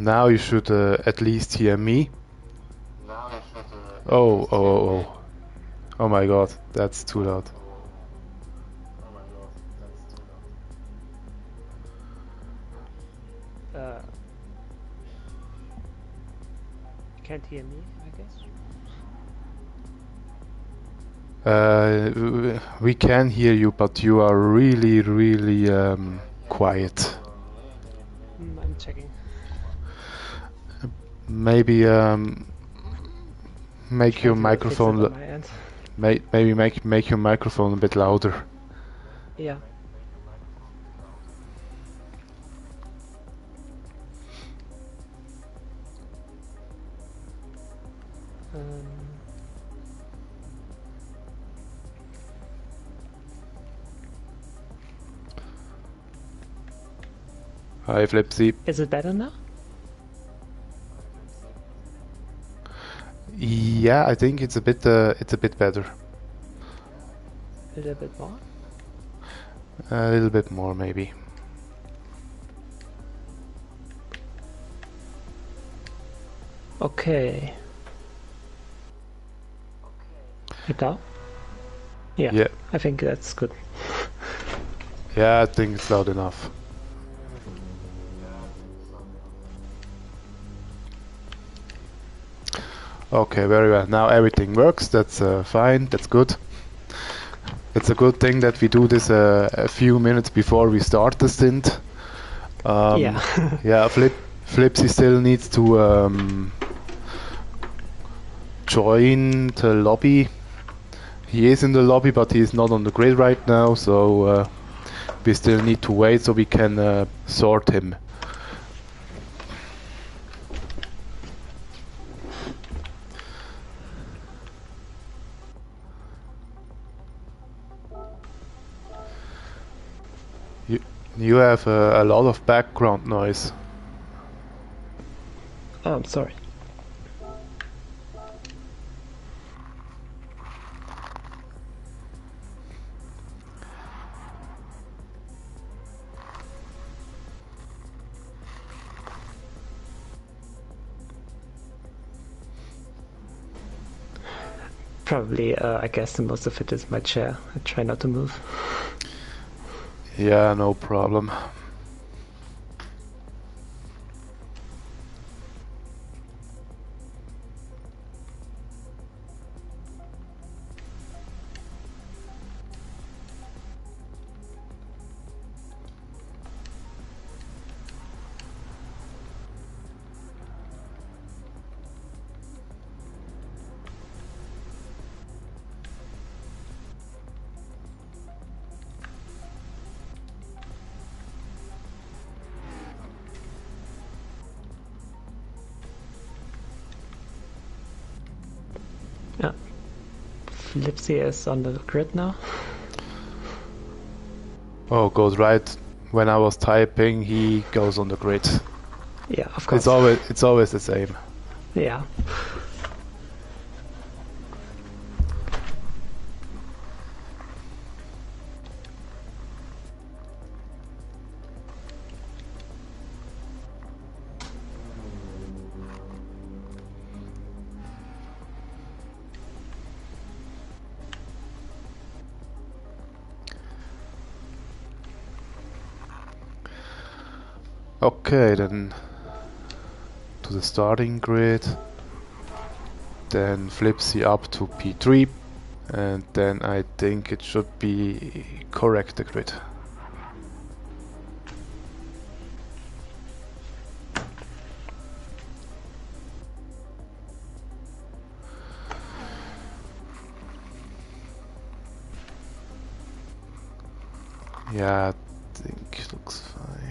Now you should at least hear me. Oh, oh, oh, oh. Oh my god, that's too loud. Can't hear me, I guess. We can hear you, but you are really, really quiet. I'm checking. Maybe make your microphone. Maybe make your microphone a bit louder. Yeah. Hi, Flipsy. Is it better now? Yeah, I think it's a bit better. A little bit more? A little bit more, maybe. Okay. Now? Yeah. I think that's good. Yeah, I think it's loud enough. Okay, very well. Now everything works. That's fine. That's good. It's a good thing that we do this a few minutes before we start the stint. Yeah. Yeah, Flipsy still needs to join the lobby. He is in the lobby, but he is not on the grid right now, so we still need to wait so we can sort him. You have a lot of background noise. Oh, I'm sorry. Probably, I guess the most of it is my chair. I try not to move. Yeah, no problem. Yeah. Flipsy is on the grid now. Oh, goes right when I was typing, he goes on the grid. Yeah, of course. It's always the same. Yeah. Okay, then to the starting grid, then Flipsy up to P3, and then I think it should be correct the grid. Yeah, I think it looks fine.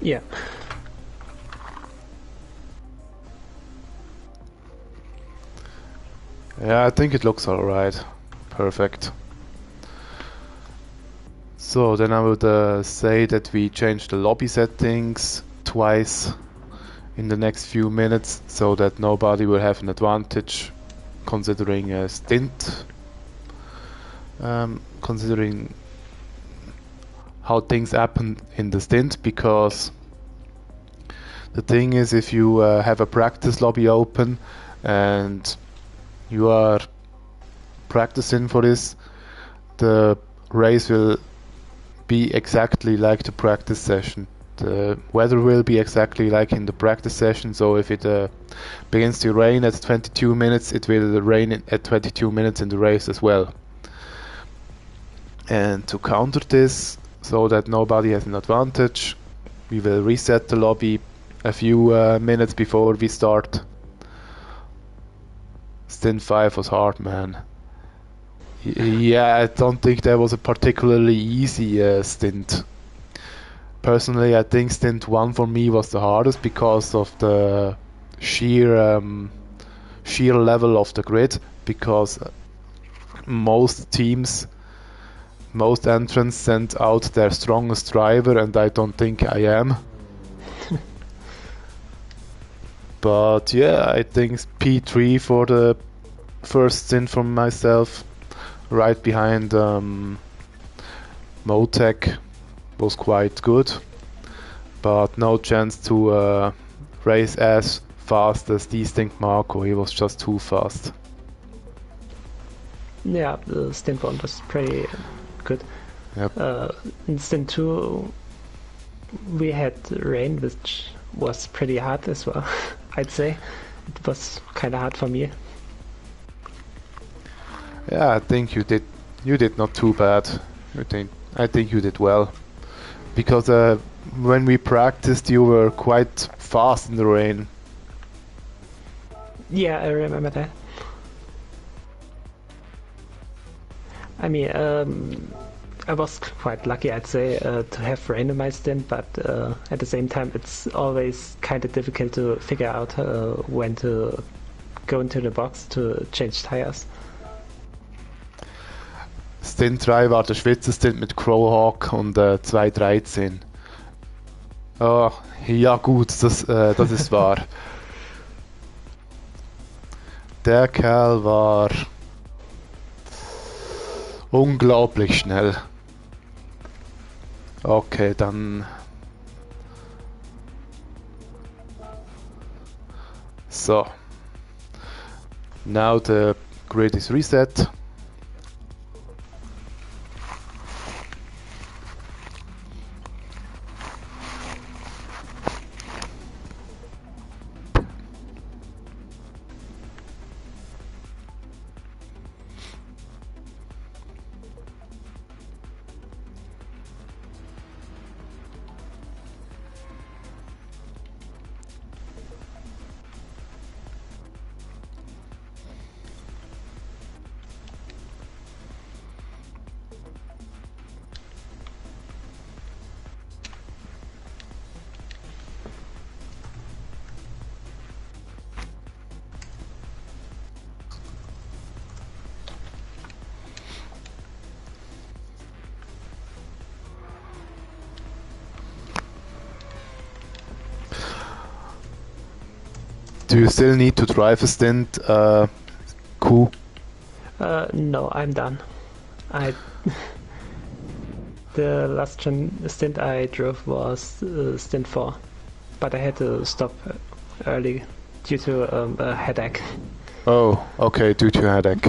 Yeah. Yeah, I think it looks alright. Perfect. So then I would say that we change the lobby settings twice in the next few minutes so that nobody will have an advantage considering a stint. Considering how things happen in the stint, because the thing is, if you have a practice lobby open and you are practicing for this, the race will be exactly like the practice session. The weather will be exactly like in the practice session, so if it begins to rain at 22 minutes, it will rain at 22 minutes in the race as well. And to counter this, so that nobody has an advantage, we will reset the lobby a few minutes before we start. Stint 5 was hard, man. Yeah, I don't think that was a particularly easy stint. Personally, I think stint 1 for me was the hardest because of the sheer level of the grid, because most teams, most entrants sent out their strongest driver, and I don't think I am. But yeah, I think P3 for the first stint from myself, right behind Motec, was quite good, but no chance to race as fast as Distinct Marco. He was just too fast. Yeah, the stint 1 was pretty good. Yep. In stint 2, we had rain, which was pretty hard as well. I'd say it was kind of hard for me. Yeah, I think you did not too bad. I think you did well, because when we practiced, you were quite fast in the rain. Yeah, I remember that. I mean, I was quite lucky, I'd say, to have rain in my stint, but at the same time, it's always kind of difficult to figure out when to go into the box to change tires. Stint 3 war der Schweizer-Stint mit Crowhawk und 2.13. Oh, ja gut, das ist wahr. Der Kerl war unglaublich schnell. Okay, dann... So. Now the grid is reset. Do you still need to drive a stint, Q? No, I'm done. The last stint I drove was stint 4, but I had to stop early due to a headache. Oh, okay, due to headache.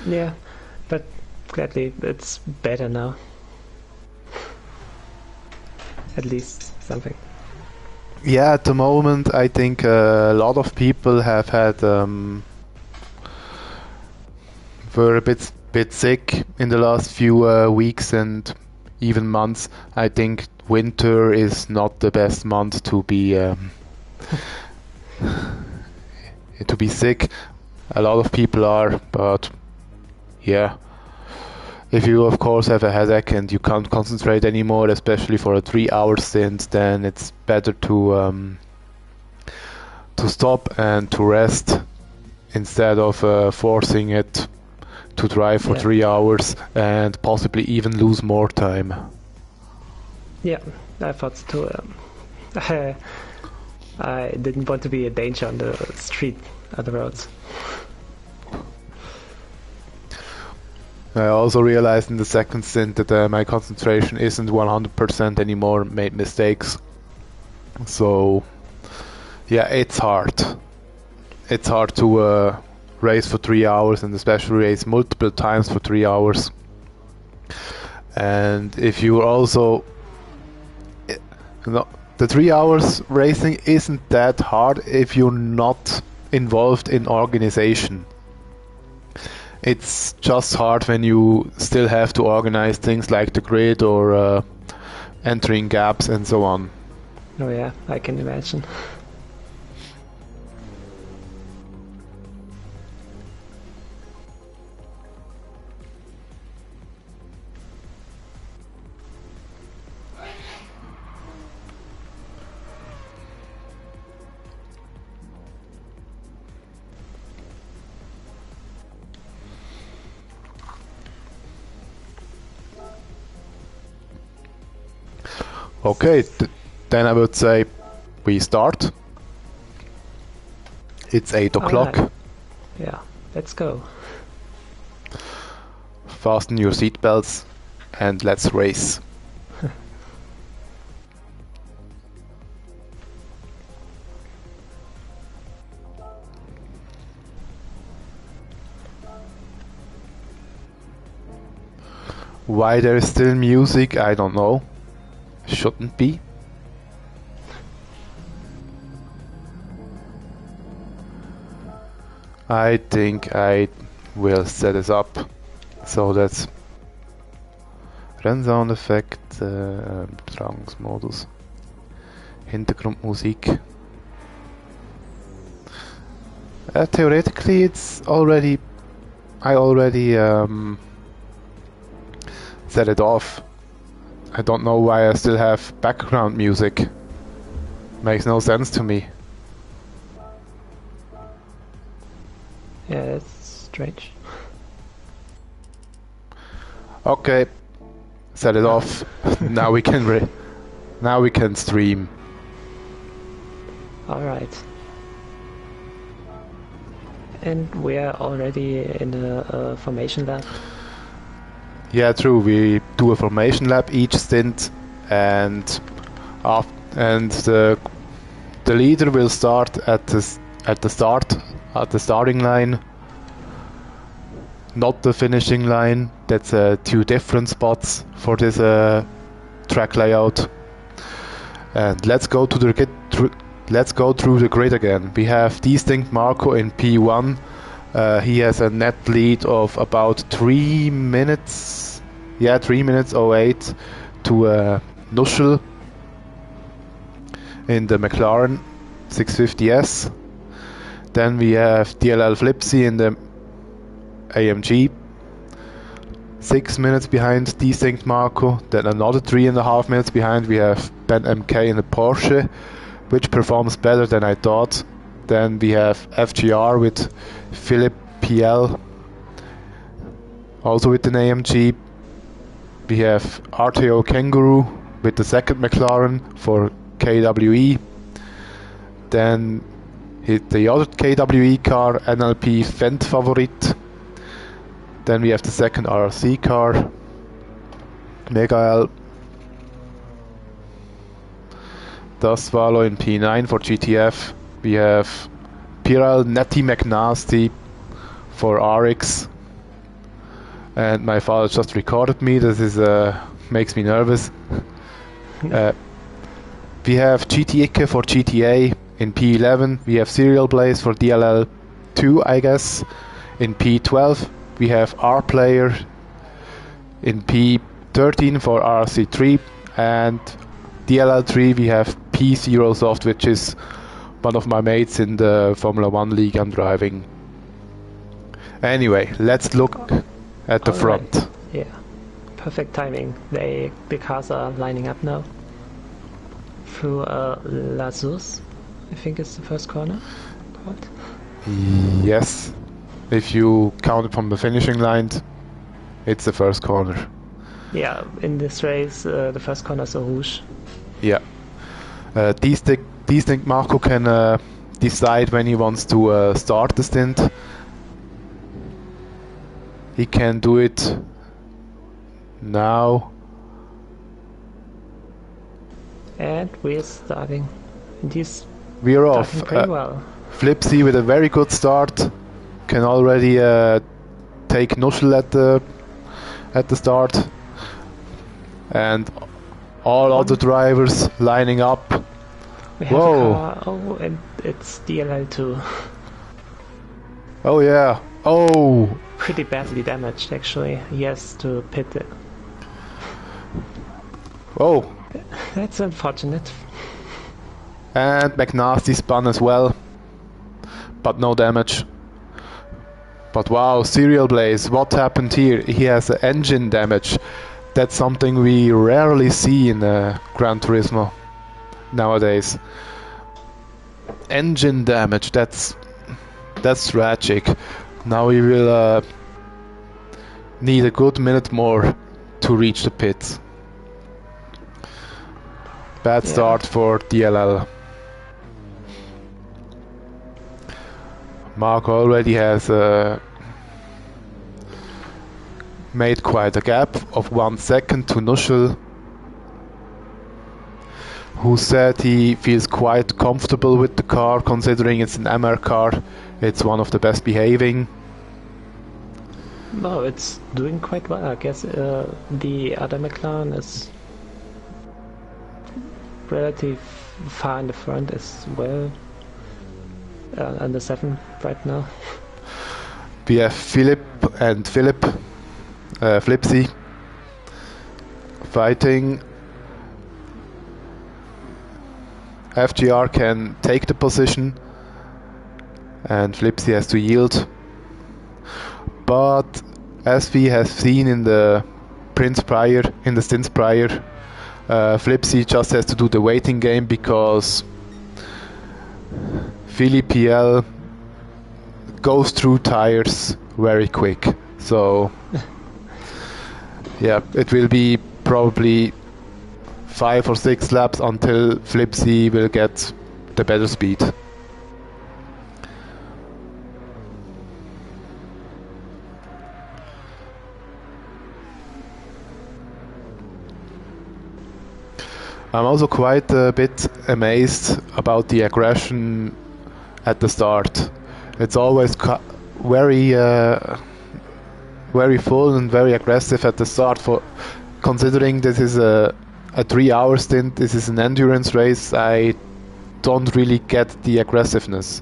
Yeah, but gladly it's better now. At least something. Yeah, at the moment I think a lot of people have had were a bit sick in the last few weeks and even months. I think winter is not the best month to be to be sick. A lot of people are, but yeah. If you of course have a headache and you can't concentrate anymore, especially for a 3-hour stint, then it's better to stop and to rest instead of forcing it to drive for 3 hours and possibly even lose more time. Yeah, I thought so too. I didn't want to be a danger on the street, on the roads. I also realized in the second stint that my concentration isn't 100% anymore, made mistakes. So, yeah, it's hard. It's hard to race for 3 hours, and especially race multiple times for 3 hours. And if you also... the 3 hours racing isn't that hard if you're not involved in organization. It's just hard when you still have to organize things like the grid or entering gaps and so on. Oh yeah, I can imagine. Okay, then I would say we start. It's 8 o'clock. Alright. Yeah, let's go. Fasten your seatbelts and let's race. Why there is still music, I don't know. Shouldn't be. I think I will set this up. So that's Rennsoundeffekt, Übertragungsmodus, Hintergrundmusik. Theoretically, it's already. I already set it off. I don't know why I still have background music. Makes no sense to me. Yeah, it's strange. Okay, set it off. Now we can now we can stream. All right. And we are already in a formation lap. Yeah, true. We do a formation lap each stint, and the leader will start at the starting line, not the finishing line. That's two different spots for this track layout. And let's go to the let's go through the grid again. We have Distinct Marco in P1. He has a net lead of about 3 minutes. Yeah, 3 minutes 08 to Nuschel in the McLaren 650S. Then we have DLL Flipsy in the AMG, 6 minutes behind Distinct Marco. Then another 3.5 minutes behind we have Ben MK in the Porsche, which performs better than I thought. Then we have FGR with Philippe PL, also with an AMG. We have RTO Kangaroo with the second McLaren for KWE. Then the other KWE car, NLP Fendt Favorit. Then we have the second RRC car, Mega L. Das Valo in P9 for GTF. We have Piral Netty McNasty for RX. And my father just recorded me. This is makes me nervous. We have GT Icke for GTA in P11. We have Serial Blaze for DLL2, I guess. In P12 we have R Player in P13 for RC3, and DLL3 we have P0 Soft, which is one of my mates in the Formula 1 league I'm driving. Anyway, let's look at the front. Right. Yeah, perfect timing. The cars are lining up now. Through La Source, I think it's the first corner. What? Yes, if you count it from the finishing line, it's the first corner. Yeah, in this race, the first corner is a Rouge. Yeah. Distinct Marco can decide when he wants to start the stint. he can do it now. And we're starting. And he's We're off. starting pretty well. Flipsy with a very good start can already take Nuschel at the start, and all other drivers lining up. We have Whoa! a car. Oh, and it's DLL2. Oh yeah! Oh! Pretty badly damaged, actually. He has to pit it. Oh! That's unfortunate. And McNasty spun as well, but no damage. But wow, Serial Blaze, what happened here? He has engine damage. That's something we rarely see in Gran Turismo nowadays. Engine damage, that's tragic. Now we will need a good minute more to reach the pits. Bad start for DLL. Mark already has made quite a gap of 1 second to Nuschel, who said he feels quite comfortable with the car considering it's an MR car. It's one of the best behaving. No, it's doing quite well. I guess the other McLaren is relatively far in the front as well. Under 7 right now. We have Philip and Flipsy fighting. FGR can take the position and Flipsy has to yield. But as we have seen in the Stints prior, Flipsy just has to do the waiting game because Philly PL goes through tires very quick. So yeah, it will be probably 5 or 6 laps until Flipsy will get the better speed. I'm also quite a bit amazed about the aggression at the start. It's always very full and very aggressive at the start. For considering this is a 3-hour stint, this is an endurance race, I don't really get the aggressiveness.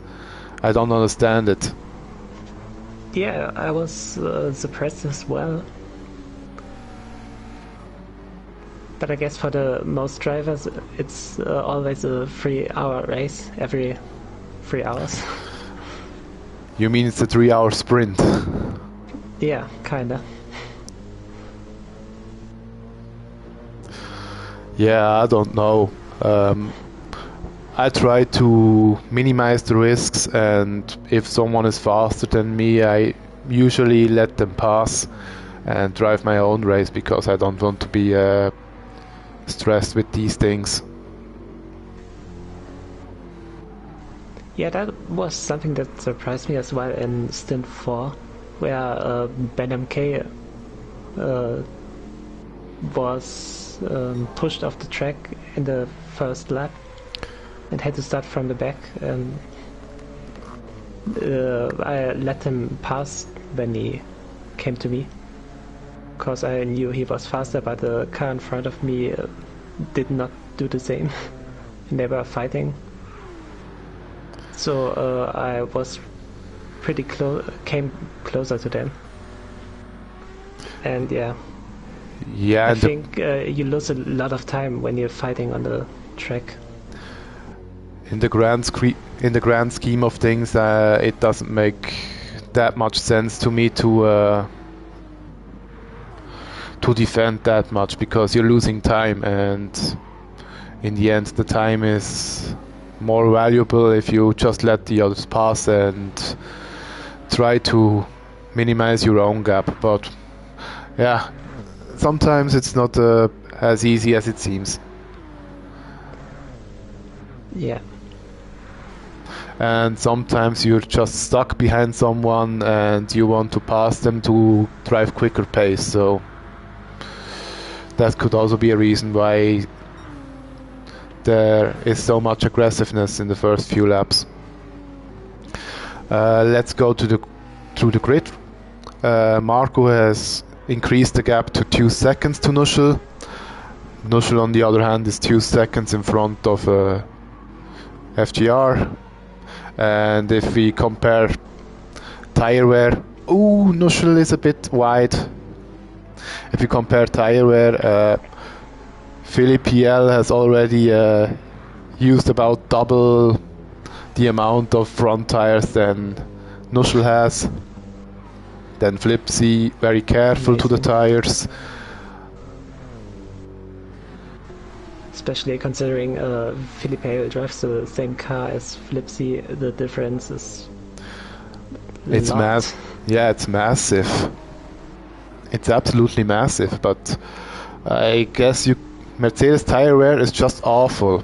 I don't understand it. Yeah, I was surprised as well. But I guess for the most drivers, it's always a 3-hour race every 3 hours. You mean it's a 3-hour sprint? Yeah, kinda. Yeah, I don't know. I try to minimize the risks, and if someone is faster than me, I usually let them pass and drive my own race because I don't want to be stressed with these things. Yeah, that was something that surprised me as well in Stint 4, where Ben MK was pushed off the track in the first lap and had to start from the back, and I let him pass when he came to me, because I knew he was faster, but the car in front of me did not do the same. And they were fighting. So I was pretty came closer to them. And yeah, I think you lose a lot of time when you're fighting on the track. In the grand scheme of things, it doesn't make that much sense to me to defend that much, because you're losing time, and in the end the time is more valuable if you just let the others pass and try to minimize your own gap. But yeah, sometimes it's not as easy as it seems. Yeah. and sometimes you're just stuck behind someone and you want to pass them to drive quicker pace. So that could also be a reason why there is so much aggressiveness in the first few laps. Let's go through the grid. Marco has increased the gap to 2 seconds to Nuschel. Nuschel, on the other hand, is 2 seconds in front of FGR. And if we compare tire wear, Nuschel is a bit wide. If you compare tire wear, Philippe PL has already used about double the amount of front tires than Nuschel has. Then Flipsy, very careful to the tires. Especially considering Philippe drives the same car as Flipsy, the difference is it's it's massive. It's absolutely massive, but I guess Mercedes tire wear is just awful.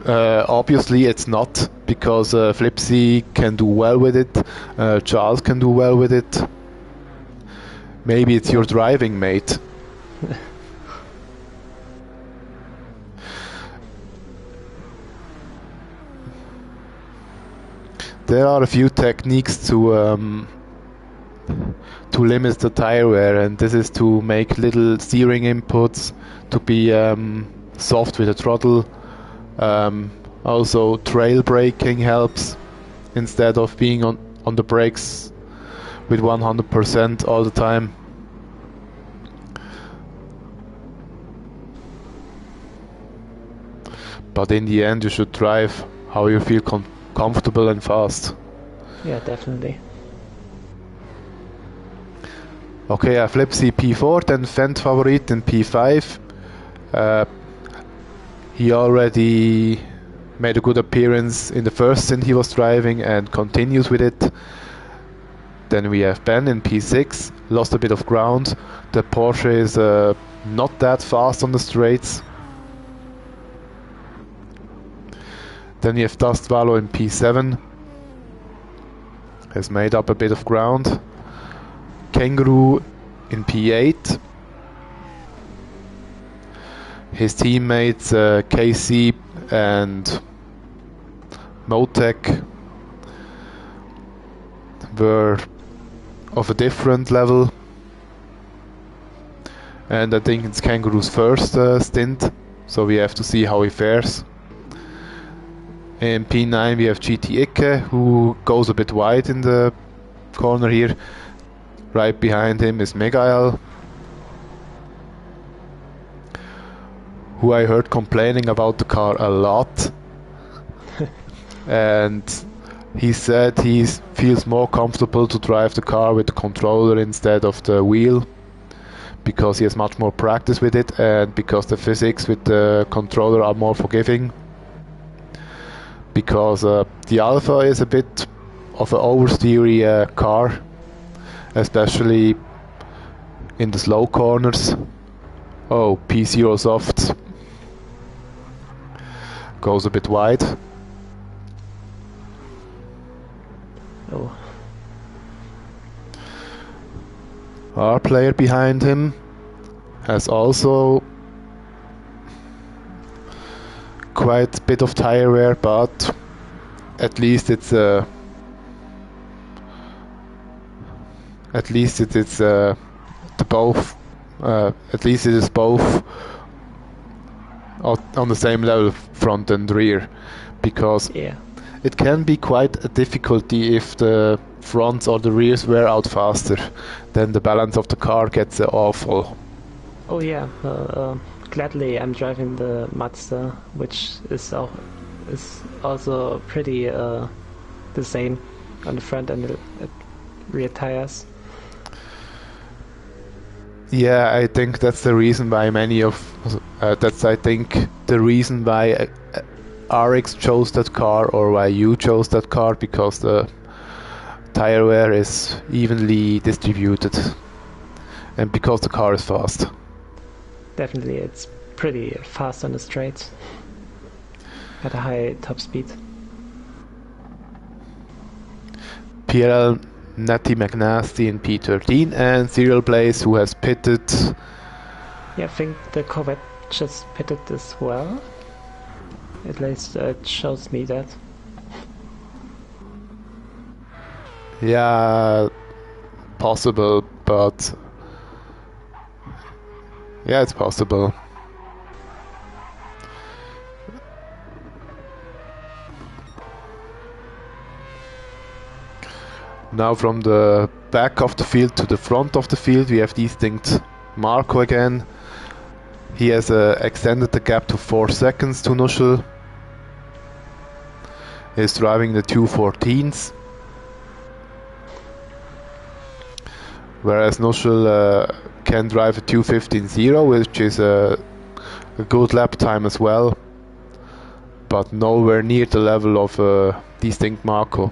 Obviously it's not, because Flipsy can do well with it, Charles can do well with it. Maybe it's your driving, mate. There are a few techniques to limit the tire wear, and this is to make little steering inputs, to be soft with the throttle. Also trail braking helps, instead of being on the brakes with 100% all the time. But in the end you should drive how you feel comfortable and fast. Yeah, definitely. Okay, Flipsy P4, then Fendt Favorit in P5. He already made a good appearance in the first stint he was driving and continues with it. Then we have Ben in P6, lost a bit of ground. The Porsche is not that fast on the straights. Then we have Dust Valo in P7, has made up a bit of ground. Kangaroo in P8. His teammates KC and Motek were of a different level, and I think it's Kangaroo's first stint, so we have to see how he fares. In P9 we have GT Icke, who goes a bit wide in the corner here. Right behind him is Megael, who I heard complaining about the car a lot. And he said he feels more comfortable to drive the car with the controller instead of the wheel, because he has much more practice with it, and because the physics with the controller are more forgiving. Because the Alpha is a bit of an oversteery car, especially in the slow corners. Oh, P0 soft goes a bit wide. Oh. Our player behind him has also quite a bit of tire wear, but at least it's the both. At least it is both on the same level, front and rear, because it can be quite a difficulty if the fronts or the rears wear out faster. Then the balance of the car gets awful. Oh yeah, gladly I'm driving the Mazda, which is also pretty the same on the front and the rear tires. Yeah, I think that's the reason why the reason why RX chose that car, or why you chose that car, because the tire wear is evenly distributed and because the car is fast. Definitely, it's pretty fast on the straights. at a high top speed. PL Natty McNasty in P13 and Serial Blaze, who has pitted. Yeah, I think the Corvette just pitted as well. At least it shows me that. Yeah, possible, but yeah, it's possible. Now from the back of the field to the front of the field, we have distinct Marco again. He has extended the gap to 4 seconds to Nuschel. He's driving the 214s. Whereas Nuschel can drive a 215.0, which is a good lap time as well. But nowhere near the level of distinct Marco.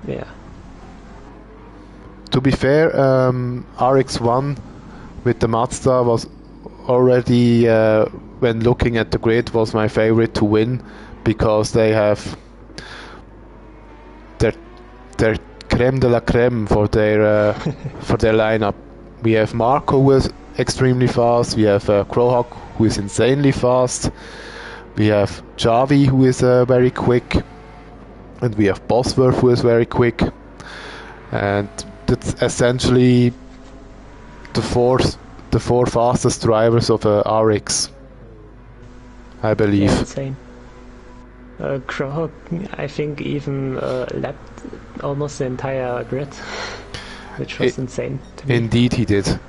Yeah. To be fair, RX1 with the Mazda was already, when looking at the grid, was my favorite to win, because they have their creme de la creme for their for their lineup. We have Marco, who is extremely fast. We have Crowhawk, who is insanely fast. We have Javi, who is very quick. And we have Bosworth, who is very quick. And that's essentially the four fastest drivers of RX, I believe. Yeah, insane. Crowhawk, I think, even lapped almost the entire grid, which was insane to me. Indeed he did.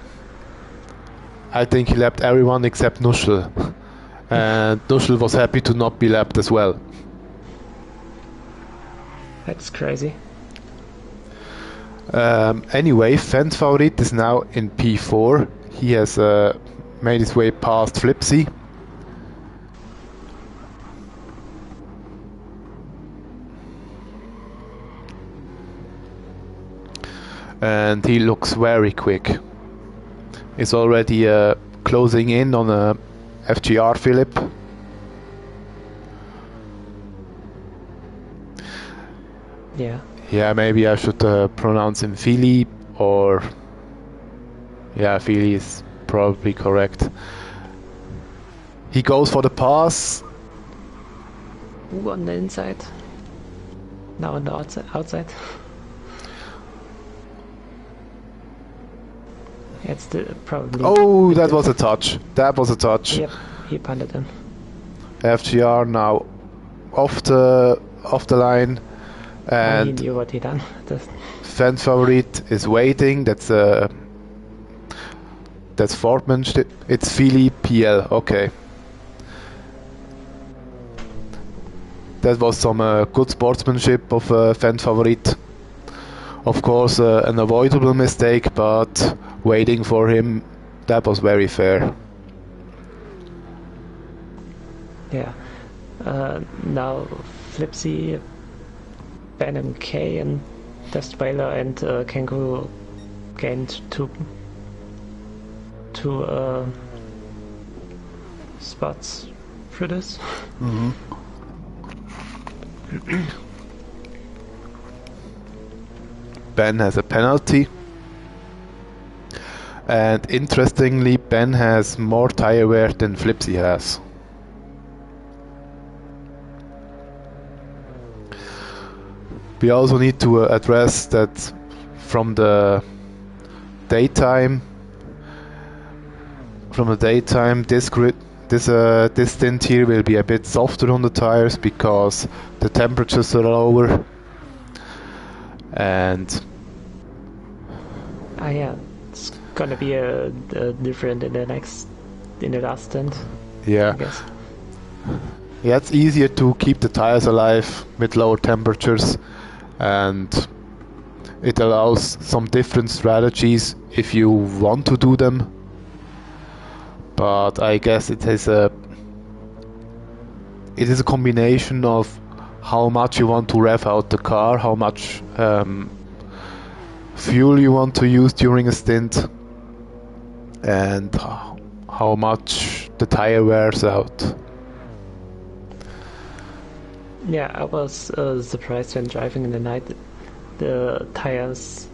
I think he lapped everyone except Nuschel. And Nuschel was happy to not be lapped as well. That's crazy. Anyway, Favorit is now in P4. He has made his way past Flipsy. And he looks very quick. He's already closing in on a FGR Philip. Yeah. Yeah, maybe I should pronounce him Philly, or yeah, Philly is probably correct. He goes for the pass. Ooh, on the inside. Now on the outside. It's probably. Oh, that was a touch. That was a touch. Yep, he punted him. FGR now off the line. And he knew what he done. Favorit is waiting. That's Fortman. It's Philly PL. Okay. That was some good sportsmanship of Favorit. Of course, an avoidable mistake, but waiting for him, that was very fair. Yeah. Now Flipsy, Ben and K and Test Whaler and Kangaroo gained two spots for this. Mm-hmm. Ben has a penalty. And interestingly, Ben has more tire wear than Flipsy has. We also need to address that from the daytime. This stint here will be a bit softer on the tires because the temperatures are lower. And yeah, it's gonna be a different in the last stint. Yeah, I guess. Yeah, it's easier to keep the tires alive with lower temperatures, and it allows some different strategies if you want to do them. But I guess it is a combination of how much you want to rev out the car, how much fuel you want to use during a stint, and how much the tire wears out. Yeah, I was surprised when driving in the night. The tires,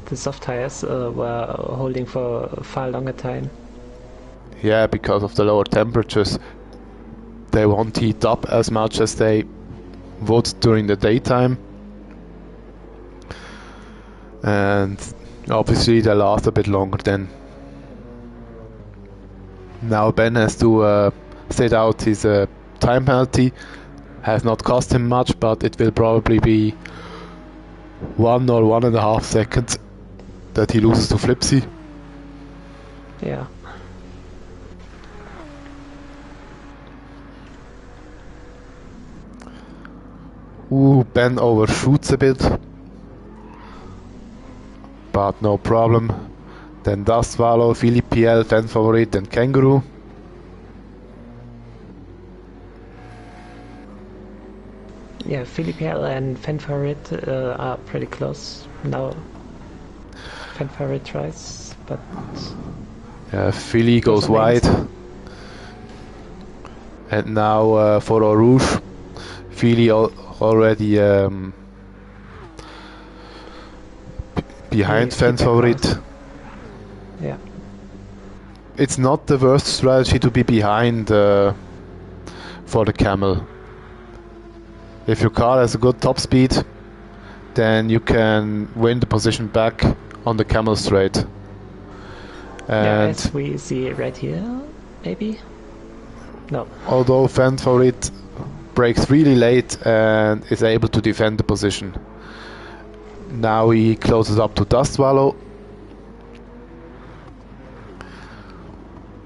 the soft tires, were holding for a far longer time. Yeah, because of the lower temperatures, they won't heat up as much as they would during the daytime. And obviously they last a bit longer then. Now Ben has to sit out his time penalty. Has not cost him much, but it will probably be 1 or 1.5 seconds that he loses to Flipsy. Yeah. Ooh, Ben overshoots a bit. But no problem. Then Dust Swallow, Philippe L, Fan Favorite and Kangaroo. Yeah, Philippe and Fanfarit are pretty close now. Fanfarit tries, but Philly goes wide. And now for Eau Rouge, Philly already behind Fan Favorite. Yeah. It's not the worst strategy to be behind for the Camel. If your car has a good top speed, then you can win the position back on the Camel straight. And yeah, as we see right here, maybe? No. Although Fan Favorite breaks really late and is able to defend the position. Now he closes up to Dust Swallow.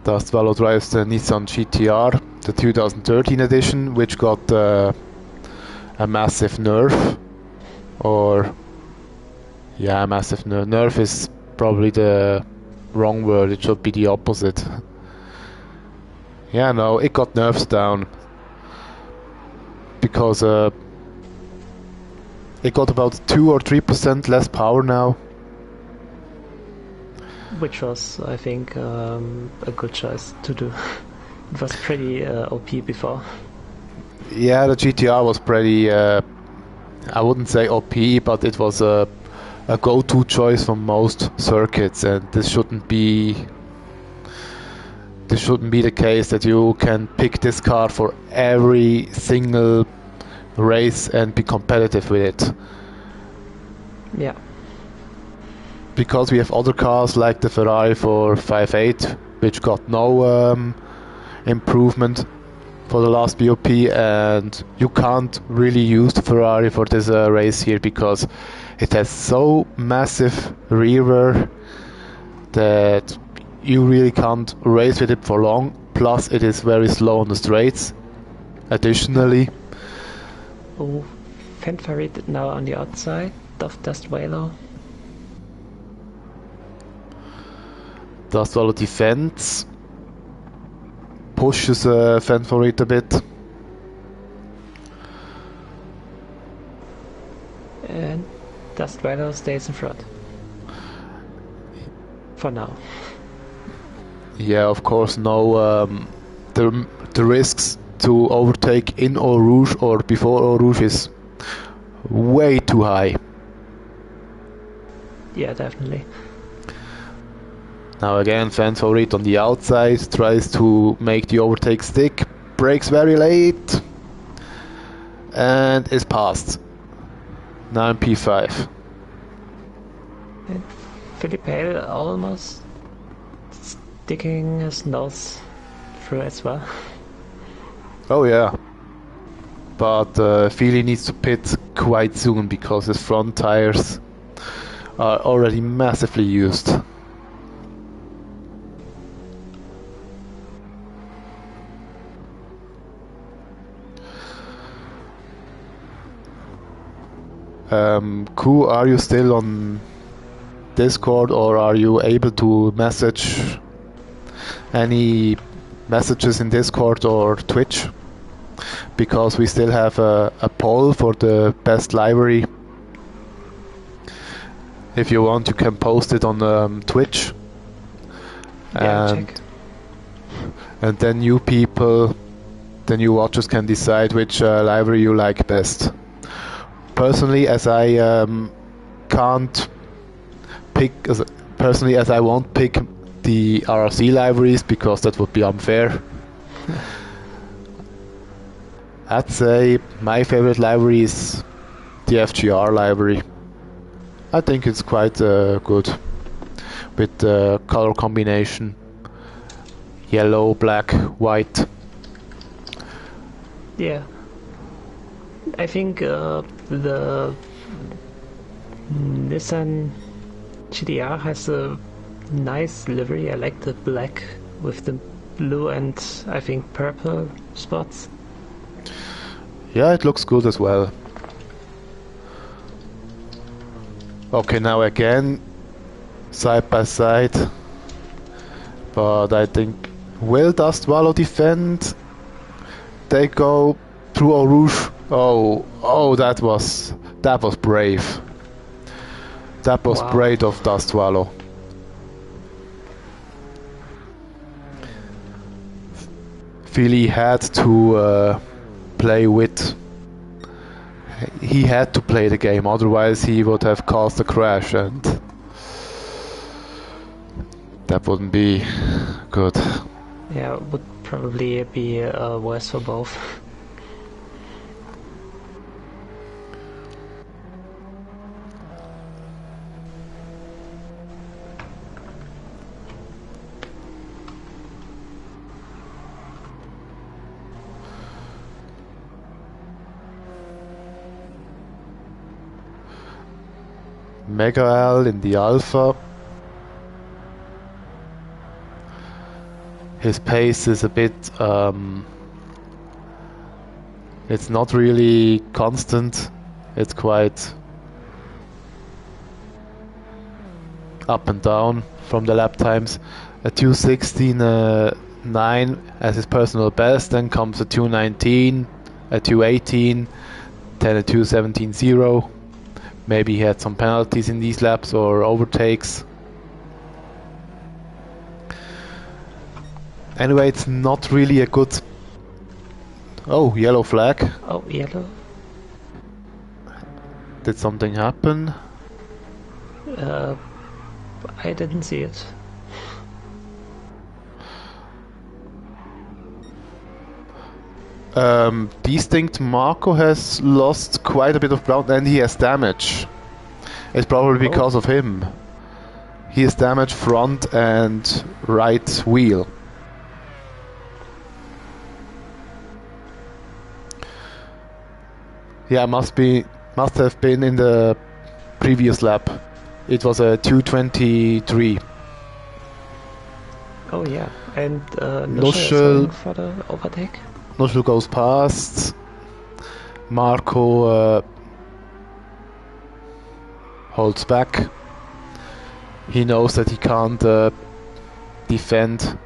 Dust Swallow drives the Nissan GTR, the 2013 edition, which got a massive nerf. Or, yeah, massive nerf. Nerf is probably the wrong word, it should be the opposite. Yeah, no, it got nerfs down. Because it got about 2 or 3% less power now. Which was, I think, a good choice to do. It was pretty OP before. Yeah, the GTR was pretty, I wouldn't say OP, but it was a go-to choice for most circuits, and this shouldn't be the case that you can pick this car for every single race and be competitive with it. Yeah. Because we have other cars like the Ferrari 458, which got no improvement for the last BOP, and you can't really use the Ferrari for this race here because it has so massive rear that you really can't race with it for long. Plus it is very slow on the straights. Additionally, oh, Fanfarit now on the outside of Dust Swallow. Dust Swallow defends, pushes Fan Favorite a bit. And Dust Swallow stays in front. For now. Yeah, of course, no. The risks to overtake in Eau Rouge or before Eau Rouge is way too high. Yeah, definitely. Now again, Fan Favorite on the outside tries to make the overtake stick, brakes very late, and is passed. Now in P5. And Philippe almost sticking his nose through as well. Oh yeah. But Feely needs to pit quite soon because his front tires are already massively used. Ku, are you still on Discord, or are you able to message any messages in Discord or Twitch? Because we still have a poll for the best livery. If you want, you can post it on Twitch. Yeah, check. And then new people the new watchers can decide which livery you like best. Personally, as I can't pick, as I won't pick the RRC liveries because that would be unfair. I'd say my favorite livery is the FGR livery. I think it's quite good with the color combination: yellow, black, white. Yeah, I think the Nissan GTR has a nice livery. I like the black with the blue and I think purple spots. Yeah, it looks good as well. Okay, now again side by side, but I think will Dust Swallow defend? They go through Eau Rouge. Oh, that was brave. That was Wow. brave of Dust Swallow. Philly had to play with. He had to play the game, otherwise he would have caused a crash, and that wouldn't be good. Yeah, it would probably be worse for both. Mega L in the Alpha. His pace is a bit it's not really constant. It's quite up and down from the lap times. A 2:16.9 as his personal best, then comes a 2:19, a 2:18, then a 2:17.0. Maybe he had some penalties in these laps or overtakes. Anyway, it's not really a good... Oh, yellow flag. Oh, yellow. Did something happen? I didn't see it. Distinct Marco has lost quite a bit of ground and he has damage. It's probably because of him. He has damaged front and right wheel. Yeah, must have been in the previous lap. It was a 2:23. Oh yeah, and Nuschel for the overtake. Nuschel goes past. Marco holds back. He knows that he can't defend,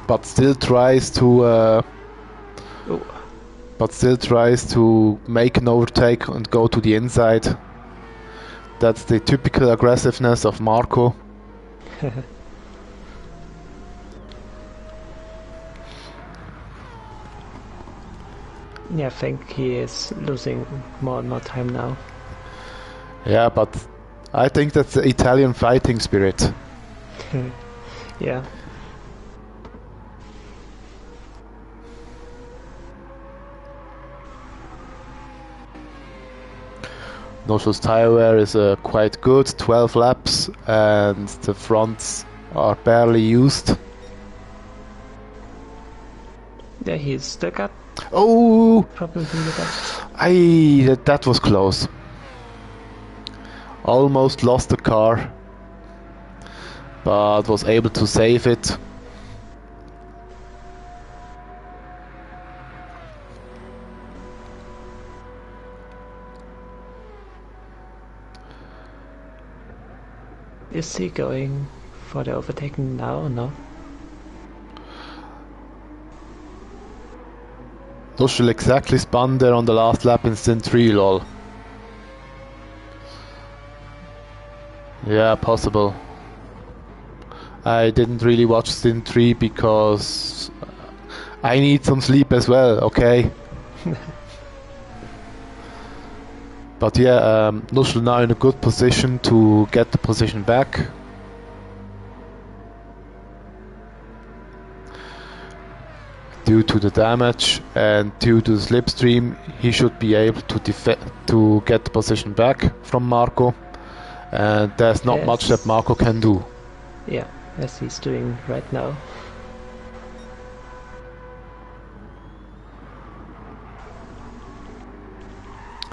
but still tries to make an overtake and go to the inside. That's the typical aggressiveness of Marco. Yeah, I think he is losing more and more time now. Yeah, but I think that's the Italian fighting spirit. Yeah. Noschel's tire wear is quite good, 12 laps, and the fronts are barely used. Yeah, he's still got probably the best. That was close. Almost lost the car, but was able to save it. Is he going for the overtaking now or no? Noschel exactly spun there on the last lap in Stint 3, lol. Yeah, possible. I didn't really watch Stint 3 because I need some sleep as well, okay? But yeah, Nuschel now in a good position to get the position back. Due to the damage and due to the slipstream, he should be able to get the position back from Marco. And there's not much that Marco can do. Yeah, as he's doing right now.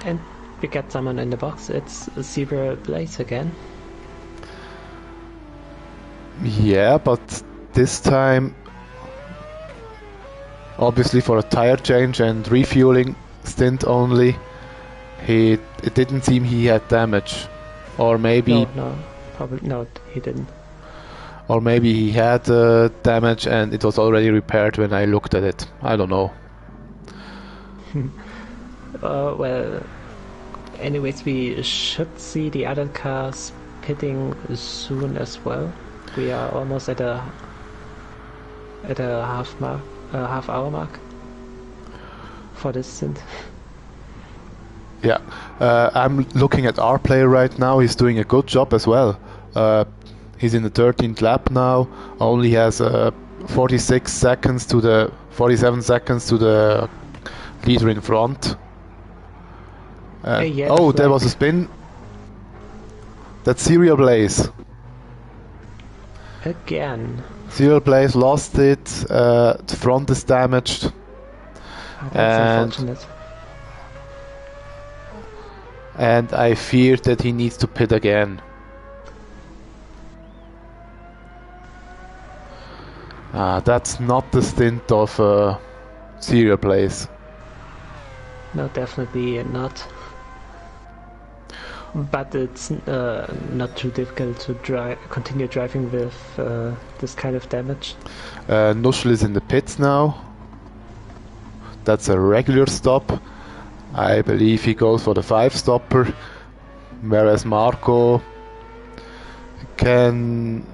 And we get someone in the box. It's Zebra Blaze again. Yeah, but this time, obviously for a tire change and refueling stint only, it didn't seem he had damage. Or maybe... No, probably no, he didn't. Or maybe he had damage and it was already repaired when I looked at it. I don't know. Well, anyways, we should see the other cars pitting soon as well. We are almost at a half hour mark for this stint. Yeah, I'm looking at our player right now. He's doing a good job as well. He's in the 13th lap now. Only has 47 seconds to the leader in front. Yeah, oh, there was a spin. That's Serial Blaze. Again. Serial Blaze lost it. The front is damaged. That's unfortunate. And I fear that he needs to pit again. That's not the stint of Serial Blaze. No, definitely not. But it's not too difficult to continue driving with this kind of damage. Nuschel is in the pits now. That's a regular stop. I believe he goes for the 5-stopper, whereas Marco can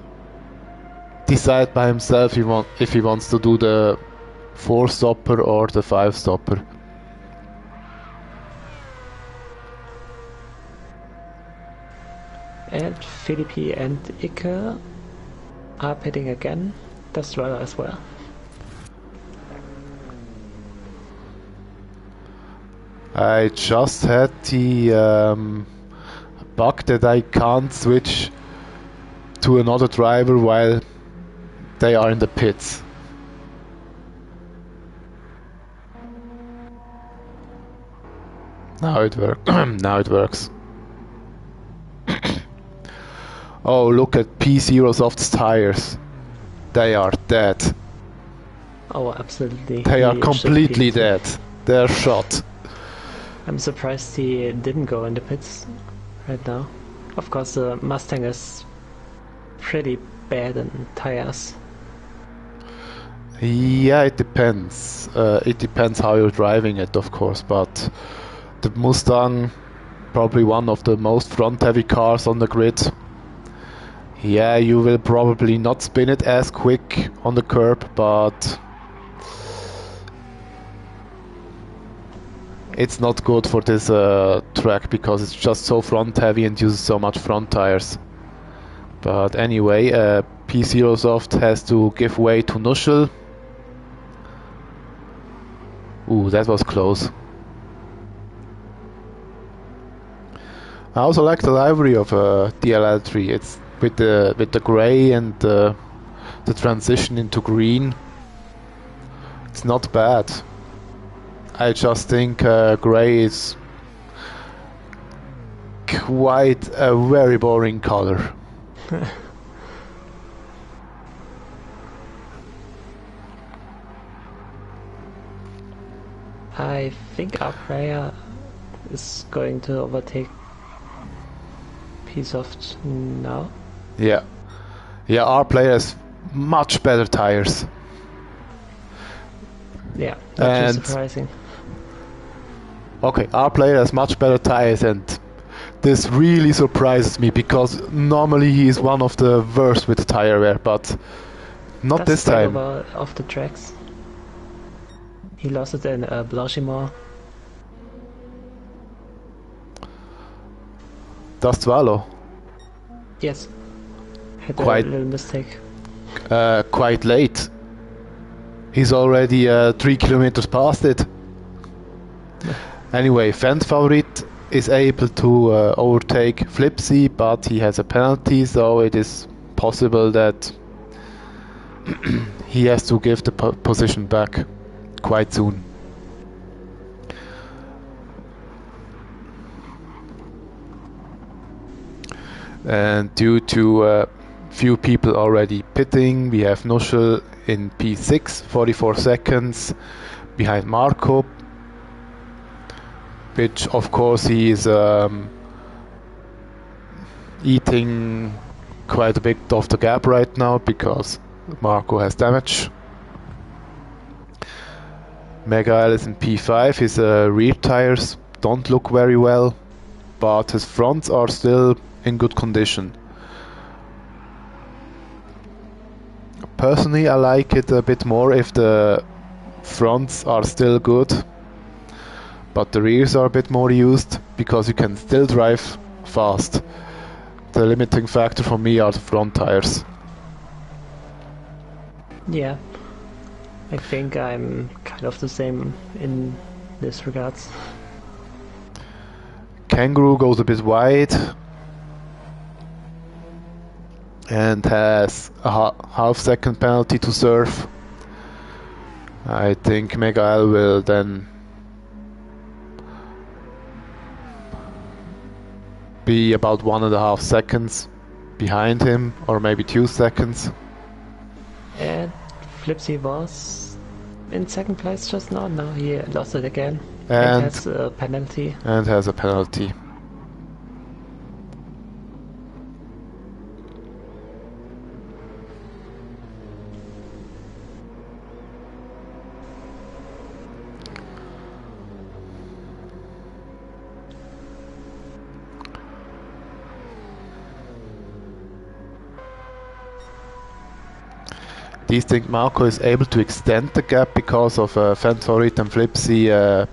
decide by himself if he wants to do the 4-stopper or the 5-stopper. And Philippi and Ike are pitting again. Destroyer as well. I just had the bug that I can't switch to another driver while they are in the pits. Now it works. Now it works. Oh, look at P0 Soft's tires. They are dead. Oh, absolutely. They are completely dead. They're shot. I'm surprised he didn't go in the pits right now. Of course, the Mustang is pretty bad in tires. Yeah, it depends. It depends how you're driving it, of course, but the Mustang, probably one of the most front-heavy cars on the grid. Yeah, you will probably not spin it as quick on the curb, but it's not good for this track because it's just so front-heavy and uses so much front tires. But anyway, P0 Soft has to give way to Nuschel. Ooh, that was close. I also like the livery of DLL3. It's with the grey and the transition into green. It's not bad. I just think grey is quite a very boring color. I think our player is going to overtake P-Soft now. Yeah. Yeah, our player has much better tires. Yeah, not too surprising. Okay, our player has much better tires and This really surprises me because normally he is one of the worst with tire wear, but not That's this the time. over of the tracks. He lost it in Blanchimont. Das Swallow. Yes. Had Quite- a little mistake. Quite late. He's already 3 kilometers past it. Anyway, Fan Favorit is able to overtake Flipsy, but he has a penalty, so it is possible that he has to give the position back quite soon. And due to few people already pitting, we have Nuschel in P6, 44 seconds behind Marco, which of course he is eating quite a bit of the gap right now because Marco has damage. Mega is in P5, his rear tires don't look very well, but his fronts are still in good condition. Personally, I like it a bit more if the fronts are still good, but the rears are a bit more used because you can still drive fast. The limiting factor for me are the front tires. Yeah. I think I'm kind of the same in this regards. Kangaroo goes a bit wide and has a half second penalty to serve. I think Miguel will then be about 1.5 seconds behind him, or maybe 2 seconds. And Flipsy was in second place just now. Now he lost it again. And has a penalty. And has a penalty. Do you think Marco is able to extend the gap because of Fantorit and Flipsy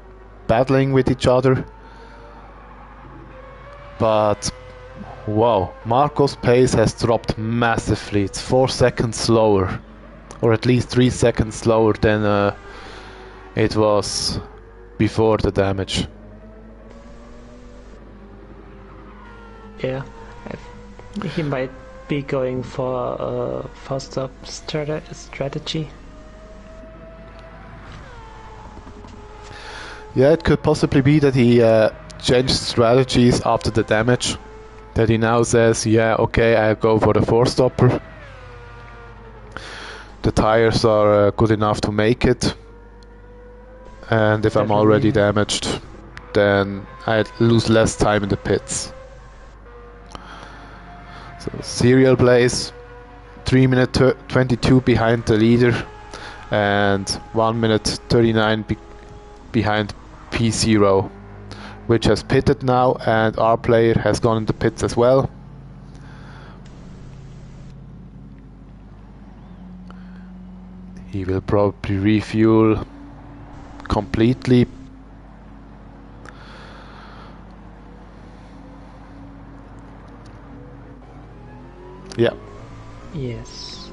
battling with each other? But wow, Marco's pace has dropped massively. It's 4 seconds slower, or at least 3 seconds slower than it was before the damage. Yeah, he might be going for a fast stop strategy. Yeah, it could possibly be that he changed strategies after the damage. That he now says, yeah, okay, I'll go for the 4-stopper. The tires are good enough to make it. And if I'm already damaged, then I lose less time in the pits. So serial place, 3 minute 22 behind the leader and 1 minute 39 behind P0, which has pitted now, and our player has gone into pits as well. He will probably refuel completely. Yeah. Yes.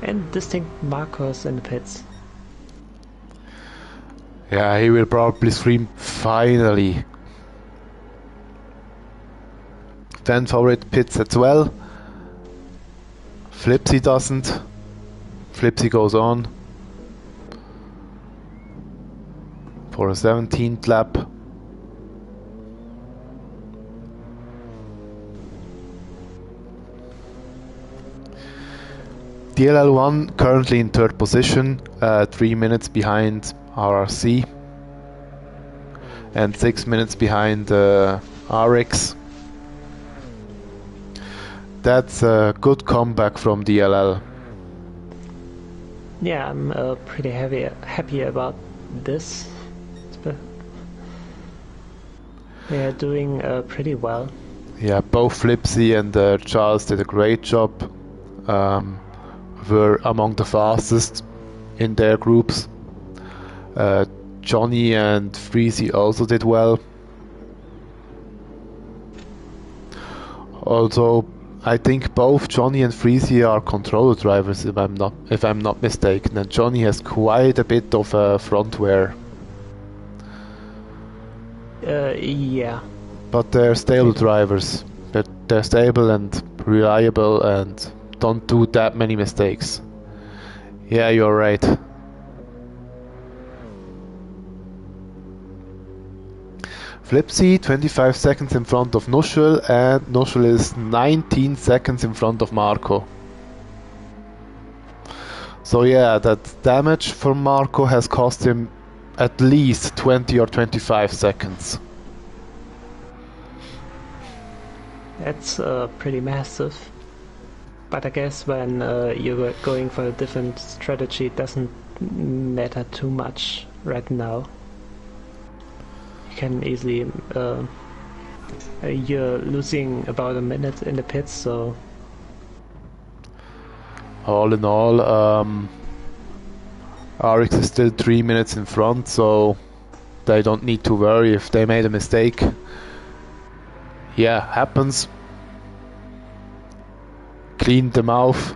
And distinct Marcos in the pits. Yeah, he will probably scream, finally. Fan Favorite pits as well. Flipsy doesn't. Flipsy goes on for a 17th lap. DLL1 currently in third position, 3 minutes behind RRC and 6 minutes behind RX. That's a good comeback from DLL. Yeah, I'm pretty happy about this. They are doing pretty well. Yeah, both Flipsy and Charles did a great job. Were among the fastest in their groups. Johnny and Freezy also did well. Although I think both Johnny and Freezy are controller drivers, if I'm not mistaken, and Johnny has quite a bit of front wear. Yeah. But they're stable drivers. They're stable and reliable and don't do that many mistakes. Yeah, you're right. Flipsy 25 seconds in front of Nuschel, and Nuschel is 19 seconds in front of Marco. So yeah, that damage from Marco has cost him at least 20 or 25 seconds. That's pretty massive. But I guess when you're going for a different strategy, it doesn't matter too much right now. You can easily... you're losing about a minute in the pits, so... All in all, RX is still 3 minutes in front, so they don't need to worry if they made a mistake. Yeah, happens. Clean them off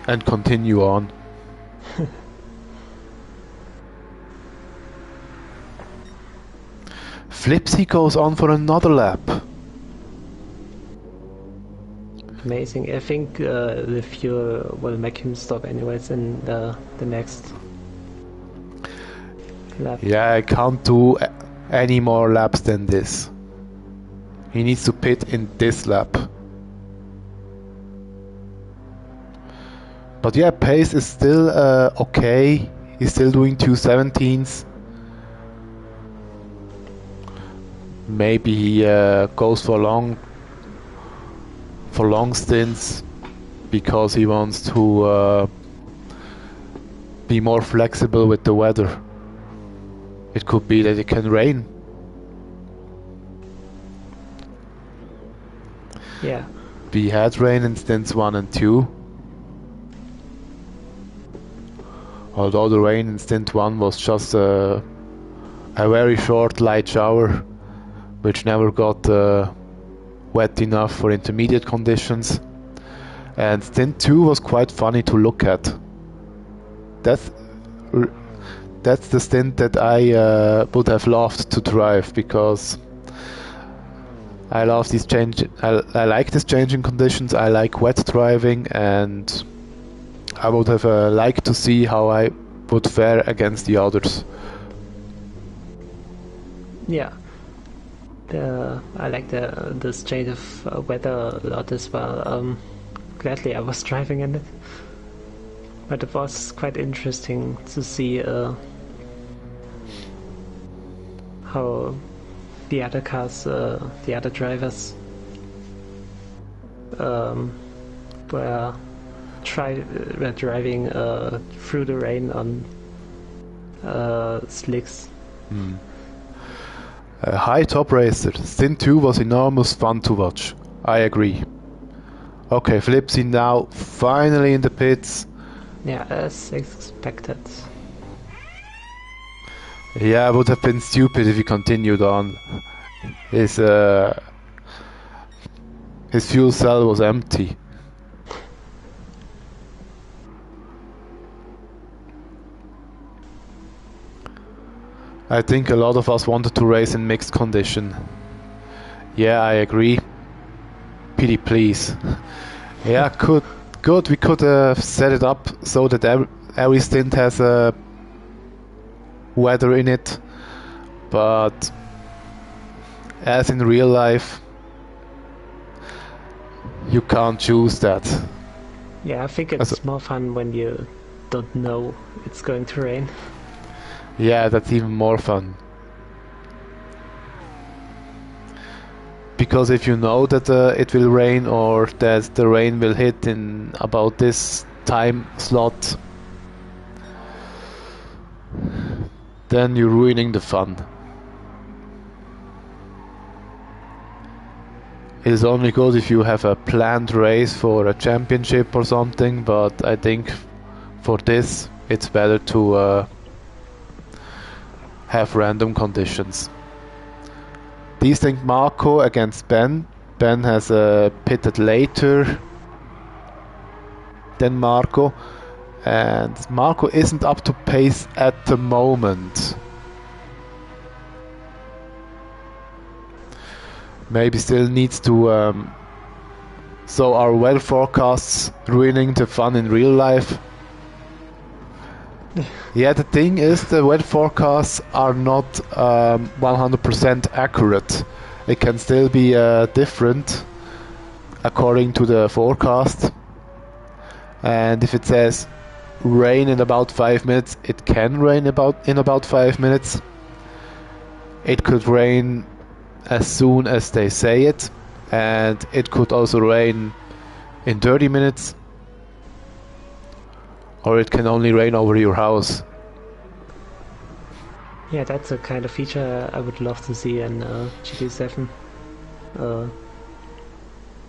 and continue on. Flipsy goes on for another lap. Amazing. I think the fuel will make him stop anyways in the next lap. Yeah, I can't do any more laps than this. He needs to pit in this lap. But yeah, pace is still okay. He's still doing 2:17s. Maybe he goes for long stints because he wants to be more flexible with the weather. It could be that it can rain. Yeah. We had rain in stints 1 and 2. Although the rain in stint 1 was just a very short light shower, which never got wet enough for intermediate conditions. And stint 2 was quite funny to look at. That's the stint that I would have loved to drive, because I love these I like these changing conditions. I like wet driving, and I would have liked to see how I would fare against the others. Yeah. I like this change of weather a lot as well. Gladly I was driving in it. But it was quite interesting to see how the other cars, the other drivers were driving through the rain on slicks. High top racer. Stint 2 was enormous fun to watch. I agree. Okay, Flipsy now finally in the pits. Yeah, as expected. Yeah, it would have been stupid if he continued on. His fuel cell was empty. I think a lot of us wanted to race in mixed condition. Yeah, I agree. Pity please. Yeah, good. We could have set it up so that every stint has a weather in it, but as in real life, you can't choose that. Yeah, I think it's more fun when you don't know it's going to rain. Yeah, that's even more fun. Because if you know that it will rain, or that the rain will hit in about this time slot, then you're ruining the fun. It is only good if you have a planned race for a championship or something, but I think for this it's better to have random conditions. Destined Marco against Ben. Ben has pitted later than Marco, and Marco isn't up to pace at the moment. Maybe still needs to... so are weather forecasts ruining the fun in real life? Yeah, the thing is the weather forecasts are not 100% accurate. It can still be different according to the forecast. And if it says rain in about 5 minutes, it can rain in about 5 minutes. It could rain as soon as they say it, and it could also rain in 30 minutes, or it can only rain over your house. Yeah, that's a kind of feature I would love to see in GT7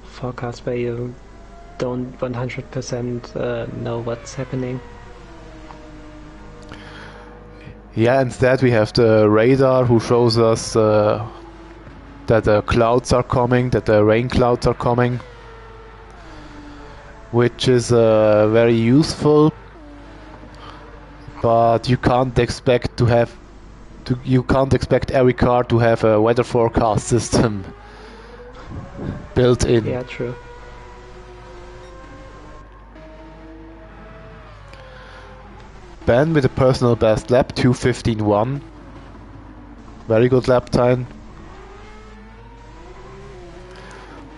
forecast where you don't 100% know what's happening. Yeah, instead we have the radar who shows us that the clouds are coming, that the rain clouds are coming, which is very useful, but you can't expect every car to have a weather forecast system built in. Yeah, true. Ben with a personal best lap, 2:15.1. Very good lap time.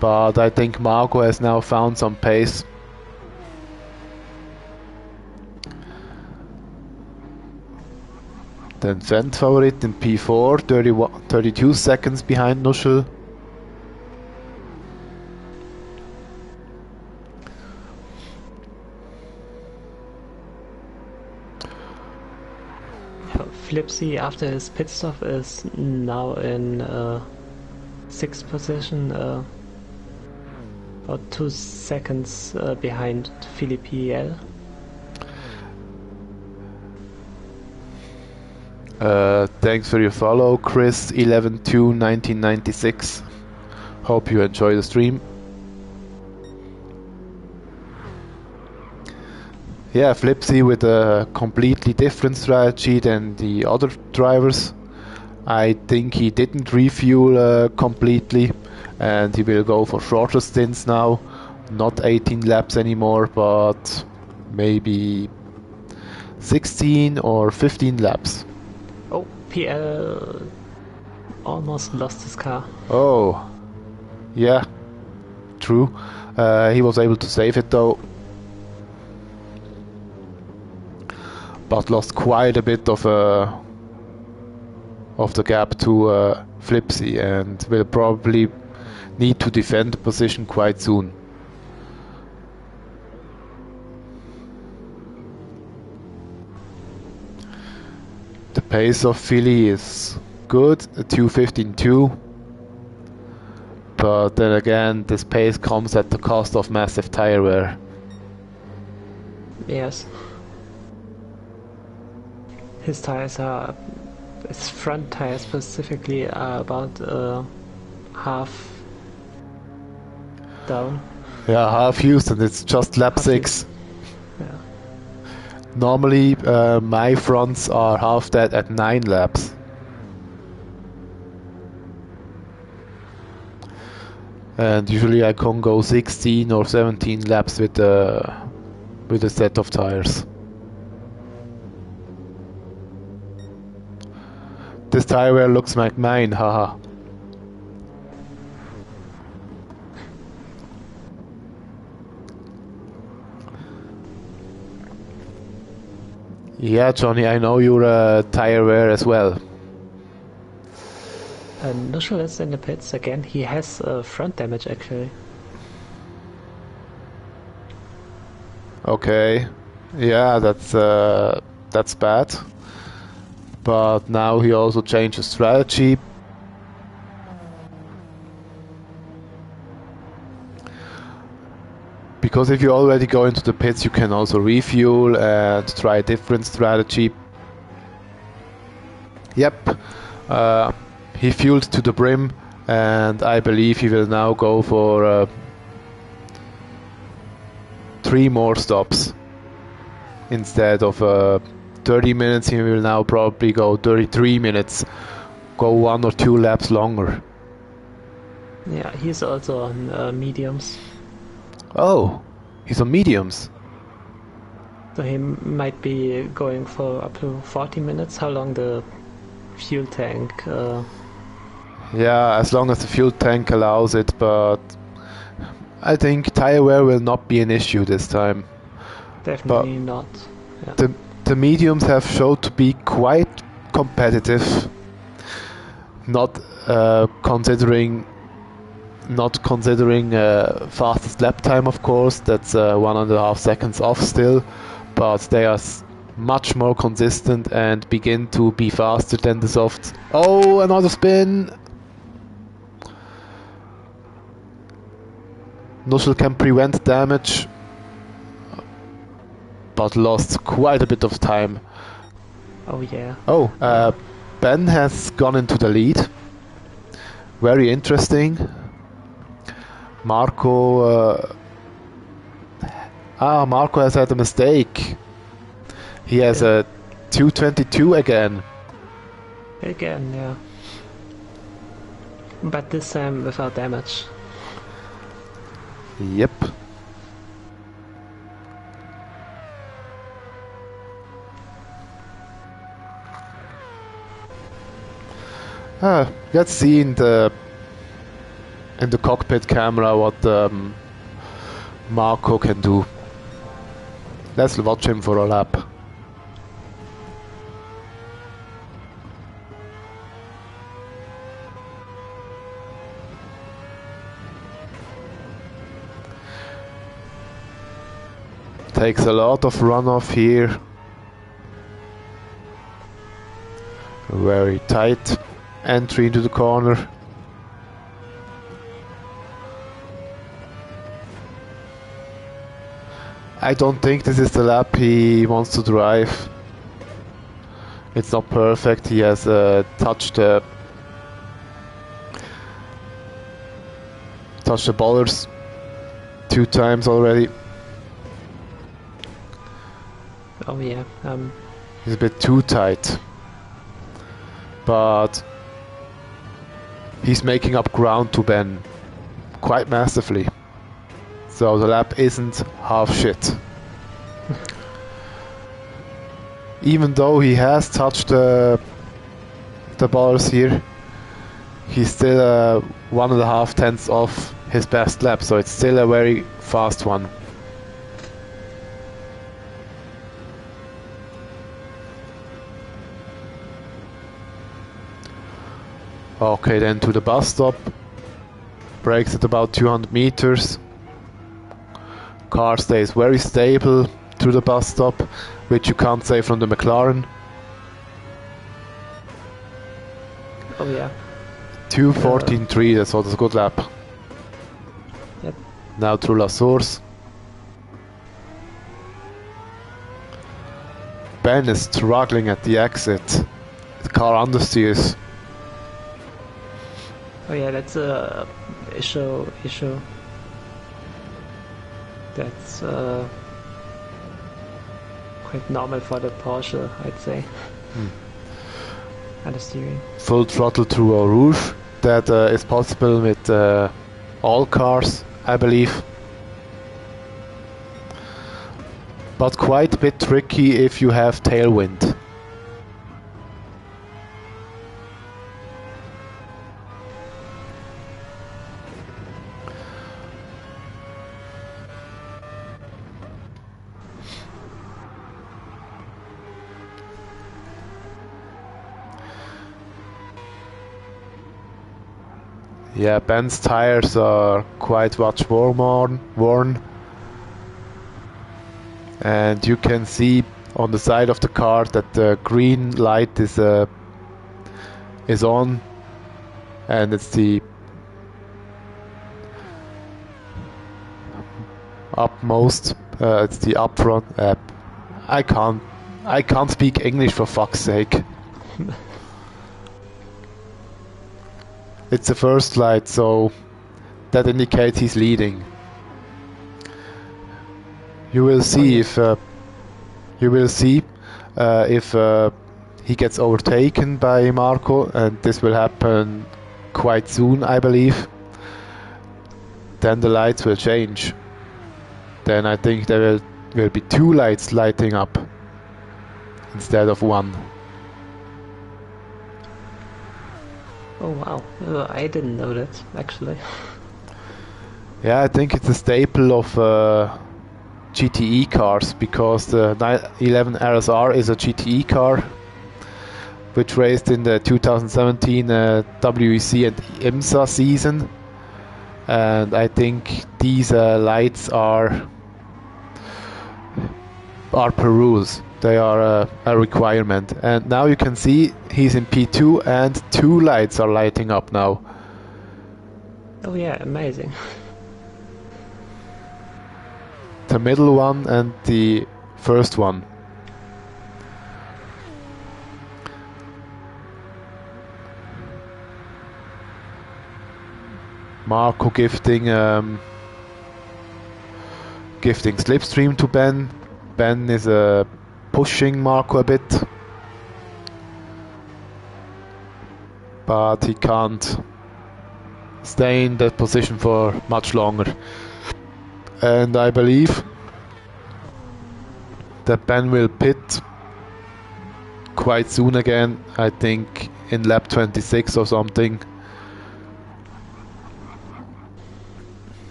But I think Marco has now found some pace. Then Fendt favorite in P4, 32 seconds behind Nuschel. Flipsy after his pit stop is now in 6th position, about 2 seconds behind Philippe L. Thanks for your follow, Chris 11-2-1996. Hope you enjoy the stream. Yeah, Flipsy with a completely different strategy than the other drivers. I think he didn't refuel completely, and he will go for shorter stints now. Not 18 laps anymore, but maybe 16 or 15 laps. Oh, PL almost lost his car. Oh, yeah, true. He was able to save it though, but lost quite a bit of the gap to Flipsy, and will probably need to defend the position quite soon. The pace of Philly is good, 2:15.2, but then again this pace comes at the cost of massive tire wear. Yes. His tires are, his front tires specifically, are about half down. Yeah, half used, and it's just lap Half 6. Yeah. Normally my fronts are half that at 9 laps. And usually I can go 16 or 17 laps with a set of tires. This tire wear looks like mine, haha. Yeah, Johnny, I know you're a tire wear as well. Nuschel is in the pits again. He has front damage actually. Okay, yeah, that's bad. but now he also changed his strategy. Because if you already go into the pits, you can also refuel and try a different strategy. Yep, he fueled to the brim, and I believe he will now go for 3 more stops. Instead of 30 minutes, he will now probably go 33 minutes, go 1 or 2 laps longer. Yeah, he's also on mediums. Oh, he's on mediums. So he might be going for up to 40 minutes. How long the fuel tank? Yeah, as long as the fuel tank allows it, but I think tire wear will not be an issue this time. Definitely but not. Yeah. The mediums have showed to be quite competitive. Not considering fastest lap time, of course. That's 1.5 seconds off still, but they are much more consistent and begin to be faster than the softs. Oh, another spin! Nussel can prevent damage, but lost quite a bit of time. Oh yeah. Oh, Ben has gone into the lead. Very interesting. Marco has had a mistake. He has a 222 again. Again, yeah. But this time without damage. Yep. Let's see in the cockpit camera what Marco can do. Let's watch him for a lap. Takes a lot of runoff here. Very tight entry into the corner. I don't think this is the lap he wants to drive. It's not perfect. He has touched the ballers 2 times already. Oh yeah. He's a bit too tight, but he's making up ground to Ben quite massively. So the lap isn't half shit. Even though he has touched the bars here, he's still 1.5 tenths off his best lap, so it's still a very fast one. Okay, then to the bus stop. Brakes at about 200 meters. Car stays very stable through the bus stop, which you can't say from the McLaren. Oh yeah. 2:14.3, that's a good lap. Yep. Now through La Source. Ben is struggling at the exit. The car understeers. Oh yeah, that's a issue. That's quite normal for the Porsche, I'd say. Understeering. Full throttle through Eau Rouge. That is possible with all cars, I believe. But quite a bit tricky if you have tailwind. Yeah, Ben's tires are quite much worn. And you can see on the side of the car that the green light is on, and it's the upmost. It's the up front. I can't speak English, for fuck's sake. It's the first light, so that indicates he's leading. You will see if he gets overtaken by Marco, and this will happen quite soon, I believe. Then the lights will change. Then I think there will be 2 lights lighting up instead of 1. Oh wow, I didn't know that, actually. Yeah, I think it's a staple of GTE cars, because the 911 RSR is a GTE car which raced in the 2017 WEC and IMSA season, and I think these lights are per rules. They are a requirement. And now you can see he's in P2 and 2 lights are lighting up now. Oh yeah, amazing. The middle one and the first one. Marco gifting slipstream to Ben. Ben is pushing Marco a bit, but he can't stay in that position for much longer. And I believe that Ben will pit quite soon again, I think in lap 26 or something.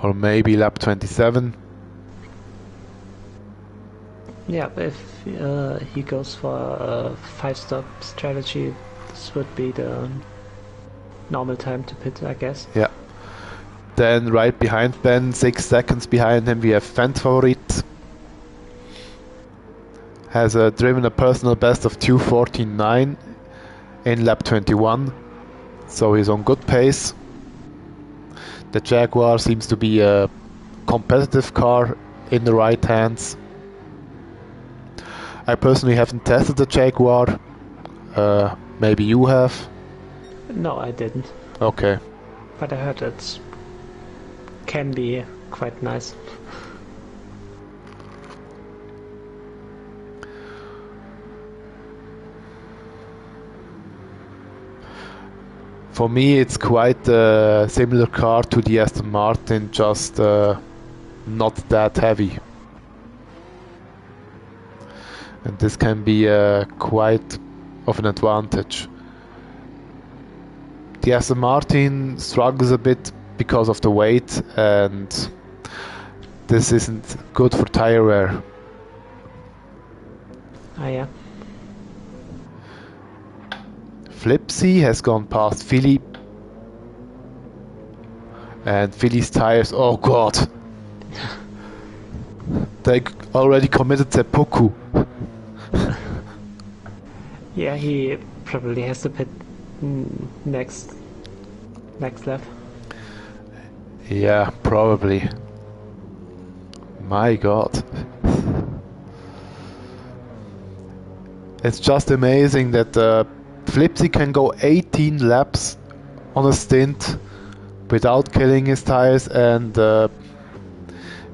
Or maybe lap 27. Yeah, if he goes for a 5-stop strategy, this would be the normal time to pit, I guess. Yeah. Then right behind Ben, 6 seconds behind him, we have Favorit. Has driven a personal best of 2:14.9 in lap 21. So he's on good pace. The Jaguar seems to be a competitive car in the right hands. I personally haven't tested the Jaguar. Maybe you have? No, I didn't. Okay. But I heard it can be quite nice. For me, it's quite a similar car to the Aston Martin, just not that heavy. And this can be quite of an advantage. The Aston Martin struggles a bit because of the weight, and this isn't good for tire wear. Ah yeah. Flipsy has gone past Philly, and Philly's tires, oh god, they already committed seppuku. Yeah, he probably has to pit next lap. Yeah, probably. My god. It's just amazing that Flipsy can go 18 laps on a stint without killing his tires, and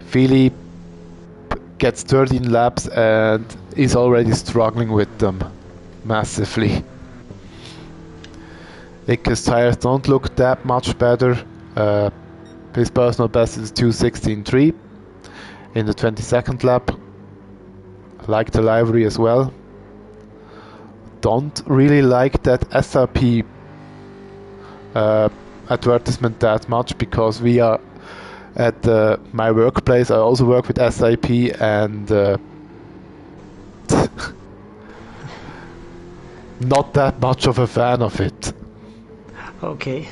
Philly gets 13 laps and is already struggling with them massively. Ike's tires don't look that much better. His personal best is 2:16.3 in the 22nd lap. I like the livery as well. Don't really like that SRP advertisement that much, because we are at my workplace. I also work with SIP, and not that much of a fan of it. Okay.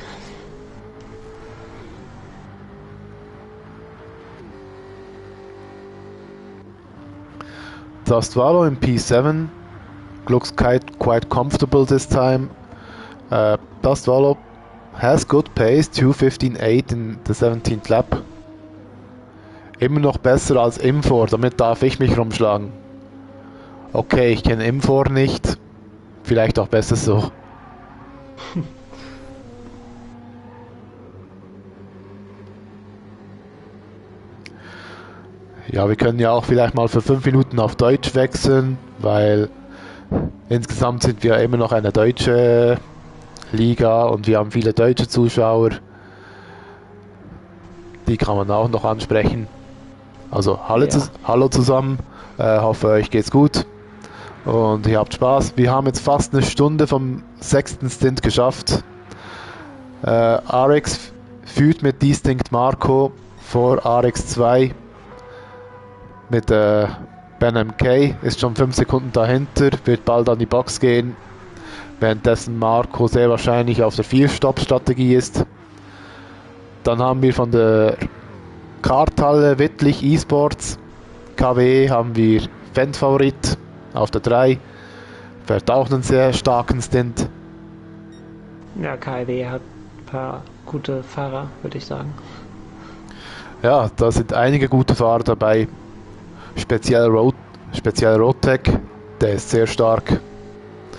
Dust Valo in P7 looks quite comfortable this time. Dust Valo has good pace, 2:15.8 in the 17th lap. Immer noch besser als Imfor, damit darf ich mich rumschlagen. Okay, ich kenne Imfor nicht, vielleicht auch besser so. Ja, wir können ja auch vielleicht mal für 5 Minuten auf Deutsch wechseln, weil insgesamt sind wir immer noch eine deutsche Liga und wir haben viele deutsche Zuschauer. Die kann man auch noch ansprechen. Also hallo zusammen, hoffe euch geht's gut und ihr habt Spaß. Wir haben jetzt fast eine Stunde vom 6. Stint geschafft. RX führt mit Distinct Marco vor RX2 mit Ben MK, ist schon 5 Sekunden dahinter, wird bald an die Box gehen, währenddessen Marco sehr wahrscheinlich auf der 4-Stop-Strategie ist. Dann haben wir von der Karthalle Wittlich E-Sports KW haben wir Fan-Favorit auf der 3, fährt auch einen sehr starken Stint. Ja, KW hat ein paar gute Fahrer, würde ich sagen. Ja, da sind einige gute Fahrer dabei. Speziell Roadtech, der ist sehr stark.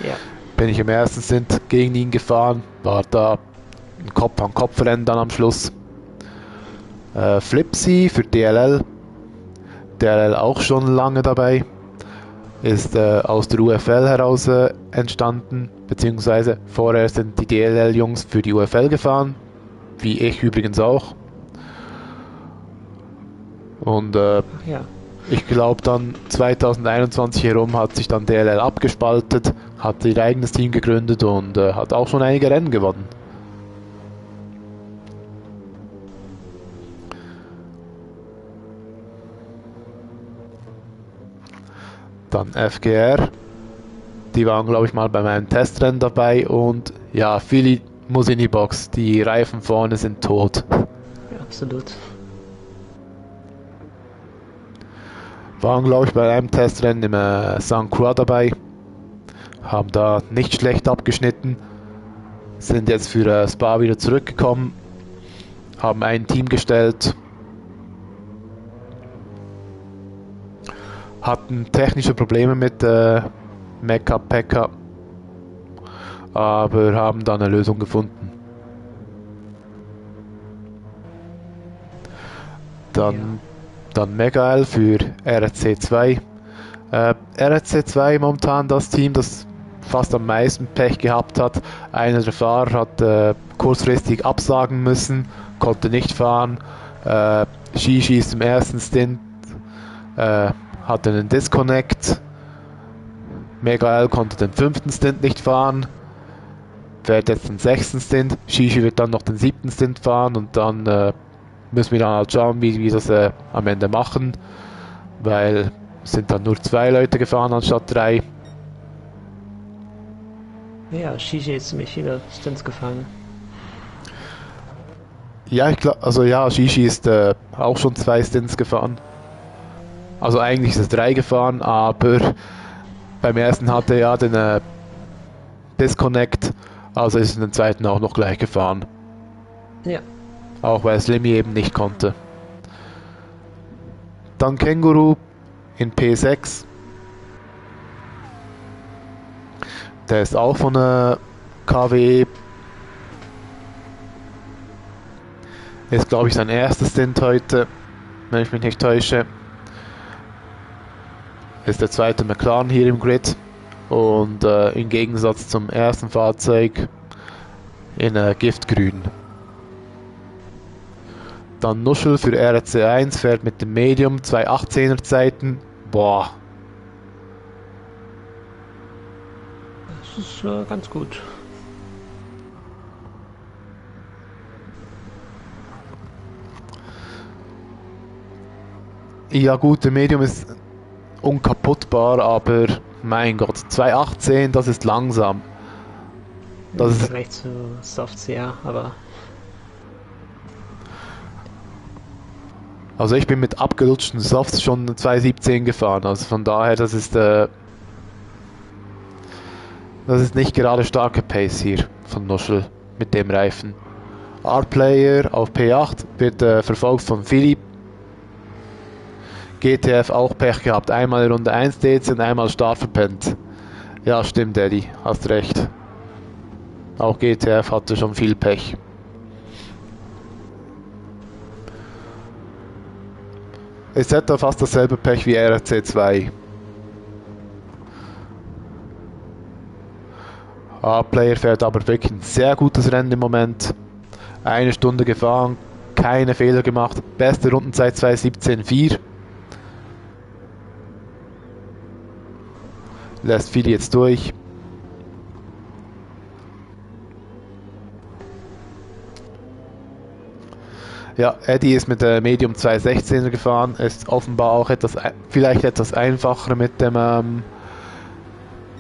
Ja. Bin ich im ersten Stint gegen ihn gefahren, war da ein Kopf-an-Kopf-Rennen dann am Schluss. Flipsy für DLL auch schon lange dabei, ist aus der UFL heraus entstanden, beziehungsweise vorher sind die DLL-Jungs für die UFL gefahren, wie ich übrigens auch. Und ich glaube dann 2021 herum hat sich dann DLL abgespaltet, hat ihr eigenes Team gegründet und hat auch schon einige Rennen gewonnen. Dann FGR, die waren glaube ich mal bei meinem Testrennen dabei und ja, Philly muss in die Box, die Reifen vorne sind tot. Ja, absolut. Waren glaube ich bei einem Testrennen im St. Croix dabei, haben da nicht schlecht abgeschnitten, sind jetzt für Spa wieder zurückgekommen, haben ein Team gestellt, hatten technische Probleme mit Mecha Pekka, aber haben dann eine Lösung gefunden. Dann Megael für RC2. RC2 momentan das Team, das fast am meisten Pech gehabt hat. Einer der Fahrer hat kurzfristig absagen müssen, konnte nicht fahren. Shishi ist im ersten Stint, hatte einen Disconnect. Megael konnte den 5. Stint nicht fahren. Fährt jetzt den 6. Stint. Shishi wird dann noch den 7. Stint fahren und dann müssen wir dann halt schauen, wie wir das am Ende machen, weil es sind dann nur 2 Leute gefahren anstatt 3. Ja, Shishi ist ziemlich viele Stints gefahren. Ja, ich glaube, Shishi ist auch schon 2 Stints gefahren. Also eigentlich ist es 3 gefahren, aber beim ersten hatte er ja den Disconnect, also ist in den zweiten auch noch gleich gefahren. Ja. Auch weil Slimmy eben nicht konnte. Dann Känguru in P6. Der ist auch von KW. Ist glaube ich sein erstes Stint heute, wenn ich mich nicht täusche. Ist der zweite McLaren hier im Grid. Und im Gegensatz zum ersten Fahrzeug in Giftgrün. Dann Nuschel für RC1 fährt mit dem Medium 2,18er Zeiten. Boah. Das ist ganz gut. Ja gut, der Medium ist unkaputtbar, aber mein Gott, 2,18, das ist langsam. Das Im ist Vergleich zu Softs, ja, aber Also ich bin mit abgelutschten Softs schon 2,17 gefahren, also von daher, das ist nicht gerade starke Pace hier von Nuschel mit dem Reifen. R-Player auf P8 wird verfolgt von Philipp. GTF auch Pech gehabt, einmal in Runde 1 DC und einmal Start verpennt. Ja, stimmt, Eddie, hast recht. Auch GTF hatte schon viel Pech. Ist etwa fast dasselbe Pech wie RC2. A-Player fährt aber wirklich ein sehr gutes Rennen im Moment. 1 Stunde gefahren, keine Fehler gemacht. Beste Rundenzeit 2,17,4. Lässt viele jetzt durch. Ja, Eddie ist mit der Medium 2,16er gefahren. Ist offenbar auch vielleicht etwas einfacher mit dem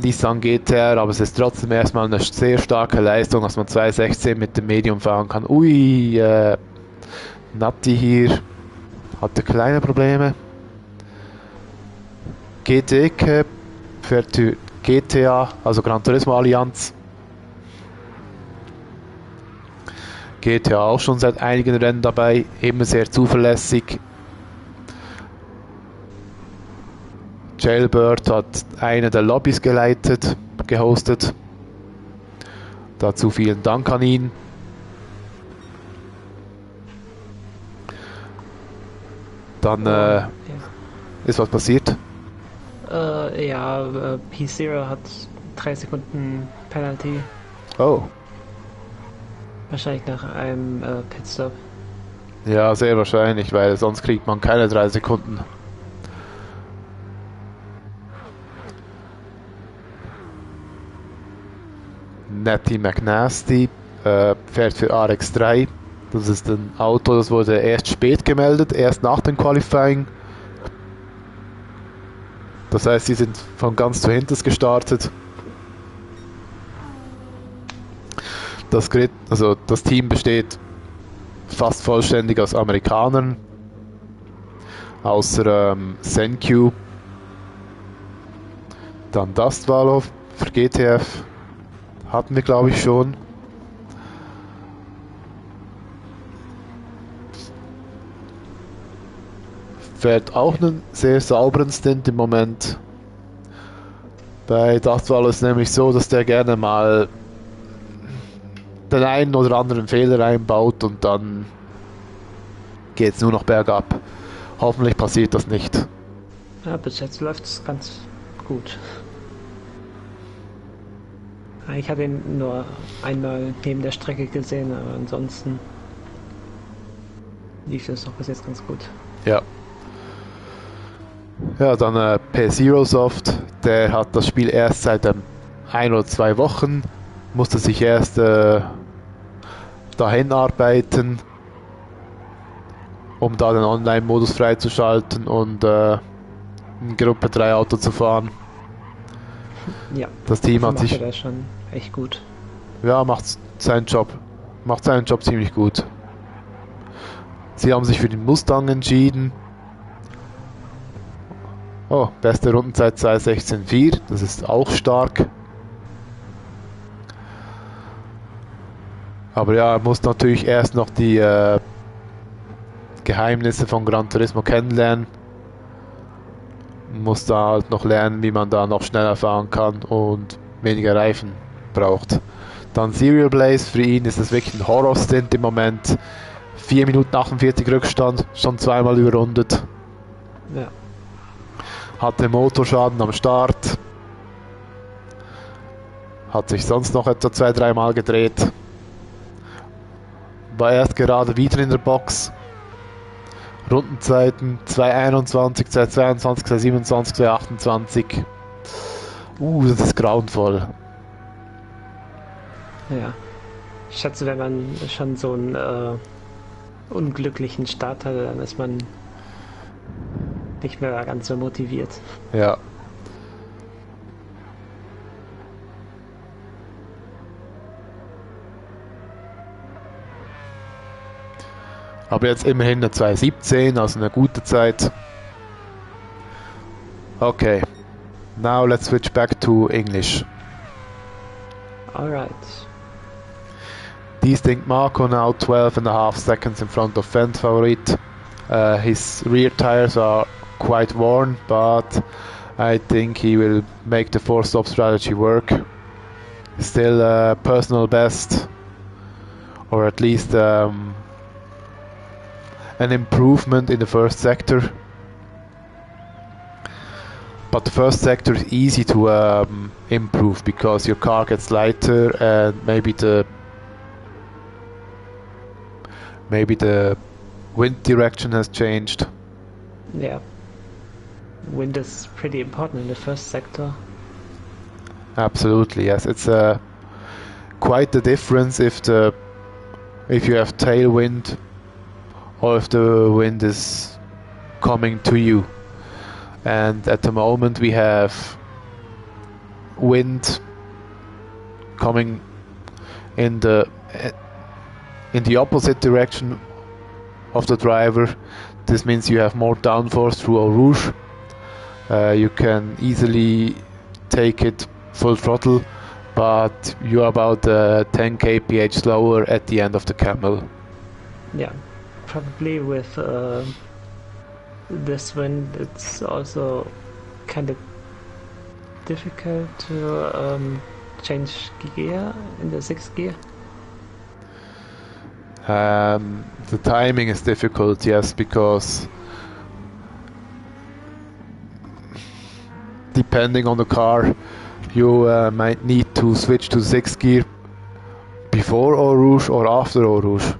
Nissan GTR, aber es ist trotzdem erstmal eine sehr starke Leistung, dass man 2,16 mit dem Medium fahren kann. Ui, Natti hier hatte kleine Probleme. GT Cup fährt die GTA, also Gran Turismo Allianz. GTA auch schon seit einigen Rennen dabei, immer sehr zuverlässig. Jailbird hat eine der Lobbys gehostet. Dazu vielen Dank an ihn. Dann ist was passiert. P0 hat 3 Sekunden Penalty. Oh. Wahrscheinlich nach einem Pitstop. Ja, sehr wahrscheinlich, weil sonst kriegt man keine 3 Sekunden. Natty McNasty fährt für RX3. Das ist ein Auto, das wurde erst spät gemeldet, erst nach dem Qualifying. Das heißt, sie sind von ganz zu hinten gestartet. Das Team besteht fast vollständig aus Amerikanern, außer Senq. Dann Dustwalow für GTF hatten wir, glaube ich, schon. Fährt auch einen sehr sauberen Stint im Moment. Bei Dustwalow ist es nämlich so, dass der gerne mal den einen oder anderen Fehler einbaut und dann geht es nur noch bergab. Hoffentlich passiert das nicht. Ja, bis jetzt läuft es ganz gut. Ich habe ihn nur einmal neben der Strecke gesehen, aber ansonsten lief es auch bis jetzt ganz gut. Ja. Ja, dann P0 Soft, der hat das Spiel erst seit 1 oder 2 Wochen, musste sich erst dahin arbeiten, um da den Online-Modus freizuschalten und ein Gruppe 3 Auto zu fahren. Ja, das Team hat sich... das schon echt gut. Ja, macht seinen Job ziemlich gut. Sie haben sich für den Mustang entschieden. Oh, beste Rundenzeit 2,16,4, das ist auch stark. Aber ja, er muss natürlich erst noch die Geheimnisse von Gran Turismo kennenlernen. Muss da halt noch lernen, wie man da noch schneller fahren kann und weniger Reifen braucht. Dann Serial Blaze, für ihn ist es wirklich ein Horror-Stint im Moment. 4 Minuten 48 Rückstand, schon zweimal überrundet. Ja. Hatte Motorschaden am Start. Hat sich sonst noch etwa 2-3 Mal gedreht. War erst gerade wieder in der Box. Rundenzeiten 2,21, 2,22, 2,27, 2,28. Das ist grauenvoll. Ja. Ich schätze, wenn man schon so einen unglücklichen Start hatte, dann ist man nicht mehr ganz so motiviert. Ja. Aber jetzt immerhin eine 2:17, also eine gute Zeit. Okay, now let's switch back to English. Alright. Distinct Marco now 12.5 seconds in front of Favorit. His rear tires are quite worn, but I think he will make the 4-stop strategy work. Still personal best, or at least an improvement in the first sector. But the first sector is easy to improve because your car gets lighter and maybe the wind direction has changed. Yeah. Wind is pretty important in the first sector. Absolutely, yes. It's quite the difference if you have tailwind or if the wind is coming to you. And at the moment we have wind coming in the opposite direction of the driver. This means you have more downforce through Eau Rouge. You can easily take it full throttle, but you're about 10 kph slower at the end of the camel. Yeah, probably with this wind it's also kind of difficult to change gear in the 6th gear. The timing is difficult, yes, because depending on the car you might need to switch to 6th gear before Eau Rouge or after Eau Rouge.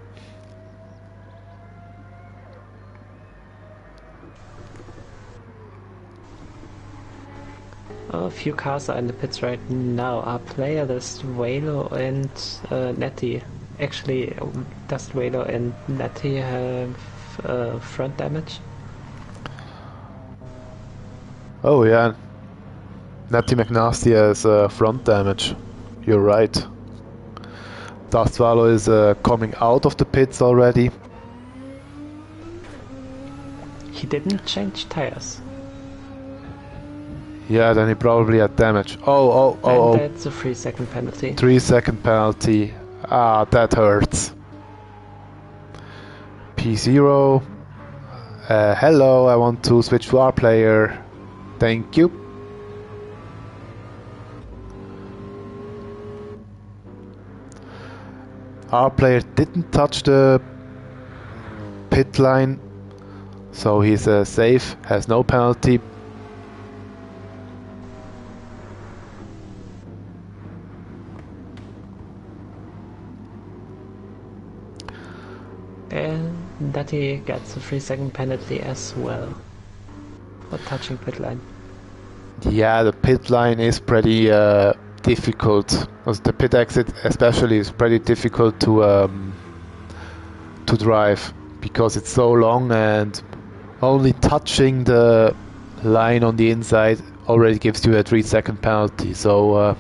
A few cars are in the pits right now. Our player, there's Velo and Netty. Actually, does Velo and Netty have front damage? Oh yeah, Natty McNasty has front damage. You're right. Dust Swallow is coming out of the pits already. He didn't change tires. Yeah, then he probably had damage. Oh. And that's a 3-second penalty. 3-second penalty. Ah, that hurts. P0. Hello, I want to switch to our player. Thank you. Our player didn't touch the pit line, so he's safe, has no penalty. And Netty gets a 3-second penalty as well for touching pit line. Yeah, the pit line is pretty difficult. The pit exit especially is pretty difficult to drive because it's so long, and only touching the line on the inside already gives you a 3-second penalty. So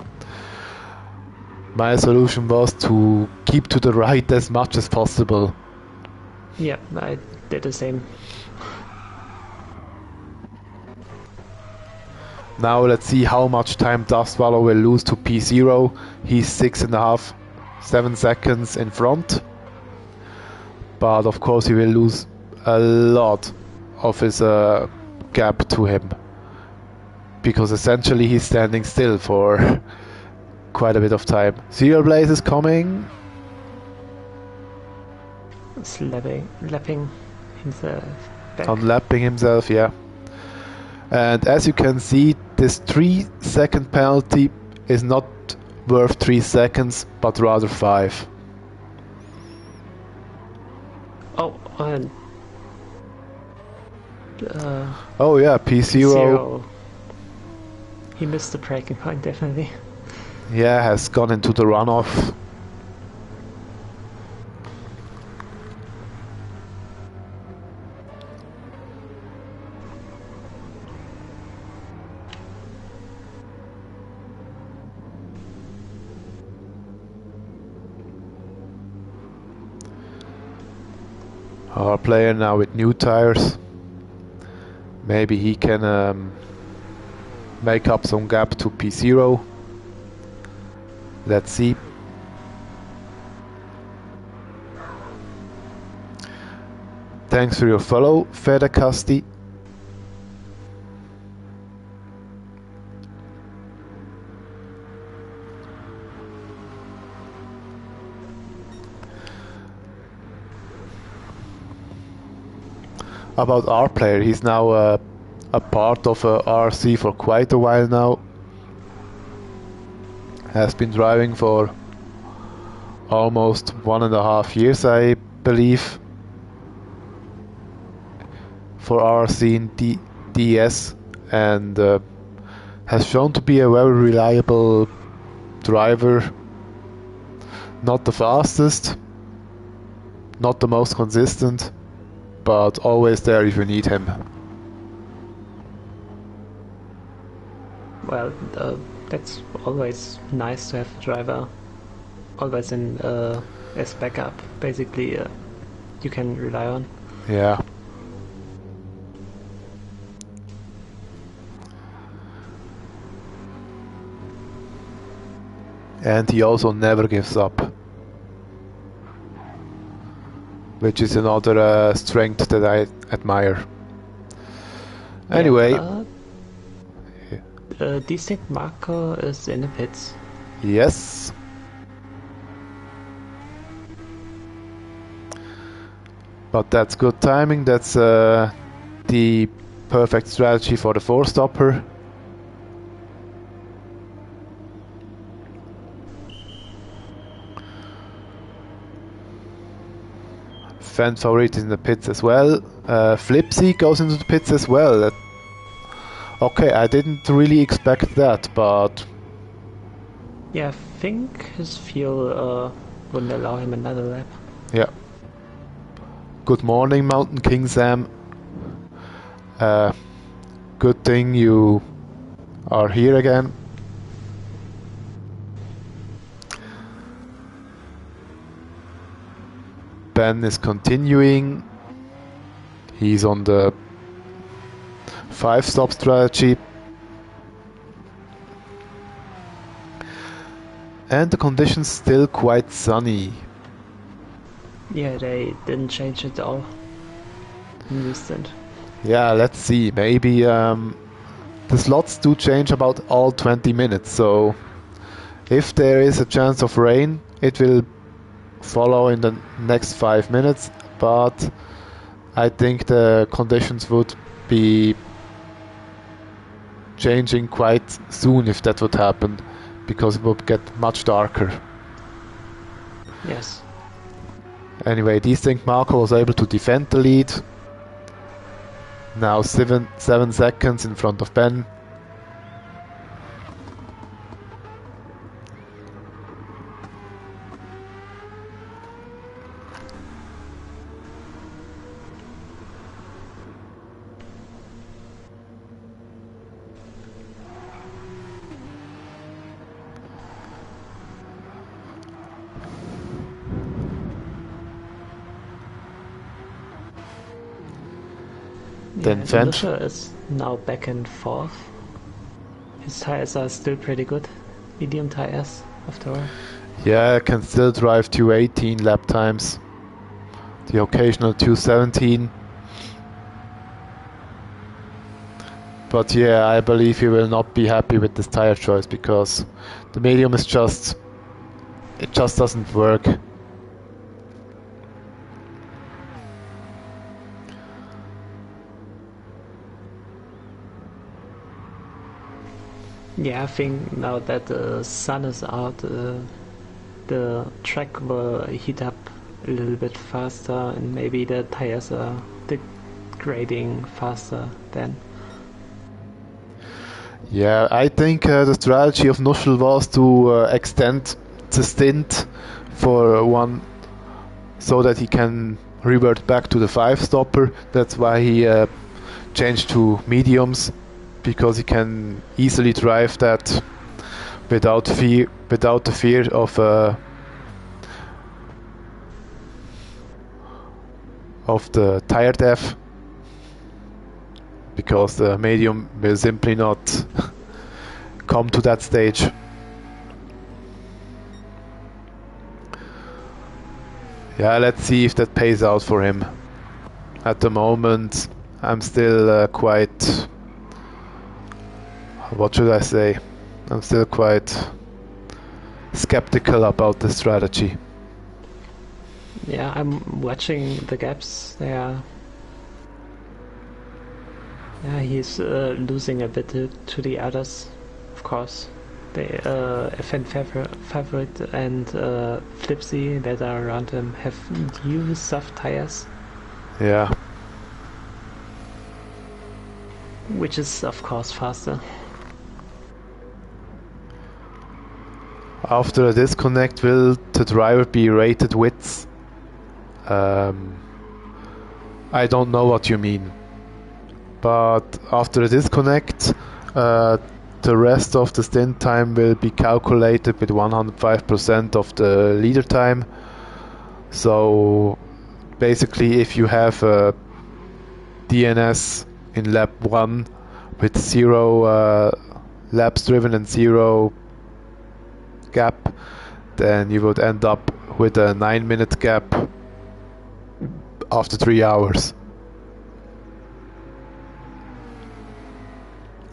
my solution was to keep to the right as much as possible. Yeah, I did the same. Now let's see how much time Dust Swallow will lose to P0. He's 6.5, 7 seconds in front. But of course he will lose a lot of his gap to him. Because essentially he's standing still for quite a bit of time. Serial Blaze is coming. Lapping himself back. Unlapping himself, yeah. And as you can see, this 3-second penalty is not worth 3 seconds, but rather 5. Oh, and oh yeah, P0. He missed the braking point, definitely. Yeah, has gone into the runoff. Our player now with new tires. Maybe he can make up some gap to P0. Let's see. Thanks for your follow, Fedacasti. About our player, he's now a part of RC for quite a while now. Has been driving for almost 1.5 years, I believe, for RC in DS, and has shown to be a very reliable driver. Not the fastest, not the most consistent, but always there if you need him. Well, that's always nice to have a driver always in as backup. Basically, you can rely on. Yeah. And he also never gives up, which is another strength that I admire. Anyway, Distinct Marco is in the pits. Yes. But that's good timing. That's the perfect strategy for the four-stopper. Fan favorite is in the pits as well. Flipsy goes into the pits as well. Okay, I didn't really expect that, but yeah, I think his fuel wouldn't allow him another lap. Yeah. Good morning, Mountain King Sam. Good thing you are here again. Ben is continuing. He's on the 5-stop strategy. And the conditions still quite sunny. Yeah, they didn't change it at all in the Stint. Yeah, let's see. Maybe the slots do change about all 20 minutes. So if there is a chance of rain, it will follow in the next 5 minutes. But I think the conditions would be changing quite soon if that would happen, because it would get much darker. Yes. Anyway, Distinct Marco was able to defend the lead. Now 7 seconds in front of Ben. Then Fendt is now back and forth. His tires are still pretty good. Medium tires, after all. Yeah, I can still drive 218 lap times. The occasional 217. But yeah, I believe he will not be happy with this tire choice, because the medium is just... it just doesn't work. Yeah, I think now that the sun is out, the track will heat up a little bit faster, and maybe the tires are degrading faster then. Yeah, I think the strategy of Nuschel was to extend the stint for one, so that he can revert back to the 5-stopper. That's why he changed to mediums, because he can easily drive that without the fear of of the tire depth, because the medium will simply not come to that stage. Yeah, let's see if that pays out for him. At the moment, I'm still quite... what should I say? I'm still quite skeptical about the strategy. Yeah, I'm watching the gaps there. Yeah, he's losing a bit to the others, of course. The FN favorite and Flipsy that are around him have new soft tires. Yeah. Which is, of course, faster. After a disconnect, will the driver be rated widths? I don't know what you mean. But after a disconnect, the rest of the stint time will be calculated with 105% of the leader time. So basically, if you have a DNS in lap 1 with 0 laps driven and 0 gap, then you would end up with a 9-minute gap after 3 hours.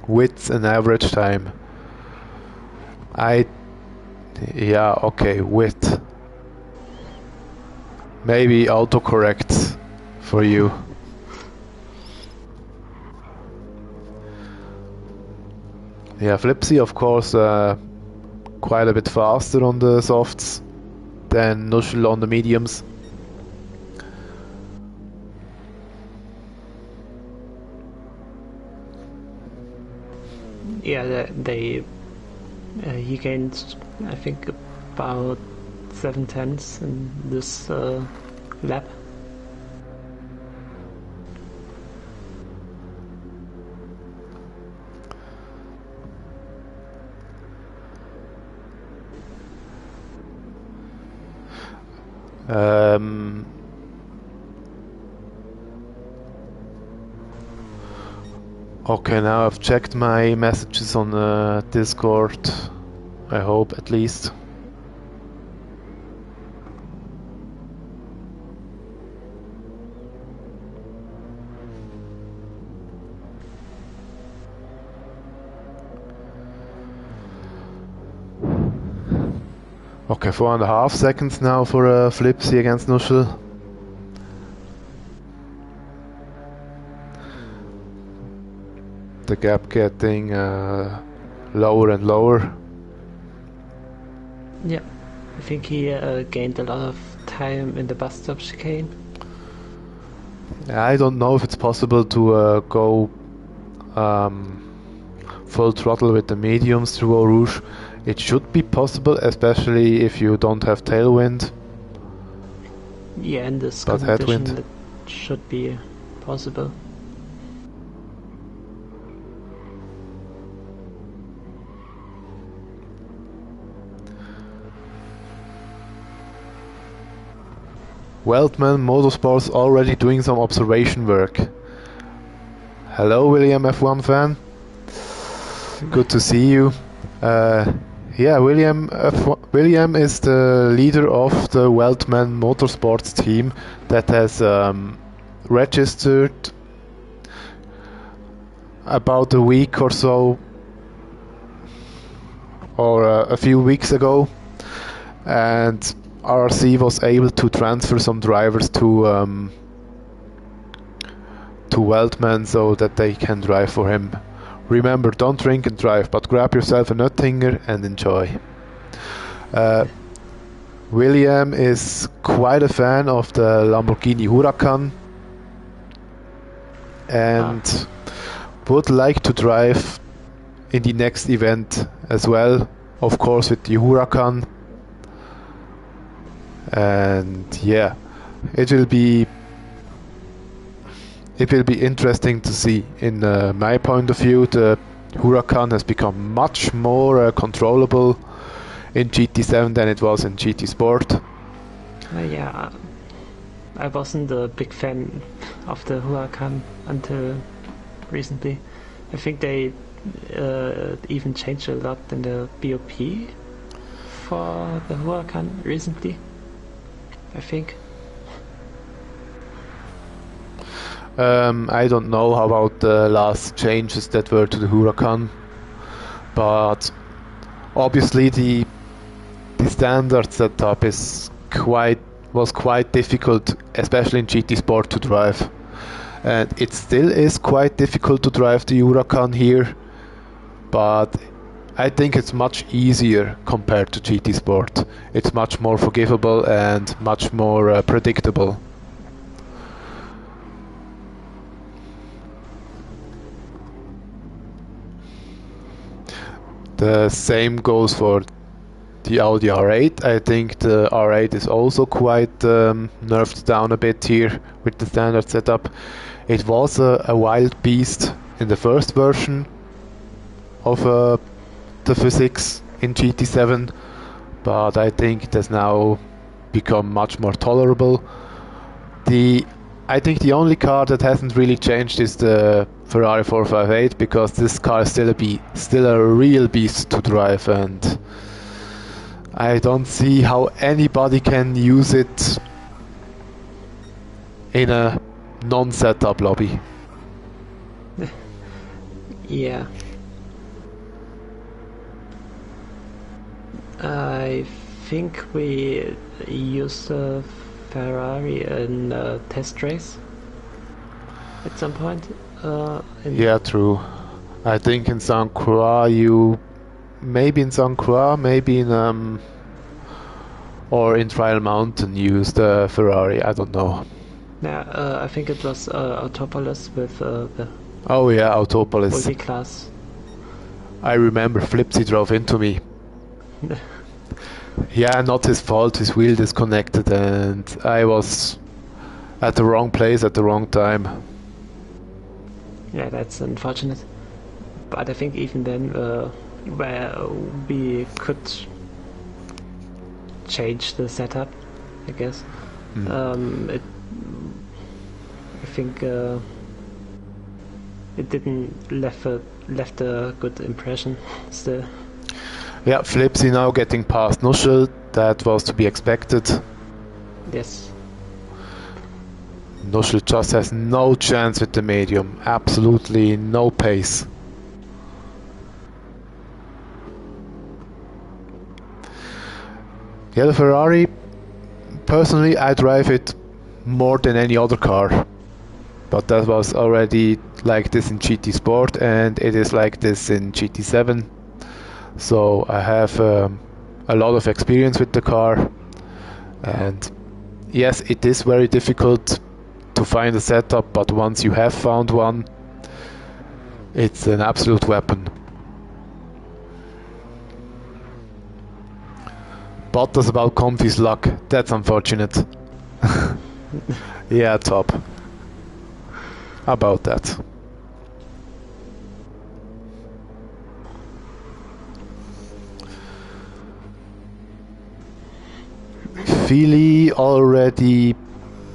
Width and average time. Yeah, okay, width. Maybe autocorrect for you. Yeah, Flipsy, of course, quite a bit faster on the softs than Nuschel on the mediums. Yeah, he gained, I think, about 7/10 in this lap. Okay, now I've checked my messages on Discord. I hope, at least. Okay, 4.5 seconds now for Flipsy against Nuschel. The gap getting lower and lower. Yeah, I think he gained a lot of time in the bus stop chicane. I don't know if it's possible to go full throttle with the mediums through Eau Rouge. It should be possible, especially if you don't have tailwind. Yeah, in this But condition headwind. it should be possible. Weltman Motorsports already doing some observation work. Hello, William F1 fan. Good to see you. Yeah, William is the leader of the Weltman Motorsports team that has registered about a week or so, or a few weeks ago, and RC was able to transfer some drivers to Weltman so that they can drive for him. Remember, don't drink and drive, but grab yourself a Nuttinger and enjoy. William is quite a fan of the Lamborghini Huracan and would like to drive in the next event as well, of course with the Huracan. And yeah, it will be interesting to see. In my point of view, the Huracan has become much more controllable in GT7 than it was in GT Sport. Yeah, I wasn't a big fan of the Huracan until recently. I think they even changed a lot in the BOP for the Huracan recently, I think. I don't know about the last changes that were to the Huracan, but obviously the standard setup was quite difficult, especially in GT Sport, to drive, and it still is quite difficult to drive the Huracan here, but I think it's much easier compared to GT Sport. It's much more forgivable and much more predictable. The same goes for the Audi R8. I think the R8 is also quite nerfed down a bit here with the standard setup. It was a wild beast in the first version of the physics in GT7, but I think it has now become much more tolerable. I think the only car that hasn't really changed is the Ferrari 458, because this car is still a real beast to drive, and I don't see how anybody can use it in a non-setup lobby. Yeah. I think we used a Ferrari in a test race at some point. Yeah, true. I think in St. Croix maybe in St. Croix, maybe in or in Trial Mountain used the Ferrari. I don't know. Yeah, I think it was Autopolis with the Oh yeah, Autopolis. multi-class. I remember Flipsy drove into me. Yeah, not his fault, his wheel disconnected and I was at the wrong place at the wrong time. Yeah, that's unfortunate. But I think even then, where we could change the setup, I guess. I think it didn't left a good impression still. Yeah, Flipsy now getting past Nuschel, that was to be expected. Yes. Nuschel just has no chance with the medium, absolutely no pace. Yeah, the Ferrari, personally I drive it more than any other car, but that was already like this in GT Sport and it is like this in GT7, so I have a lot of experience with the car, and yes, it is very difficult to find a setup, but once you have found one, it's an absolute weapon. Bottas about Comfy's luck, that's unfortunate. Yeah, top. How about that? Feely already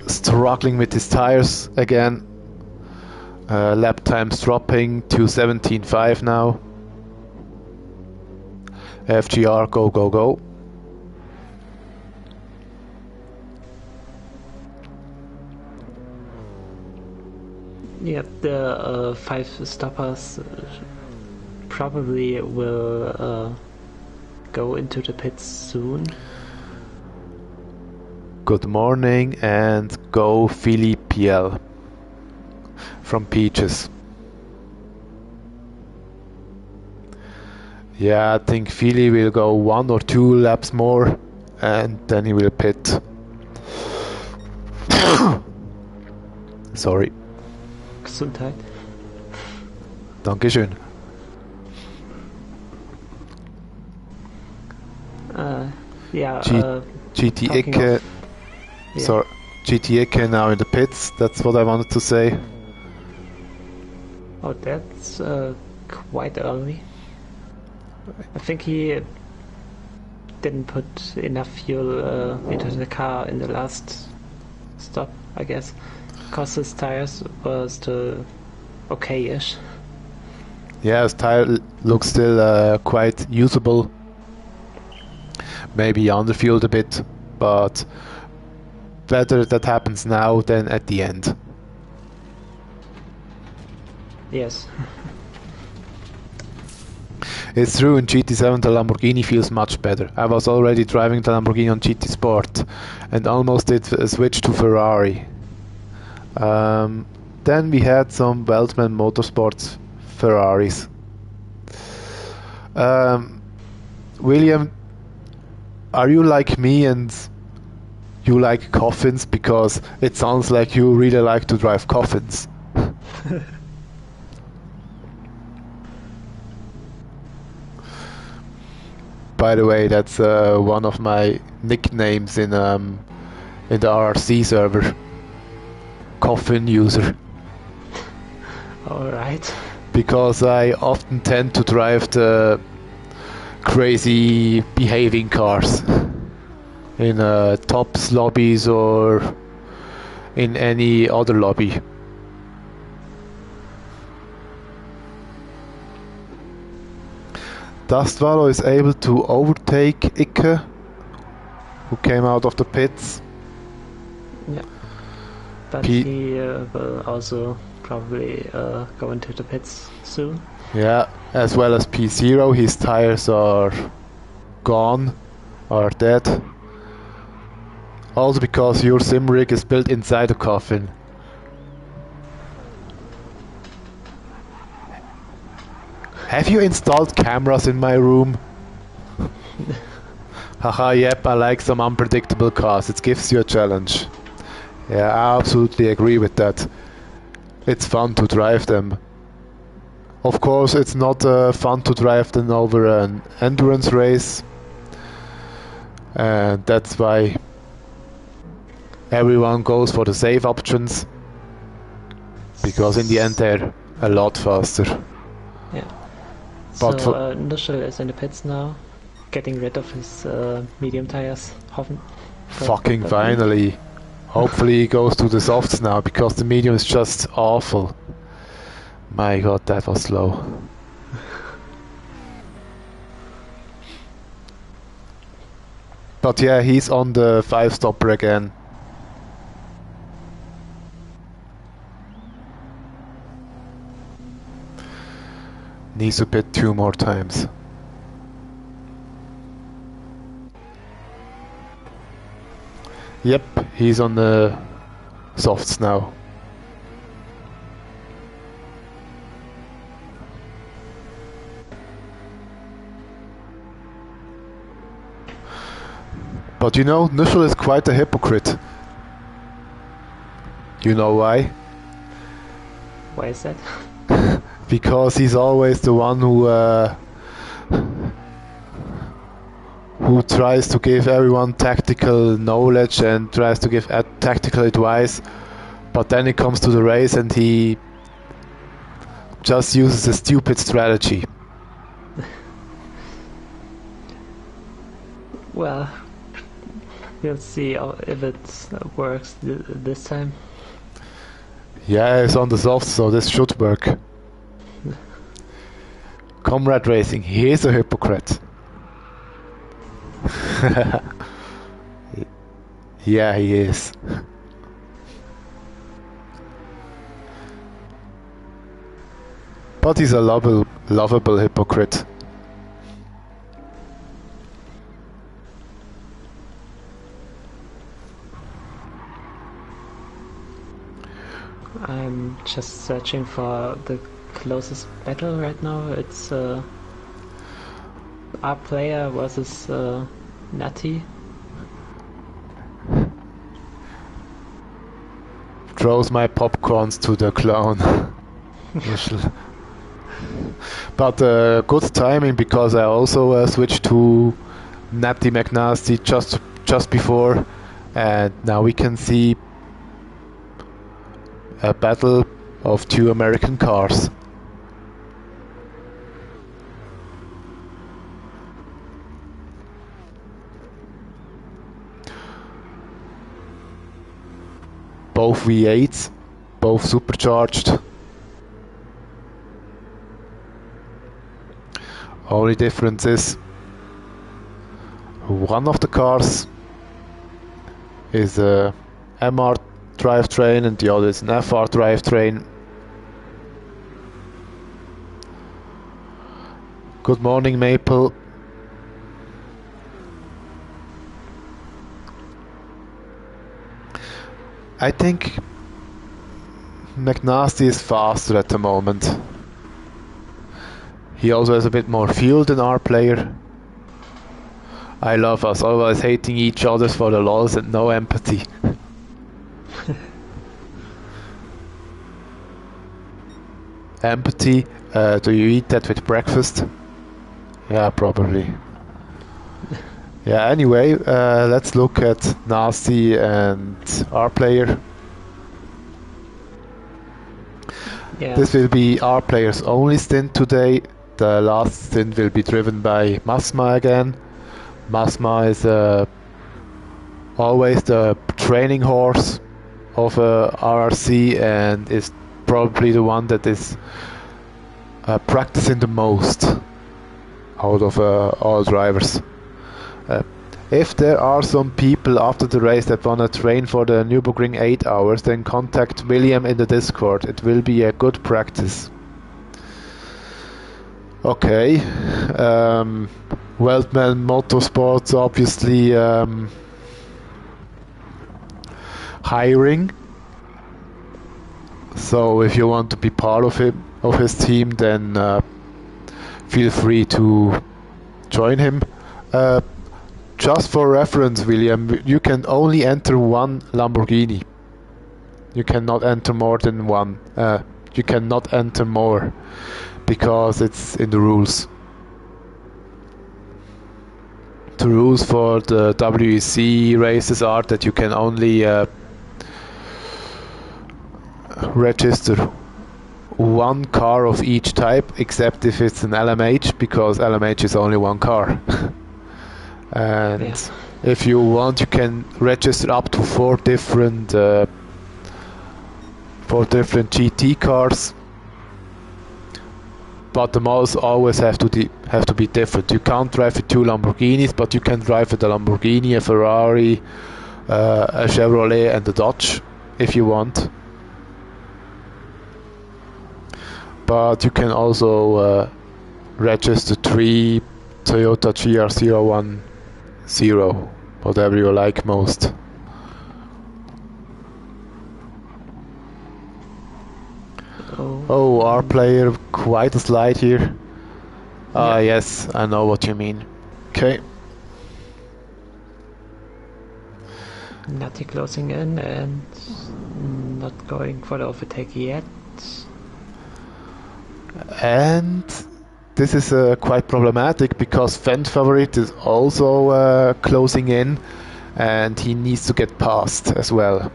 struggling with his tires again. Lap times dropping to 17.5 now. FGR, go, go, go. Yeah, the 5 stoppers probably will go into the pits soon. Good morning and go Philly PL from Peaches. Yeah, I think Philly will go 1 or 2 laps more and then he will pit. Sorry. Gesundheit. Dankeschön. Yeah. GT Icke. Yeah. Sorry, GT Icke now in the pits. That's what I wanted to say. Oh, that's quite early. I think he didn't put enough fuel into the car in the last stop, I guess, because his tires were still okay-ish. Yeah, his tire looks still quite usable. Maybe underfueled a bit, but better that happens now than at the end. Yes. It's true, in GT7 the Lamborghini feels much better. I was already driving the Lamborghini on GT Sport and almost did a switch to Ferrari. Then we had some Weltman Motorsports Ferraris. William, are you like me and you like coffins? Because it sounds like you really like to drive coffins. By the way, that's one of my nicknames in the RRC server. Coffin user. Alright. Because I often tend to drive the crazy behaving cars in tops lobbies or in any other lobby. Dustwallow is able to overtake Icke, who came out of the pits. Yeah. But he will also probably go into the pits soon. Yeah, as well as P0. His tires are gone, are dead. Also because your sim rig is built inside a coffin. Have you installed cameras in my room? Haha, yep, I like some unpredictable cars. It gives you a challenge. Yeah, I absolutely agree with that. It's fun to drive them. Of course, it's not fun to drive them over an endurance race. And that's why everyone goes for the safe options. Because in the end they're a lot faster. Yeah. But so Nuschel is in the pits now, getting rid of his medium tires. Fucking finally. Hopefully he goes to the softs now, because the medium is just awful. My god, that was slow. But yeah, he's on the 5-stopper again. Needs to pit 2 more times. Yep, he's on the softs now. But you know, Nuschel is quite a hypocrite. You know why? Why is that? Because he's always the one who tries to give everyone tactical knowledge and tries to give tactical advice, but then it comes to the race and he just uses a stupid strategy. Well, we'll see if it works this time. Yeah, it's on the soft, so this should work. Comrade Racing, he is a hypocrite. Yeah, he is. But he's a lovable hypocrite. I'm just searching for the closest battle right now. It's our player versus Nutty. Throws my popcorns to the clown. But good timing, because I also switched to Natty McNasty just before, and now we can see a battle of 2 American cars. both V8s, both supercharged. Only difference is one of the cars is a MR drivetrain and the other is an FR drivetrain. Good morning, Maple. I think McNasty is faster at the moment. He also has a bit more fuel than our player. I love us always hating each other for the lols and no empathy. Empathy? Do you eat that with breakfast? Yeah, probably. Yeah, anyway, let's look at Nasty and our player. Yeah. This will be our player's only stint today. The last stint will be driven by Masma again. Masma is always the training horse of RRC and is probably the one that is practicing the most out of all drivers. If there are some people after the race that wanna train for the Nürburgring 8 hours, then contact William in the Discord. It will be a good practice. Okay. Weltman Motorsports obviously hiring. So if you want to be part of his team, then feel free to join him. Just for reference, William, you can only enter one Lamborghini. You cannot enter more than one. You cannot enter more because it's in the rules. The rules for the WEC races are that you can only register one car of each type, except if it's an LMH, because LMH is only one car. And yeah. If you want, you can register up to four different GT cars, but the models always have to be different. You can't drive with two Lamborghinis, but you can drive with a Lamborghini, a Ferrari, a Chevrolet, and a Dodge if you want. But you can also register 3 Toyota GR010, whatever you like most. Oh, our player, quite a slide here. Ah, yes, I know what you mean. Okay. Natty closing in and not going for the overtake yet. And this is quite problematic because Fendt Favorite is also closing in and he needs to get past as well.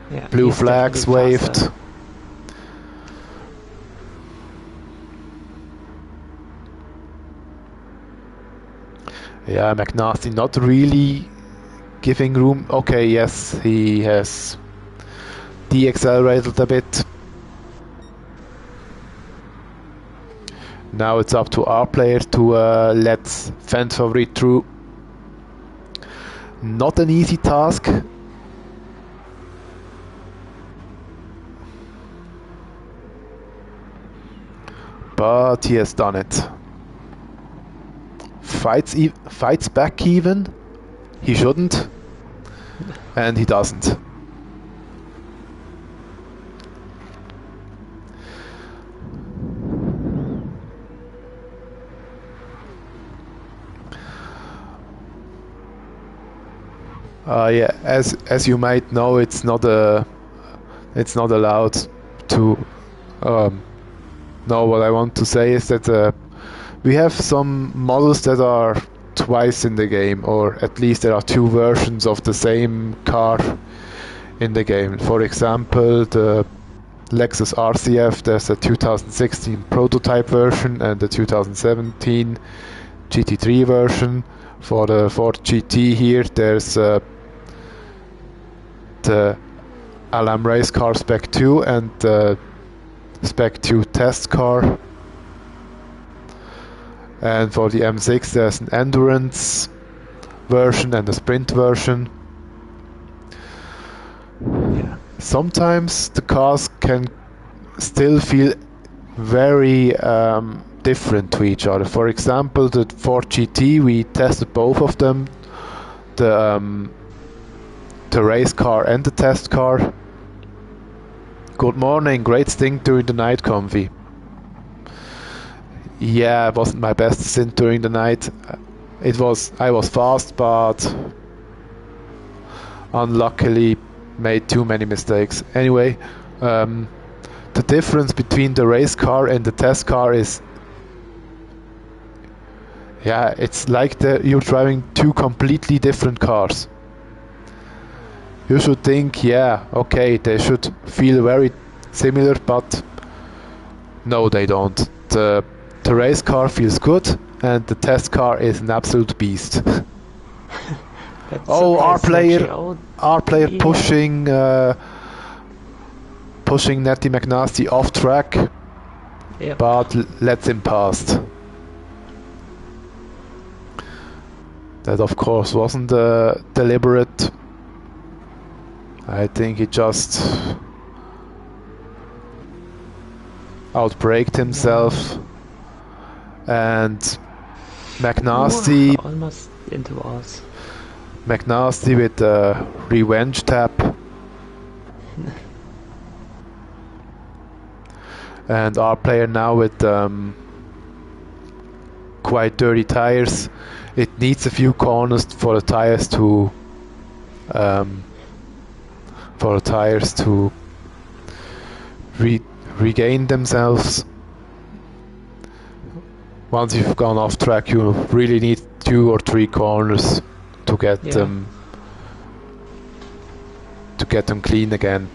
Yeah, blue flags waved. Faster. Yeah, McNasty not really giving room. Okay, yes, he has deaccelerated a bit. Now it's up to our player to let Fendt Favorite through. Not an easy task. But he has done it. Fights back even. He shouldn't. And he doesn't. Yeah, as you might know, it's not allowed to know. What I want to say is that we have some models that are twice in the game, or at least there are two versions of the same car in the game. For example, the Lexus RCF, there's a 2016 prototype version and the 2017 GT3 version. For the Ford GT here, there's the LM race car Spec 2 and the Spec 2 test car. And for the M6 there's an endurance version and a sprint version. Yeah. Sometimes the cars can still feel very different to each other. For example, the Ford GT, we tested both of them, the race car and the test car. Good morning, great stint during the night, Comfy. Yeah, it wasn't my best stint during the night. I was fast, but unluckily made too many mistakes. Anyway, the difference between the race car and the test car is, yeah, it's like you're driving two completely different cars. You should think, yeah, okay, they should feel very similar, but no, they don't. The race car feels good, and the test car is an absolute beast. Oh, our player yeah. pushing Netty McNasty off track, Yep. but lets him past. That of course wasn't deliberate. I think he just outbraked himself, and McNasty almost into us. McNasty with a revenge tap. And our player now with quite dirty tires. It needs a few corners for the tires to regain themselves. Once you've gone off track, you really need 2 or 3 corners to get them clean again.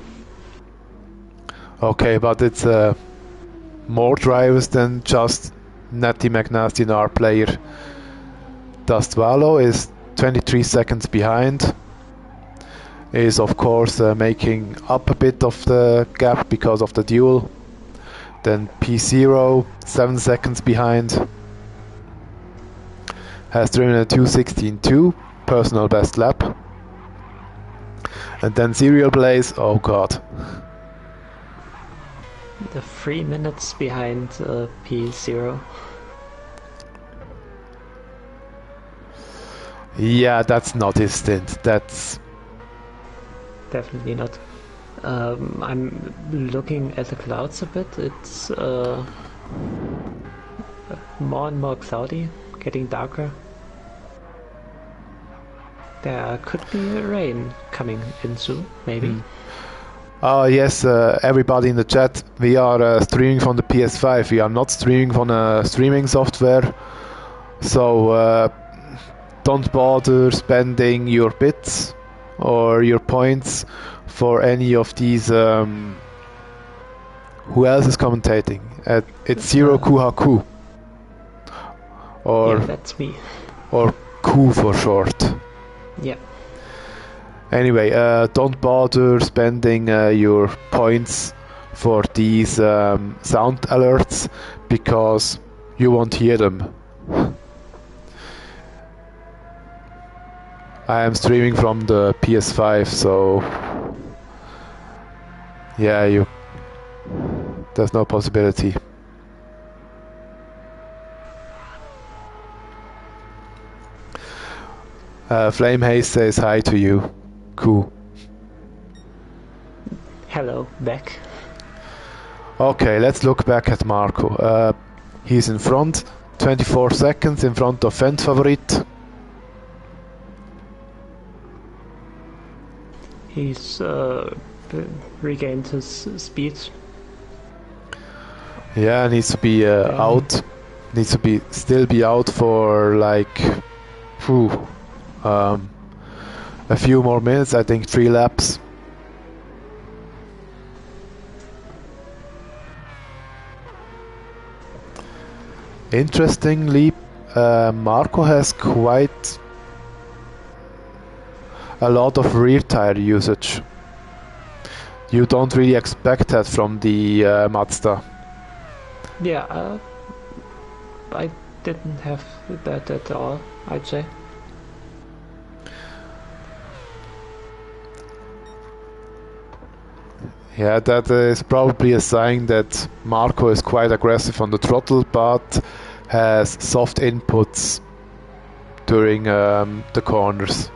Okay, but it's more drivers than just Natty McNasty and our player. Dustvalo is 23 seconds behind. Is of course making up a bit of the gap because of the duel. Then P0, 7 seconds behind. Has driven a 2:16.2, personal best lap. And then Serial Blaze, oh god. The 3 minutes behind P0. Yeah, that's not his stint. That's definitely not. I'm looking at the clouds a bit. It's more and more cloudy, getting darker. There could be rain coming in soon, maybe. Yes, everybody in the chat, we are streaming from the PS5. We are not streaming from a streaming software. So don't bother spending your bits or your points for any of these. Who else is commentating? It's Zero Kuhaku. Or yeah, that's me. Or Ku for short. Yeah. Anyway, don't bother spending your points for these sound alerts because you won't hear them. I am streaming from the PS5, so yeah, there's no possibility. Flame Haze says hi to you. Cool. Hello, back. Okay, let's look back at Marco. He's in front, 24 seconds in front of Endfavorit. He's regained his speed. Yeah, needs to be out. Needs to still be out for like a few more minutes. I think 3 laps. Interestingly, Marco has quite a lot of rear tire usage. you don't really expect that from the Mazda. Yeah, I didn't have that at all, I'd say. Yeah, that is probably a sign that Marco is quite aggressive on the throttle, but has soft inputs during the corners.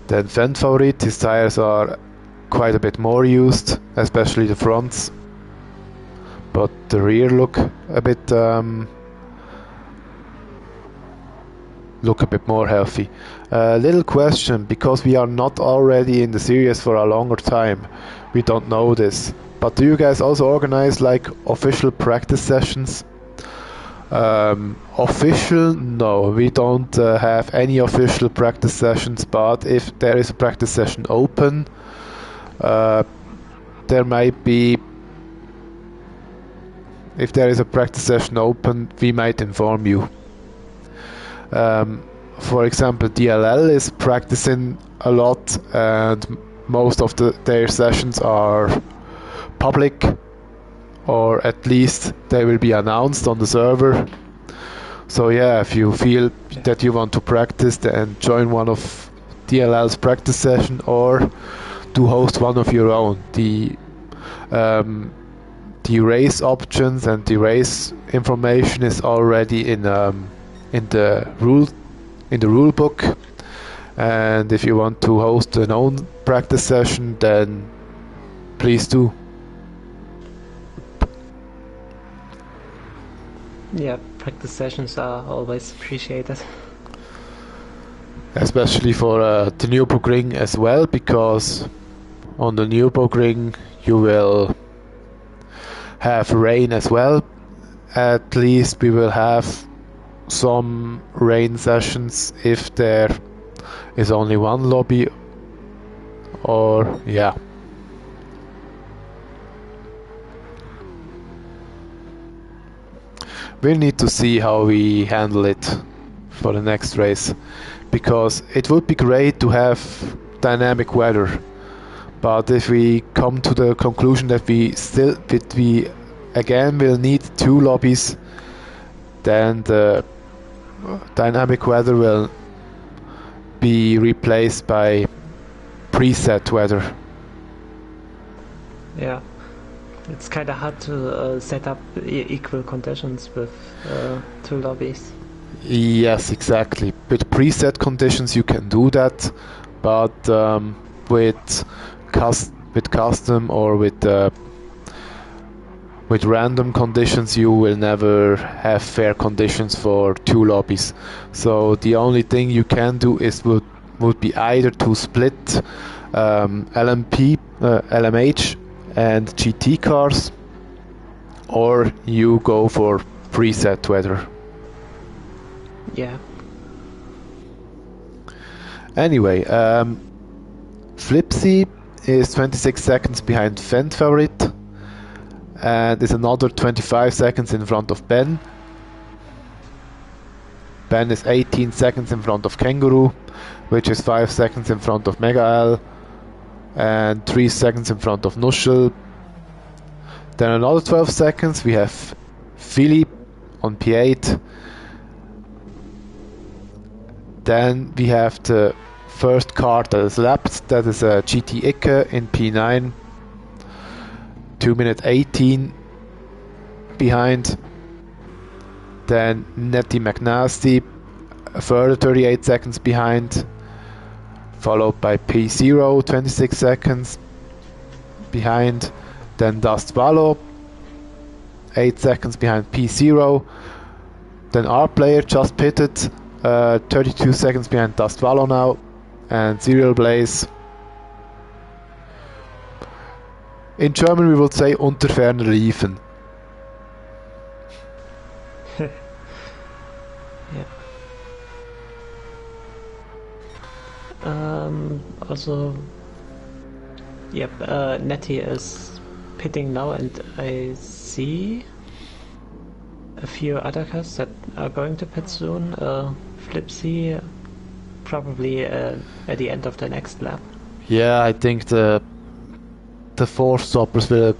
Then Fendt, his tires are quite a bit more used, especially the fronts, but the rear look a bit more healthy. Little question, because we are not already in the series for a longer time, we don't know this, but do you guys also organize like official practice sessions? Official? No, we don't have any official practice sessions, but if there is a practice session open, there might be, if there is a practice session open, we might inform you. For example, DLL is practicing a lot, and most of their sessions are public, or at least they will be announced on the server. So yeah, if you feel that you want to practice, then join one of DLL's practice session, or to host one of your own. The race options and the race information is already in the rule book, and if you want to host an own practice session, then please do. Yeah, practice sessions are always appreciated. Especially for the Nürburgring as well, because on the Nürburgring you will have rain as well. At least we will have some rain sessions if there is only one lobby, or yeah. We'll need to see how we handle it for the next race, because it would be great to have dynamic weather, but if we come to the conclusion that we again will need 2 lobbies, then the dynamic weather will be replaced by preset weather. Yeah, it's kind of hard to set up equal conditions with 2 lobbies. Yes, exactly. With preset conditions you can do that, but with custom or with random conditions you will never have fair conditions for 2 lobbies. So the only thing you can do is would be either to split LMP, LMH and GT cars, or you go for preset weather. Yeah. Anyway, Flipsy is 26 seconds behind Fendt, and is another 25 seconds in front of Ben. Ben is 18 seconds in front of Kangaroo, which is 5 seconds in front of Mega L, and 3 seconds in front of Nuschel. Then another 12 seconds we have Philippe on P8. Then we have the first car that is lapped, that is a GT Icke in P9, 2 minute 18 behind. Then Nettie McNasty, a further 38 seconds behind, followed by P0, 26 seconds behind. Then Dust Vallo, 8 seconds behind P0. Then our player just pitted, 32 seconds behind Dust Vallo now, and Serial Blaze. In German we would say unter ferner Liefen. Yeah. Also, yep, Nettie is pitting now, and I see a few other cars that are going to pit soon. Flipsy probably at the end of the next lap. Yeah, I think the four stoppers will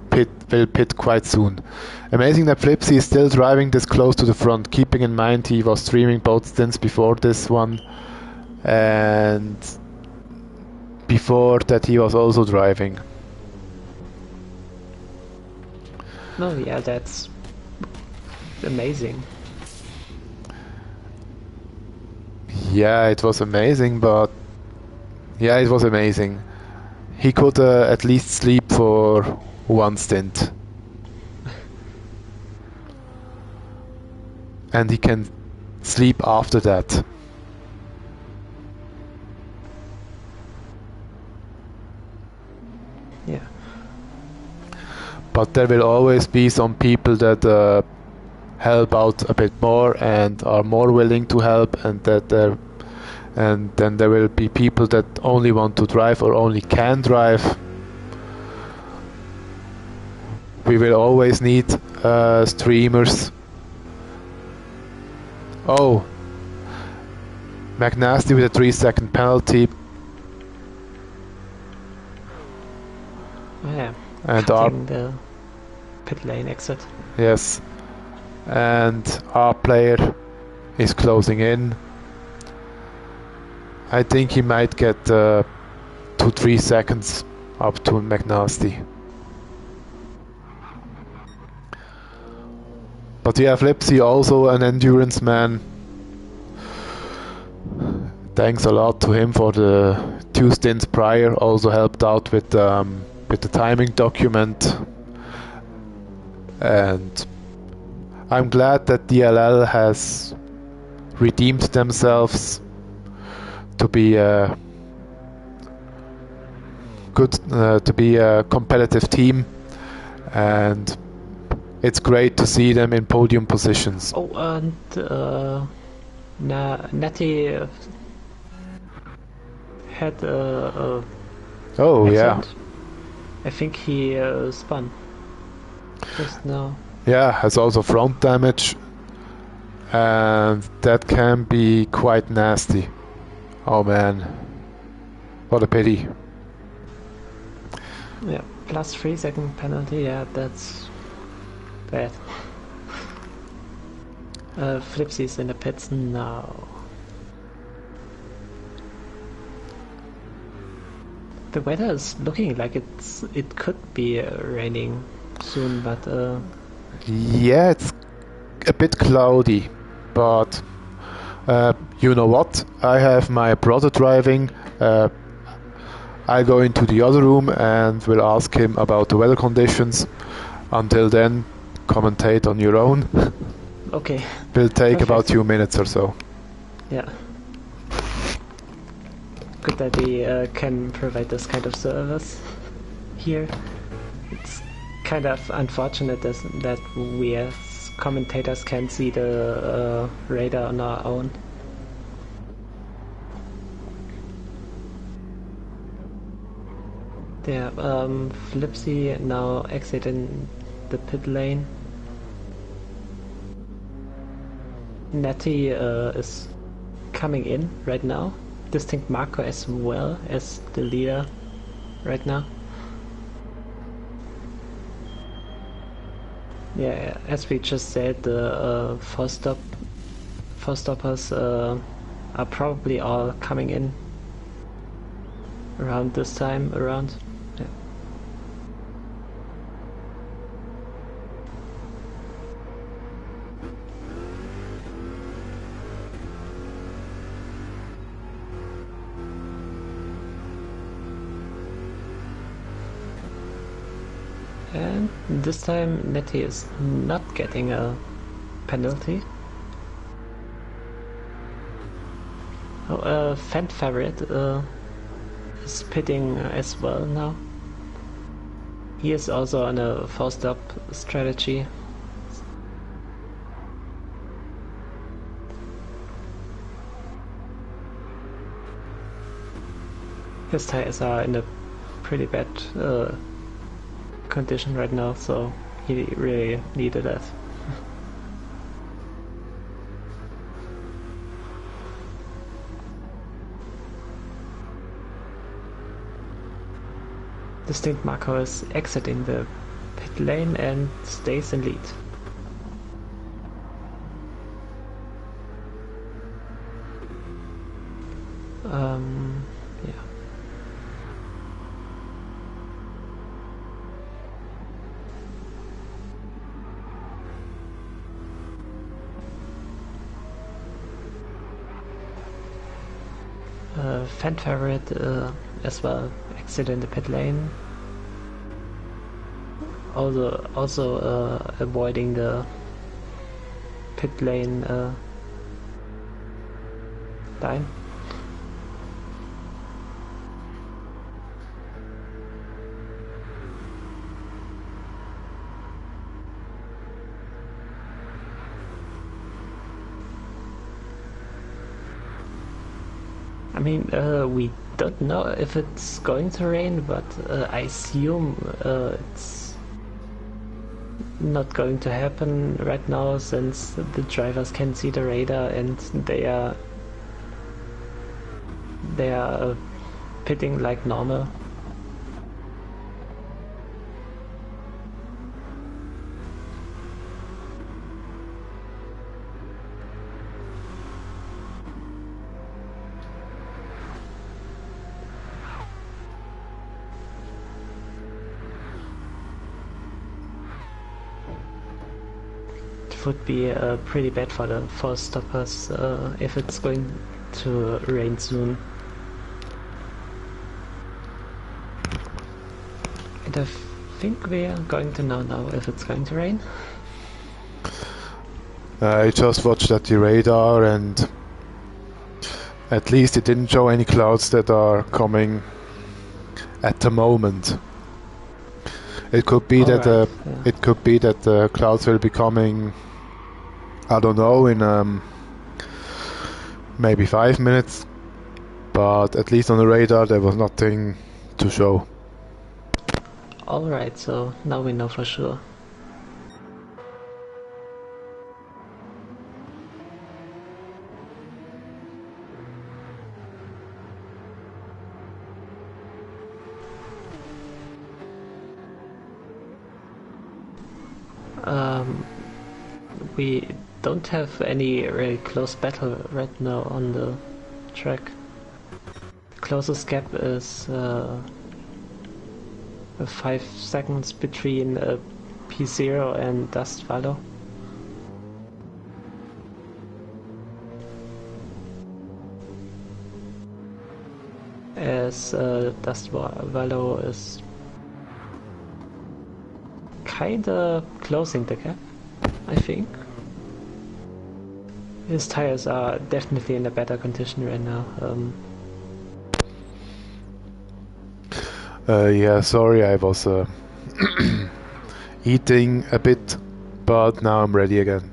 pit quite soon. Amazing that Flipsy is still driving this close to the front, keeping in mind he was streaming both stints before this one, and before that he was also driving. No, yeah, that's amazing. Yeah, it was amazing, but yeah, it was amazing. He could at least sleep for one stint. And he can sleep after that. Yeah. But there will always be some people that help out a bit more and are more willing to help, and then there will be people that only want to drive or only can drive. We will always need streamers. Oh, McNasty with a 3-second penalty. Oh, yeah. And the pit lane exit. Yes. And our player is closing in. I think he might get 2-3 seconds up to McNasty. But yeah, Flipsy also an endurance man. Thanks a lot to him for the 2 stints prior. Also helped out with the timing document. And I'm glad that DLL has redeemed themselves to be a competitive team, and it's great to see them in podium positions. Oh, and Natty had a oh accident. yeah, I think he spun just now. Yeah, has also front damage, and that can be quite nasty. Oh man, what a pity. Yeah, plus 3-second penalty. Yeah, that's bad. Flipsy's in the pits now. The weather is looking like it could be raining soon, but yeah, it's a bit cloudy, but you know what? I have my brother driving. I go into the other room and will ask him about the weather conditions. Until then, commentate on your own. okay. Will take Perfect. about 2 minutes or so. Yeah. Good that we can provide this kind of service here. It's kind of unfortunate that we as commentators can't see the radar on our own. Yeah, Flipsy now exiting the pit lane. Natty is coming in right now. Distinct Marco as well as the leader right now. Yeah, as we just said, the four stoppers are probably all coming in around this time around. Yeah. And this time Nettie is not getting a penalty. Oh, fan favorite is pitting as well now. He is also on a 4-stop strategy. His tires are in a pretty bad condition right now, so he really needed that. The Stint Marco is exiting the pit lane and stays in lead. Yeah. Fan favorite as well, exit in the pit lane. Also avoiding the pit lane line. I mean, we don't know if it's going to rain, but I assume it's not going to happen right now, since the drivers can see the radar and they are pitting like normal. Would be pretty bad for the force stoppers if it's going to rain soon. And I think we are going to know now if it's going to rain. I just watched at the radar, and at least it didn't show any clouds that are coming at the moment. It could be that it could be that the clouds will be coming, I don't know, in maybe 5 minutes, but at least on the radar there was nothing to show. Alright, so now we know for sure. We don't have any really close battle right now on the track. The closest gap is 5 seconds between P0 and Dust Valor. As Dust Valor is kinda closing the gap, I think. His tires are definitely in a better condition right now. Yeah, sorry, I was eating a bit, but now I'm ready again.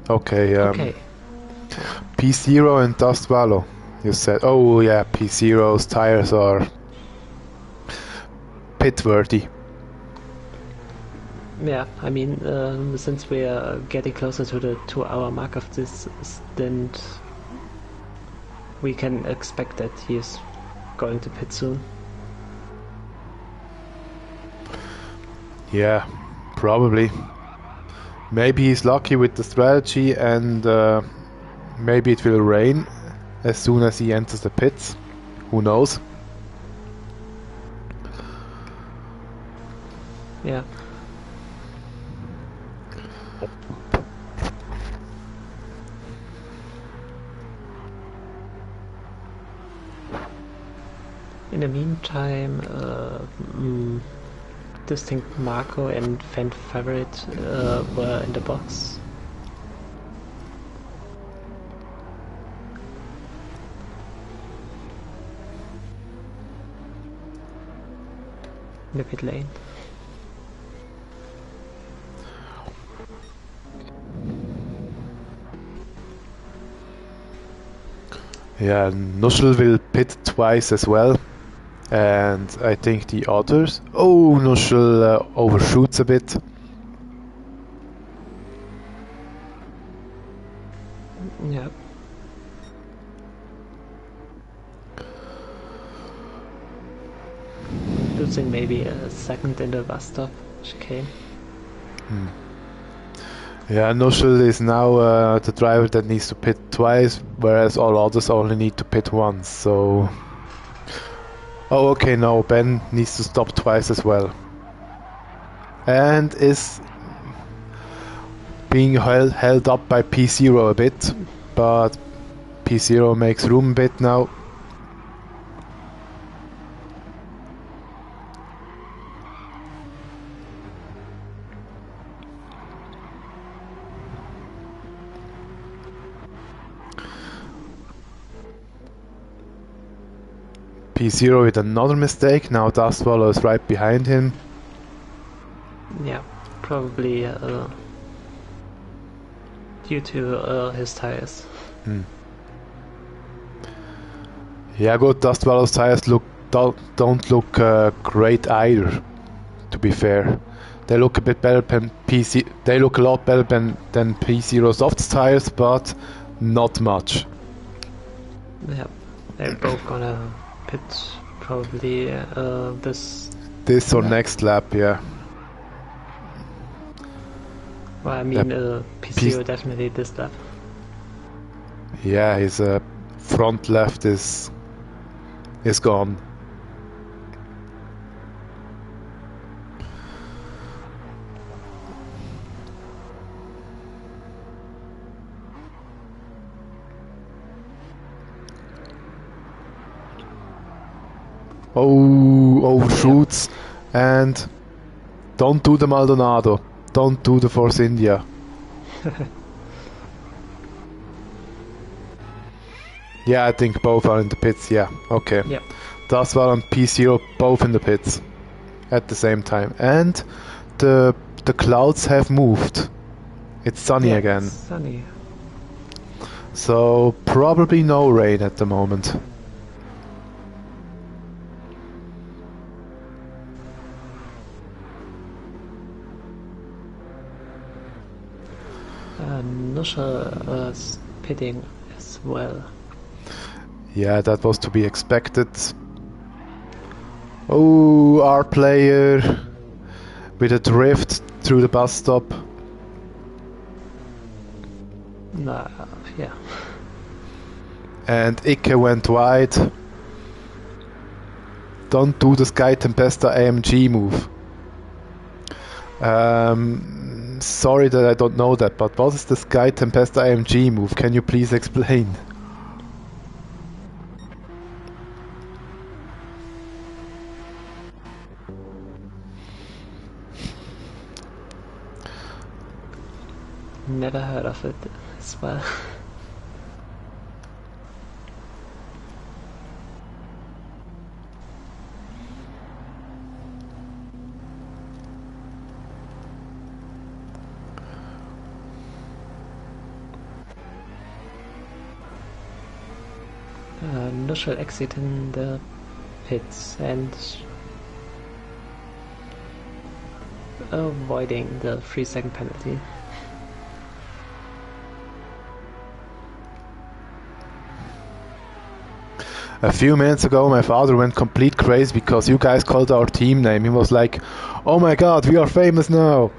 Okay, Okay. P0 and Dust Valor, you said. Oh yeah, P0's tires are pit-worthy. Yeah, I mean, since we are getting closer to the 2-hour mark of this stint, we can expect that he's going to pit soon. Yeah, probably. Maybe he's lucky with the strategy, and maybe it will rain as soon as he enters the pits. Who knows? Yeah. In the meantime, Distinct Marco and Fan Favorite were in the box. In the pit lane. Yeah, Nuschel will pit twice as well. And I think the others... Oh, Nuschel overshoots a bit. Yeah. losing maybe a second in the bus stop chicane. Yeah, Nuschel is now the driver that needs to pit twice, whereas all others only need to pit once, so... Oh, okay, no, Ben needs to stop twice as well. And is being held up by P0 a bit, but P0 makes room a bit now. P0 with another mistake, now Dustwallow is right behind him. Yeah, probably due to his tires. Yeah, good. Dustwallow's tires don't look great either. To be fair, they look a bit better than PC. They look a lot better than P0 Soft's tires, but not much. Yeah, they're both gonna pit probably this or next lap, yeah. Well, I mean, P0 definitely this lap. Yeah, his front left is gone. Oh, shoots, and don't do the Maldonado. Don't do the Force India. Yeah, I think both are in the pits, yeah, okay. Yep. Dustwallow and P0 both in the pits at the same time. And the clouds have moved. It's sunny again. It's sunny. So probably no rain at the moment. Nuschel is pitting as well. Yeah, that was to be expected. Oh, our player with a drift through the bus stop. Nah, yeah. And Ike went wide. Don't do the Sky Tempesta AMG move. Sorry that I don't know that, but what is the Sky Tempesta AMG move? Can you please explain? Never heard of it as well. Nuschel exiting the pits and avoiding the 3-second penalty. A few minutes ago my father went complete crazy because you guys called our team name. He was like, oh my god, we are famous now!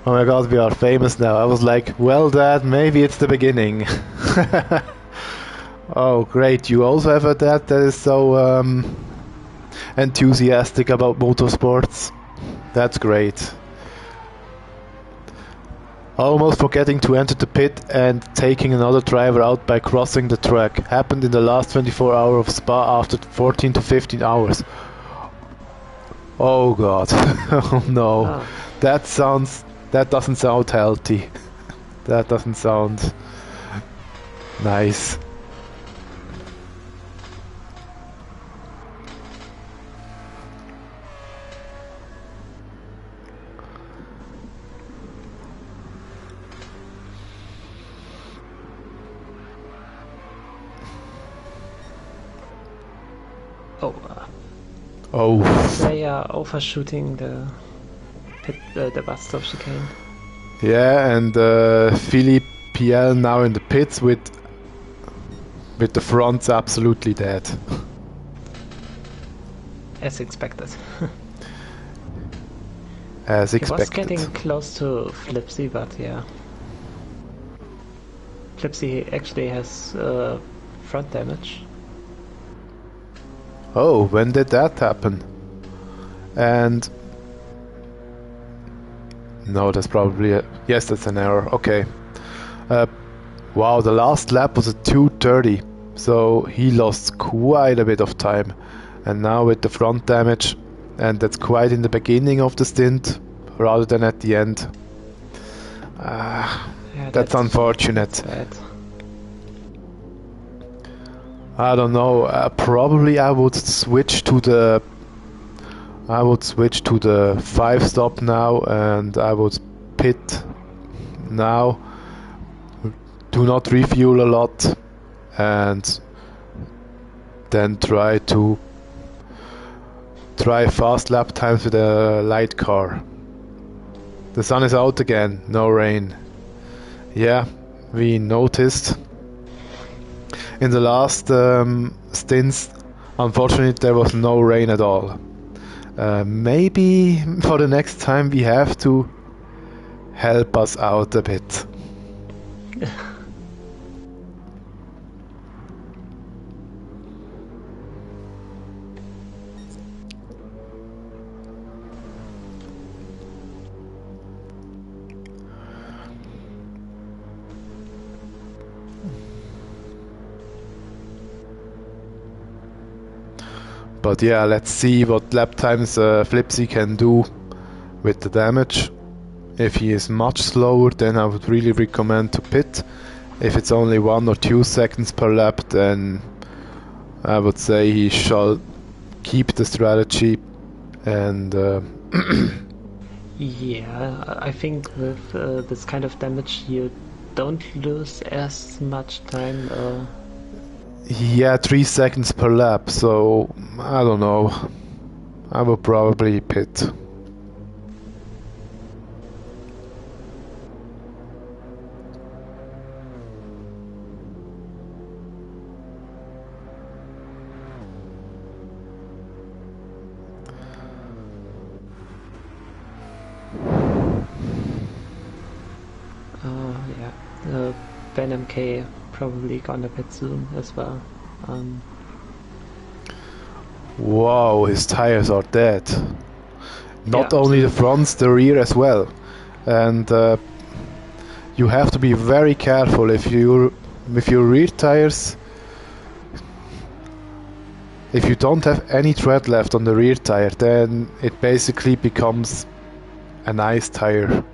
Oh my god, we are famous now. I was like, well dad, maybe it's the beginning. Oh great, you also have a dad that is so enthusiastic about motorsports. That's great. Almost forgetting to enter the pit and taking another driver out by crossing the track. Happened in the last 24 hours of Spa after 14 to 15 hours. Oh god. Oh no. Oh. That doesn't sound healthy. That doesn't sound nice. Oh. They are overshooting the pit, the bus stop chicane. Yeah, and Philippe Piel now in the pits with with the fronts absolutely dead. As expected. As He was expected. getting close to Flipsy, but yeah. Flipsy actually has front damage. Oh, when did that happen? And no, that's probably a... Yes, that's an error. Okay. Wow, the last lap was a 2:30, so he lost quite a bit of time. And now with the front damage, and that's quite in the beginning of the stint, rather than at the end. Yeah, that's unfortunate. That's bad. I don't know. Probably I would switch to the 5-stop now, and I would pit now. Do not refuel a lot, and then try fast lap times with a light car. The sun is out again, no rain. Yeah, we noticed. In the last stints, unfortunately, there was no rain at all. Maybe for the next time we have to help us out a bit. But yeah, let's see what lap times Flipsy can do with the damage. If he is much slower, then I would really recommend to pit. If it's only 1 or 2 seconds per lap, then I would say he shall keep the strategy and yeah, I think with this kind of damage you don't lose as much time. Yeah, 3 seconds per lap, so I don't know. I will probably pit. Yeah, Ben MK probably gonna pit soon as well. Wow, his tires are dead. Not Yeah, only the fronts, the rear as well. And you have to be very careful if your rear tires. If you don't have any tread left on the rear tire, then it basically becomes a nice tire.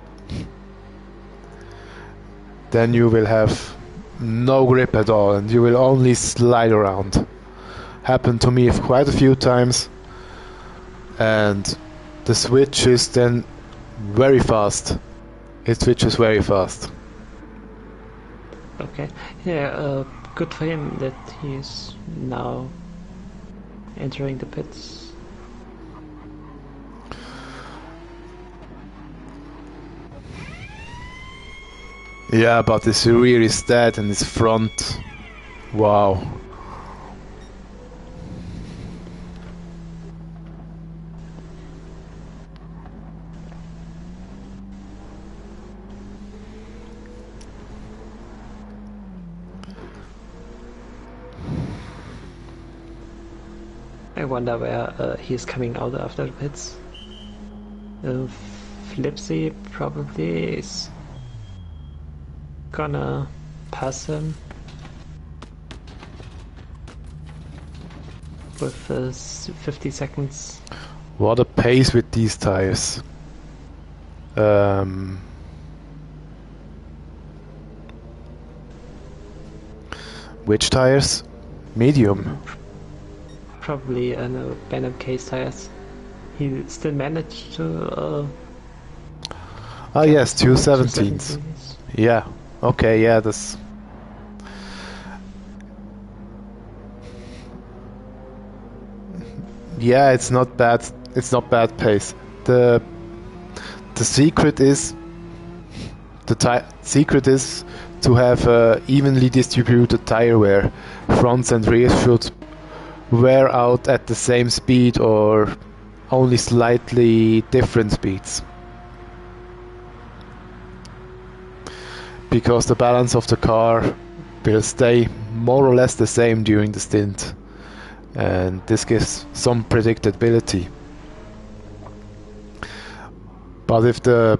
Then you will have no grip at all and you will only slide around. Happened to me quite a few times, and the switch is then very fast. It switches very fast. okay. Yeah, good for him that he's now entering the pits. Yeah, but his rear is dead and his front... Wow. I wonder where he's coming out after the pits. Flipsy probably is gonna pass him with 50 seconds. What a pace with these tires. Which tires? Medium. Probably Ben MK's tires. He still managed to. Yes, 217s. Yeah. Okay. Yeah, that's. Yeah, it's not bad. It's not bad pace. The secret is The secret is to have evenly distributed tire wear. Fronts and rears should wear out at the same speed or only slightly different speeds. Because the balance of the car will stay more or less the same during the stint, and this gives some predictability. But if the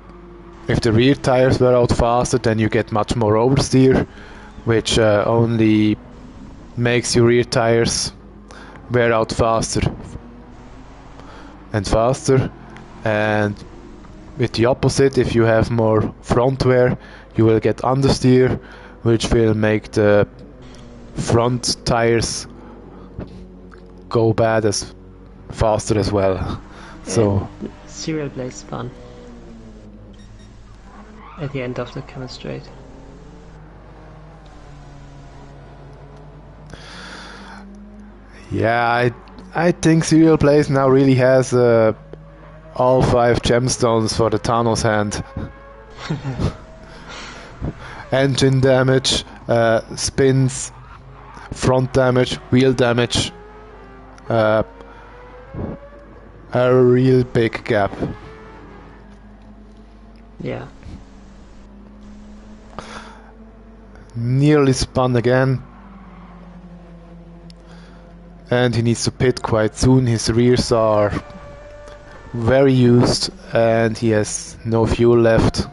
rear tires wear out faster, then you get much more oversteer, which only makes your rear tires wear out faster and faster. And with the opposite, if you have more front wear, you will get understeer, which will make the front tires go bad as faster as well. So serial blaze spun at the end of the camera straight. Yeah, I think Serial Blaze now really has all 5 gemstones for the Thanos hand. Engine damage, spins, front damage, wheel damage, a real big gap. Yeah. Nearly spun again. And he needs to pit quite soon. His rears are very used and he has no fuel left.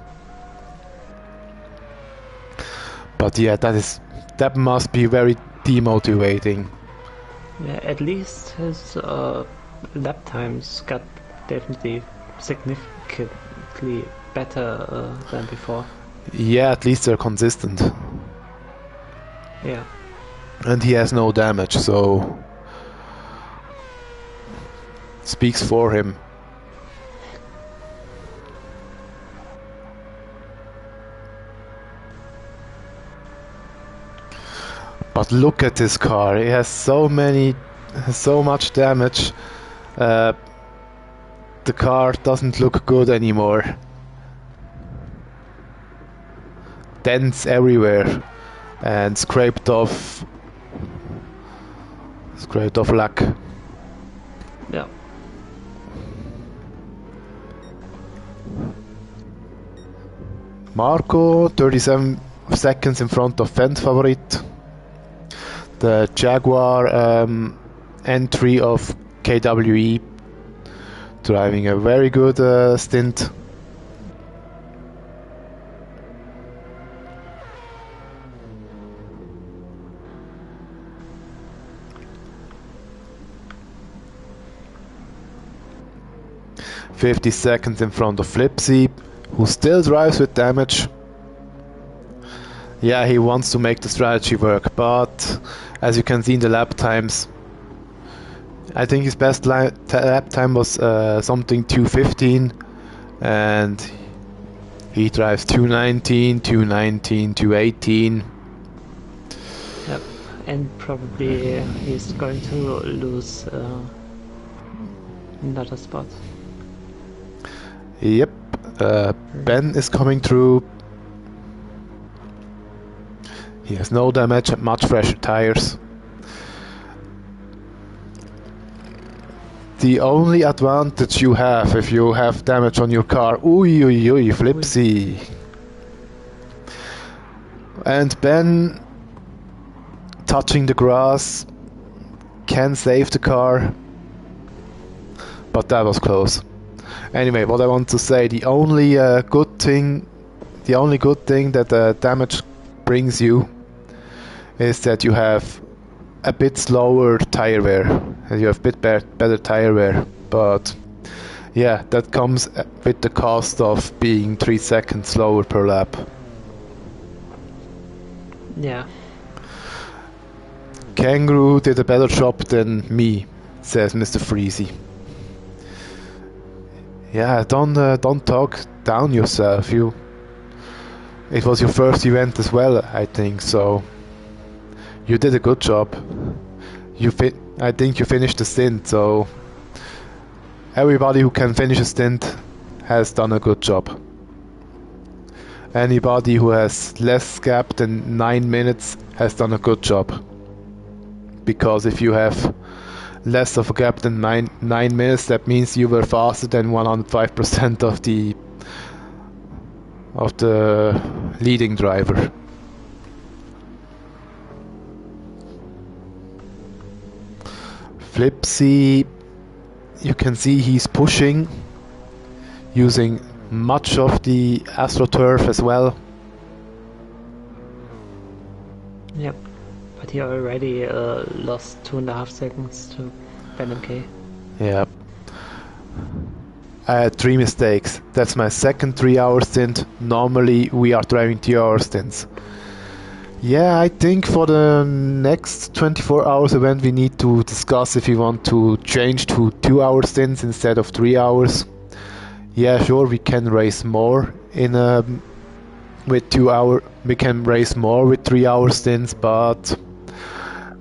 But yeah, that must be very demotivating. Yeah, at least his lap times got definitely significantly better than before. Yeah, at least they're consistent. Yeah. And he has no damage, so speaks for him. But look at this car, it has so much damage. The car doesn't look good anymore. Dents everywhere and scraped off lack. Yeah. Marco 37 seconds in front of Fendt Favorit. The Jaguar entry of KWE driving a very good stint. .50 seconds in front of Flipsy, who still drives with damage. Yeah, he wants to make the strategy work, but as you can see in the lap times, I think his best lap time was something 2:15, and he drives 2:19, 2:19, 2:18. Yep, and probably he's going to lose another spot. Yep, Ben is coming through. He has no damage and much fresher tires. The only advantage you have if you have damage on your car, Flipsy. And Ben, touching the grass, can save the car, but that was close. Anyway, what I want to say, the only good thing that damage brings you is that you have a bit slower tire wear, and you have a bit better tire wear. But yeah, that comes with the cost of being 3 seconds slower per lap. Yeah. Kangaroo did a better job than me, says Mr. Freezy. Yeah, don't talk down yourself. It was your first event as well, I think, so you did a good job. I think you finished the stint, so everybody who can finish a stint has done a good job. Anybody who has less gap than 9 minutes has done a good job. Because if you have less of a gap than 9 minutes, that means you were faster than 105% of the leading driver. Flipsy, you can see he's pushing, using much of the AstroTurf as well. Yep, but he already lost 2.5 seconds to Ben MK. Yeah. I had 3 mistakes. That's my second 3-hour stint. Normally we are driving 2-hour stints. Yeah, I think for the next 24 hours event we need to discuss if we want to change to 2-hour stints instead of 3 hours. Yeah, sure, we can race more with 2 hour. We can race more with 3-hour stints, but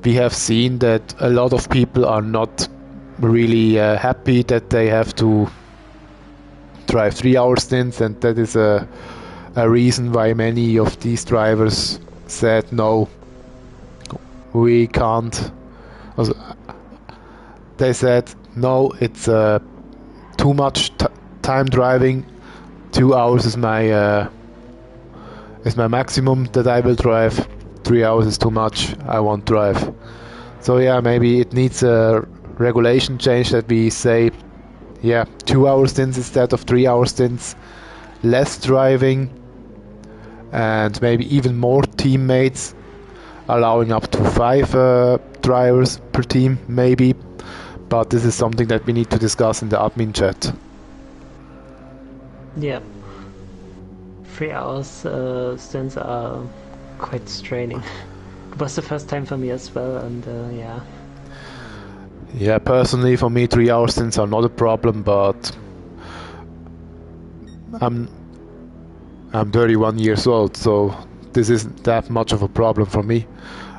we have seen that a lot of people are not really happy that they have to drive 3-hour stints, and that is a reason why many of these drivers said no, we can't. They said no, it's too much time driving. 2 hours is my maximum that I will drive. 3 hours is too much, I won't drive. So yeah, maybe it needs a regulation change that we say, yeah, 2-hour stints instead of 3-hour stints, less driving, and maybe even more teammates, allowing up to 5 drivers per team maybe. But this is something that we need to discuss in the admin chat. Yeah, 3 hours stints are quite straining. It was the first time for me as well, and yeah. Yeah, personally for me 3-hour stints are not a problem, but I'm 31 years old, so this isn't that much of a problem for me.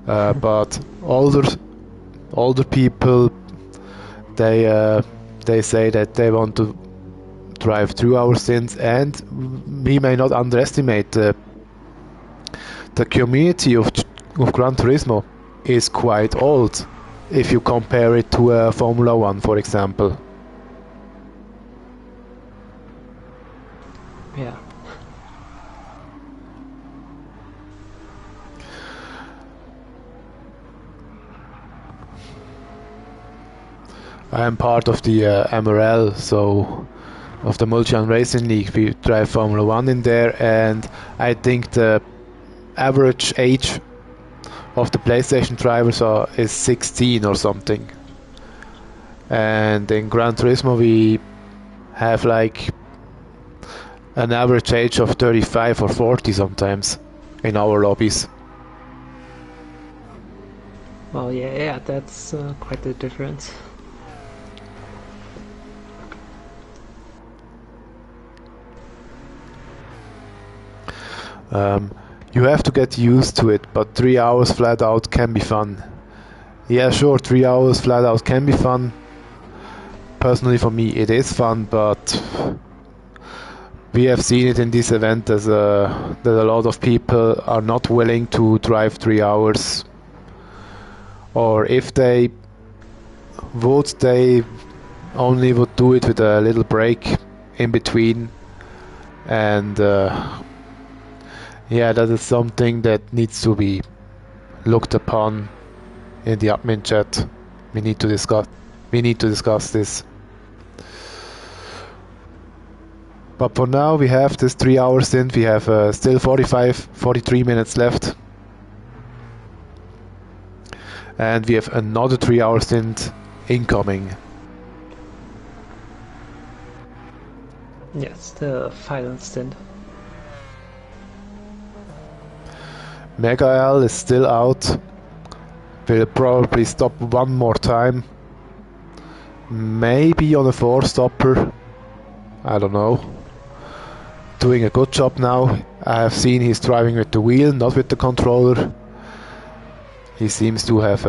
But older people, they say that they want to drive 2-hour stints, and we may not underestimate the community of Gran Turismo is quite old if you compare it to Formula 1, for example. Yeah. I am part of the MRL, so of the Multian Racing League. We drive Formula 1 in there, and I think the average age of the PlayStation drivers is 16 or something. And in Gran Turismo we have like an average age of 35 or 40 sometimes in our lobbies. Well, yeah, that's quite the difference. You have to get used to it, but 3 hours flat out can be fun. Yeah, sure, 3 hours flat out can be fun. Personally for me it is fun, but we have seen it in this event as that a lot of people are not willing to drive 3 hours. Or if they would, they only would do it with a little break in between. And yeah, that is something that needs to be looked upon in the admin chat. We need to discuss this. But for now we have this 3 hour stint. We have still 43 minutes left. And we have another 3 hour stint incoming. Yes, the final stint. Mega L is still out. Will probably stop one more time. Maybe on a 4-stopper. I don't know. Doing a good job now. I have seen he's driving with the wheel, not with the controller. He seems to have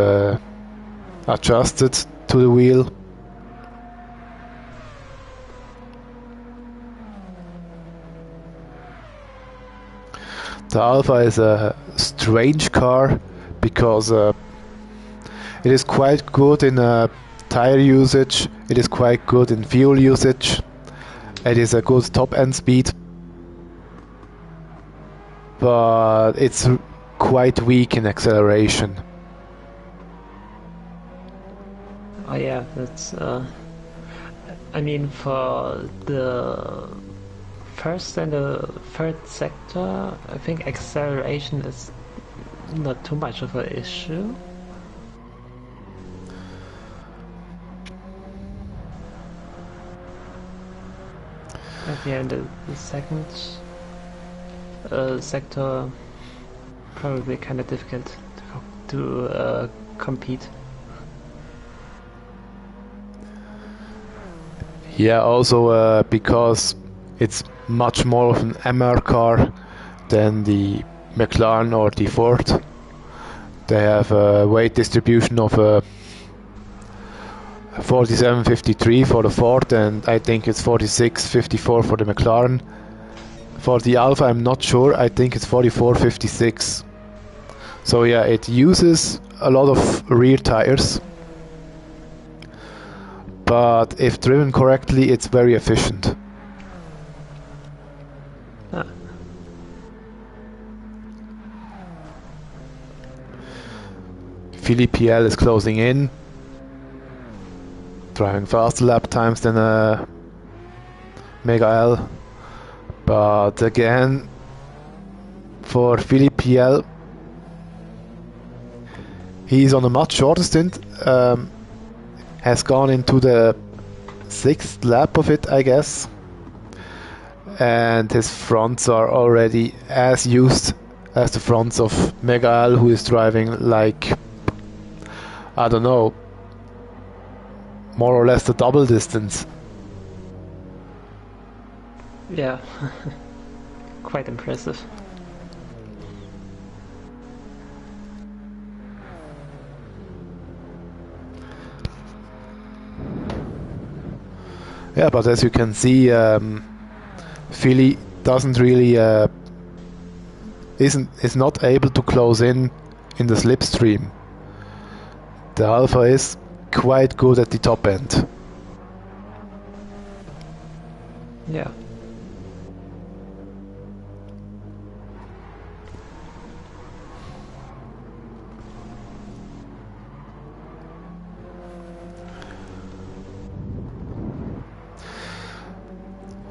adjusted to the wheel. The Alpha is a strange car because it is quite good in tire usage, it is quite good in fuel usage, it is a good top end speed, but it's quite weak in acceleration. Oh yeah, that's I mean, for the first and the third sector, I think acceleration is not too much of an issue. At the end of the second sector, probably kind of difficult to compete. Yeah, also because it's much more of an MR car than the McLaren or the Ford. They have a weight distribution of 47.53 for the Ford, and I think it's 46.54 for the McLaren. For the Alpha, I'm not sure. I think it's 44.56. So yeah, it uses a lot of rear tires, but if driven correctly, it's very efficient. Ah. Philippe L is closing in, driving faster lap times than Mega L. But again, for Philippe L, he's on a much shorter stint. Has gone into the 6th lap of it, I guess. And his fronts are already as used as the fronts of Mega L, who is driving like, I don't know, more or less the double distance. Yeah, quite impressive. Yeah, but as you can see, Philly doesn't really is not able to close in the slipstream. The Alpha is quite good at the top end. Yeah.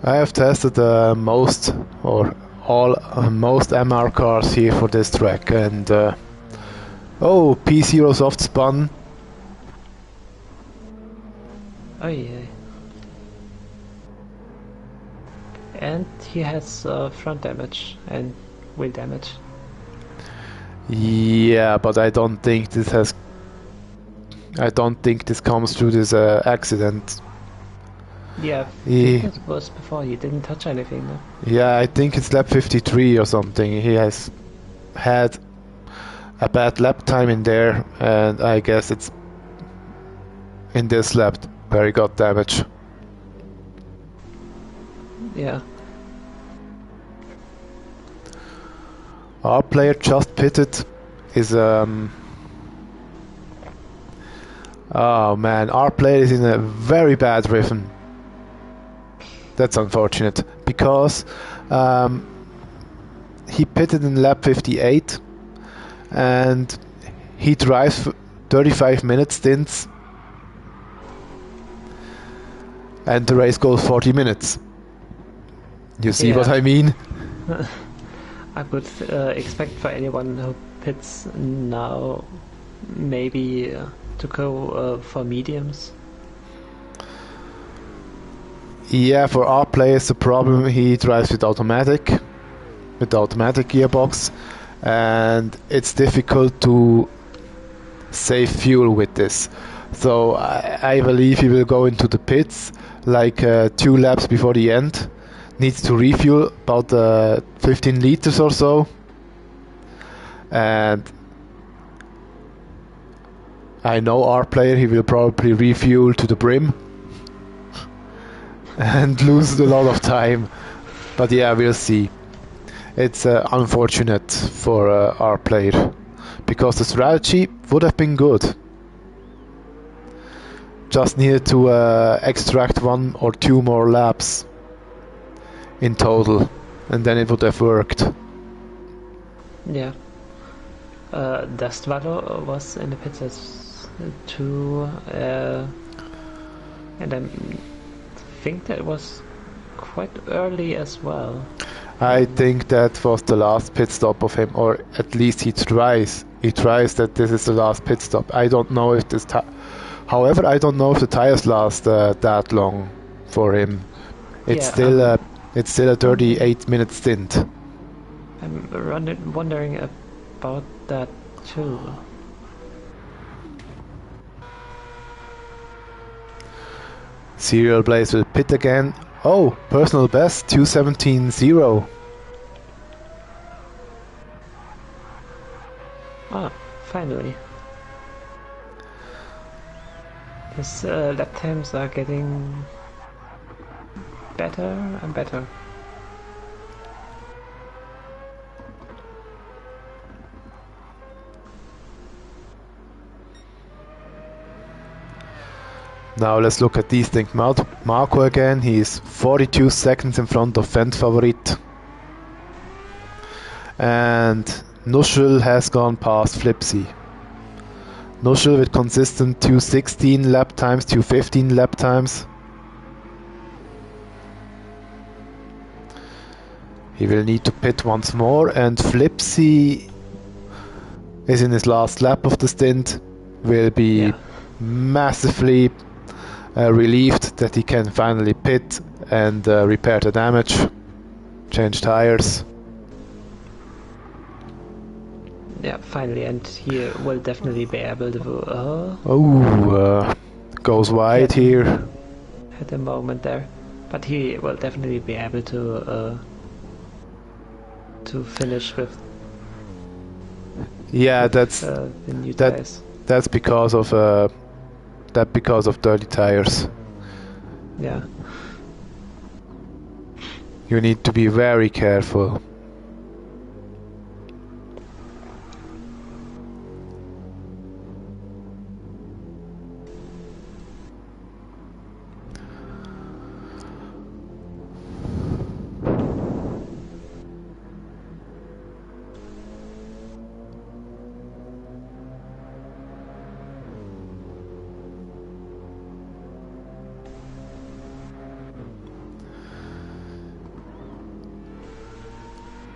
I have tested most or all most MR cars here for this track, and oh, P0 soft spun. Oh yeah. And he has front damage and wheel damage. Yeah, but I don't think this comes through this accident. Yeah, He, it was before he didn't touch anything. No? yeah, I think it's lap 53 or something. He has had a bad lap time in there, and I guess it's in this lap where he got damage. Yeah. Our player just pitted is oh man, our player is in a very bad rhythm. That's unfortunate because he pitted in lap 58 and he drives 35-minute stints and the race goes 40 minutes. You see what I mean? I would expect for anyone who pits now maybe to go for mediums. Yeah, for our players the problem, he drives with automatic gearbox, and it's difficult to save fuel with this. So I believe he will go into the pits like 2 laps before the end. Needs to refuel about 15 liters or so, and I know our player, he will probably refuel to the brim and lose a lot of time, but yeah, we'll see. it's unfortunate for our player, because the strategy would have been good. Just needed to extract 1 or 2 more laps in total, and then it would have worked. Yeah. Dastvalo was in the pits as too, and I think that was quite early as well. I think that was the last pit stop of him, or at least he tries that this is the last pit stop. I don't know if this however, I don't know if the tires last that long for him. It's still a 38-minute stint. I'm wondering about that too. Serial Blaze will pit again. Oh, personal best 2:17.0. Ah, finally. His lap times are getting better and better. Now let's look at Distinct Marco again. He's 42 seconds in front of Fendt Favorit. And Nuschel has gone past Flipsy. Nuschel with consistent 2:16 lap times, 2:15 lap times. He will need to pit once more, and Flipsy is in his last lap of the stint. Will be massively relieved that he can finally pit and repair the damage, change tires. Yeah, finally, and he will definitely be able to. Goes wide here. At the moment there, but he will definitely be able to finish with. Yeah, that's the new tires. That's because of dirty tires. Yeah. You need to be very careful.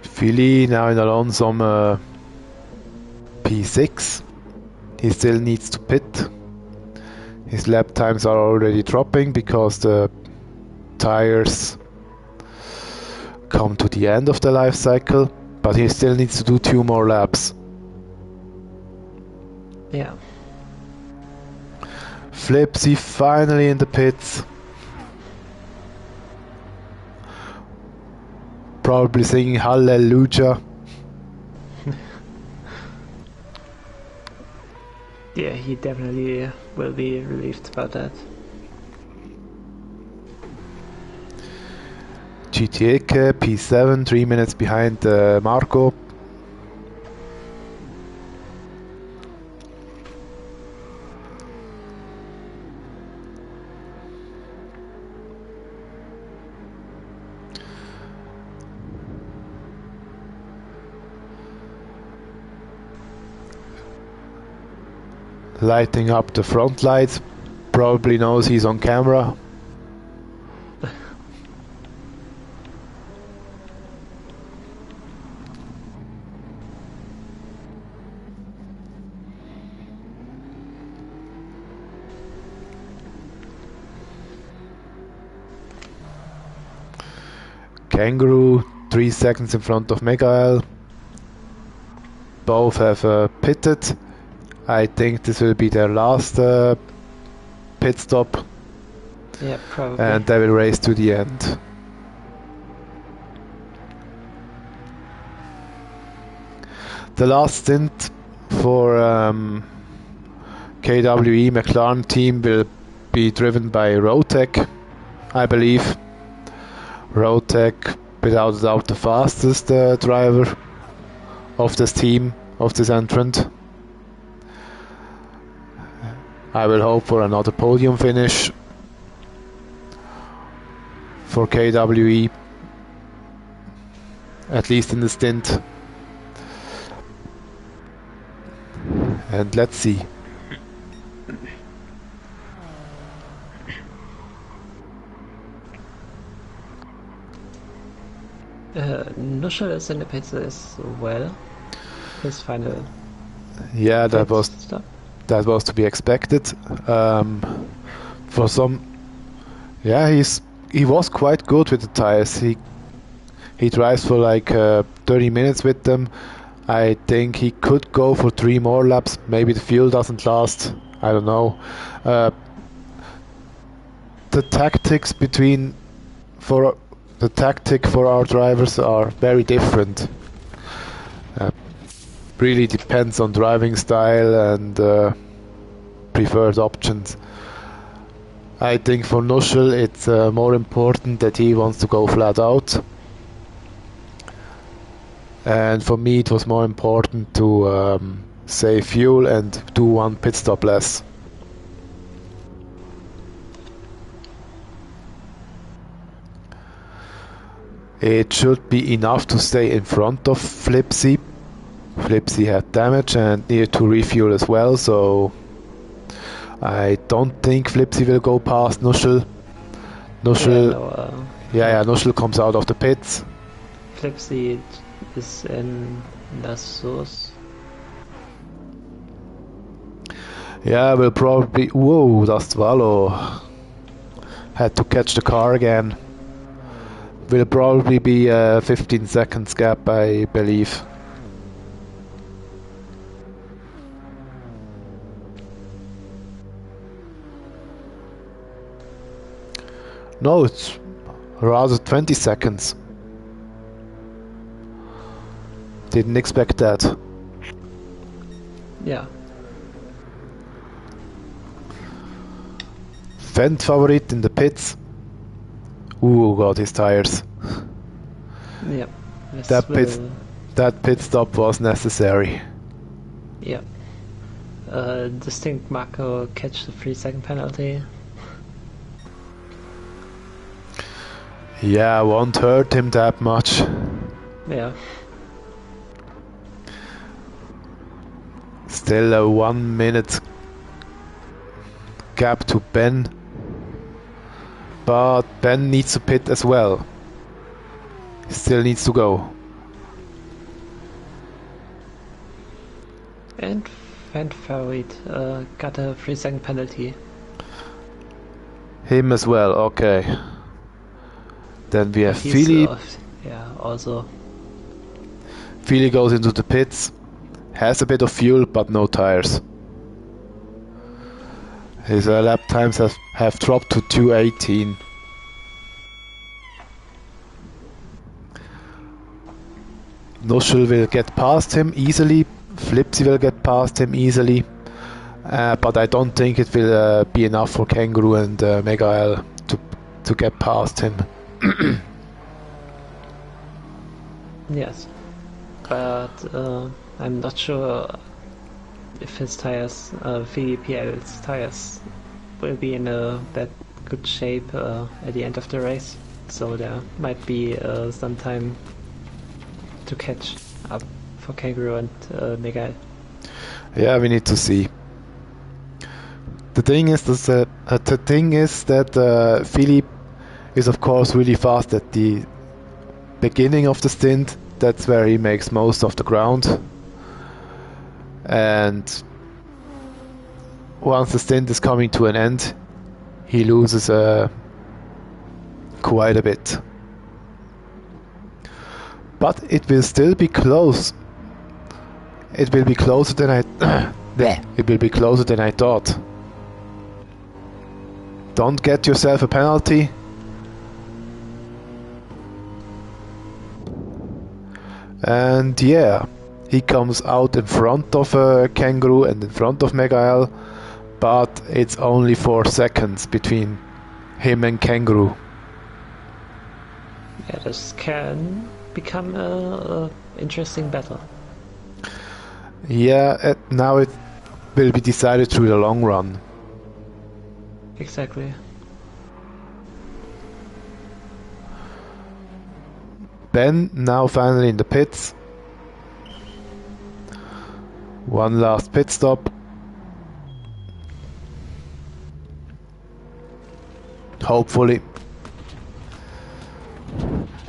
Philly now in Alonso P6. He still needs to pit. His lap times are already dropping because the tires come to the end of the life cycle, but he still needs to do 2 more laps. Yeah. Flipsy finally in the pits. Probably singing Hallelujah. Yeah, he definitely will be relieved about that. GT3 P7, 3 minutes behind Marco. Lighting up the front lights, probably knows he's on camera. Kangaroo 3 seconds in front of Megael. Both have pitted. I think this will be their last pit stop. Yeah, probably. And they will race to the end. The last stint for KWE McLaren team will be driven by Rotec, I believe. Rotec without a doubt the fastest driver of this team, of this entrant. I will hope for another podium finish for KWE, at least in the stint. And let's see. Nuschel is in the pits as well. His final. Yeah, that was stop. That was to be expected. For some, yeah, he was quite good with the tires. He drives for like 30 minutes with them. I think he could go for 3 more laps. Maybe the fuel doesn't last. I don't know. The tactics for our drivers are very different. Really depends on driving style and preferred options. I think for Nuschel it's more important that he wants to go flat out. And for me it was more important to save fuel and do 1 pit stop less. It should be enough to stay in front of Flipsy. Flipsy had damage and needed to refuel as well, so I don't think Flipsy will go past Nuschel. Nuschel comes out of the pits. Flipsy is in La Source. Yeah, will probably... Whoa, das Valo. Had to catch the car again. Will probably be a 15 seconds gap, I believe. No, it's rather 20 seconds. Didn't expect that. Yeah. Fendt favorite in the pits. Ooh, got his tires. Yeah. That pit stop was necessary. Yeah. Distinct Marco catch the 3-second penalty. Yeah, won't hurt him that much. Yeah. Still a 1 minute gap to Ben. But Ben needs to pit as well. He still needs to go. And Van Farid got a 3-second penalty. Him as well, okay. Then we have Philly. Yeah, also. Philly goes into the pits. Has a bit of fuel, but no tires. His lap times have dropped to 2:18. Nuschel will get past him easily. Flipsy will get past him easily. But I don't think it will be enough for Kangaroo and Mega L to get past him. Yes. But I'm not sure if his tires, VPL's tires, will be in that good shape at the end of the race. So there might be some time to catch up for Kangaroo and Miguel. Yeah, we need to see. The thing is that Philip is of course really fast at the beginning of the stint. That's where he makes most of the ground. And once the stint is coming to an end, he loses quite a bit. But it will still be close. It will be closer than it will be closer than I thought. Don't get yourself a penalty. And yeah, he comes out in front of Kangaroo and in front of Mega L, but it's only 4 seconds between him and Kangaroo. Yeah, this can become a interesting battle. Yeah, now it will be decided through the long run. Exactly. Ben now finally in the pits. One last pit stop. Hopefully.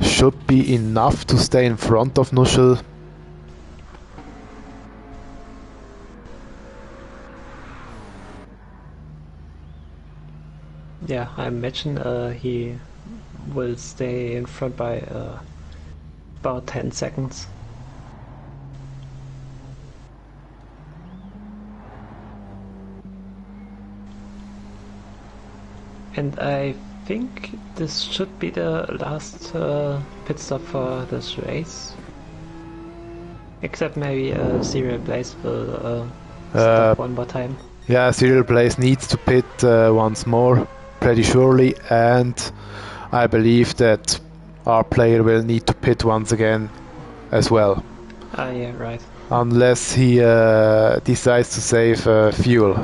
Should be enough to stay in front of Nuschel. Yeah, I imagine he will stay in front by about 10 seconds. And I think this should be the last pit stop for this race. Except maybe Serial Blaze will stop one more time. Yeah, Serial Blaze needs to pit once more, pretty surely, and I believe that our player will need to pit once again as well. Ah, yeah, right. Unless he decides to save fuel.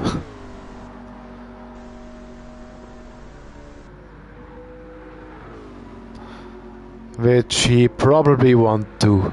Which he probably won't do.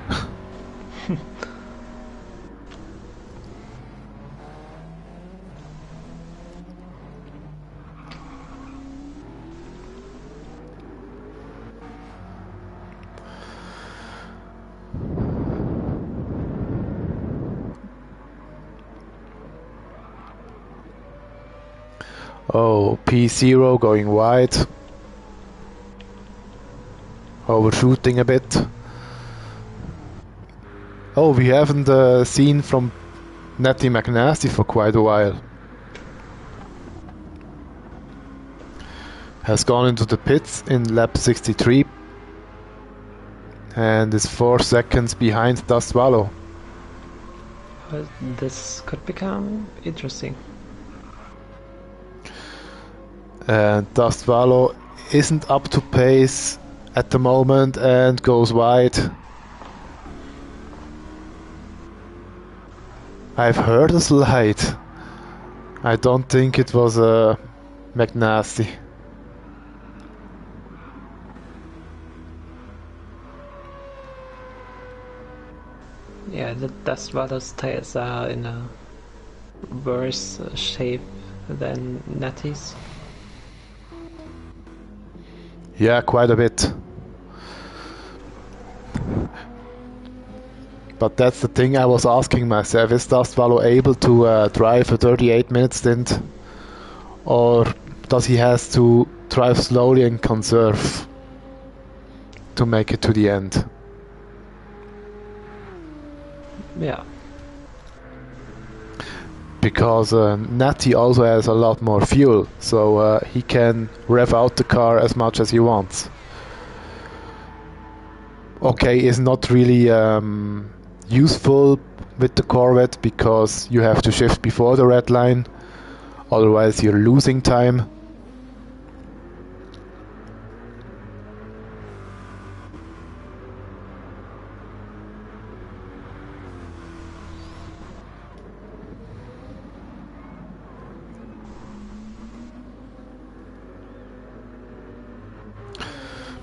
Oh, P0 going wide. Overshooting a bit. Oh, we haven't seen from Natty McNasty for quite a while. Has gone into the pits in lap 63 and is 4 seconds behind Dust Swallow. Well, this could become interesting. And Dust Swallow isn't up to pace at the moment and goes wide. I've heard a slide. I don't think it was a McNasty. Yeah, the Dust Swallow's tires are in a worse shape than Natty's. Yeah, quite a bit. But that's the thing I was asking myself, is Dust Swallow able to drive a 38-minute stint? Or does he has to drive slowly and conserve to make it to the end? Yeah. Because Natty also has a lot more fuel, so he can rev out the car as much as he wants. Okay, is not really useful with the Corvette because you have to shift before the red line, otherwise you're losing time.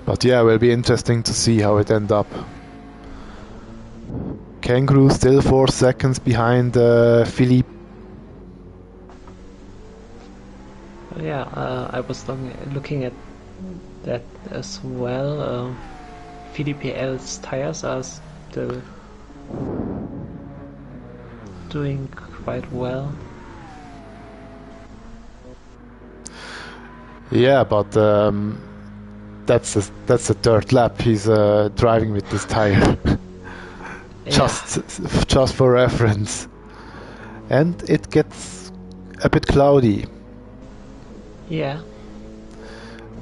But yeah, it will be interesting to see how it ends up. Kangaroo still 4 seconds behind Philippe. Yeah, I was looking at that as well. VDPL's tires are still doing quite well. Yeah, but that's the third lap. He's driving with this tire. Just for reference. And it gets a bit cloudy. Yeah.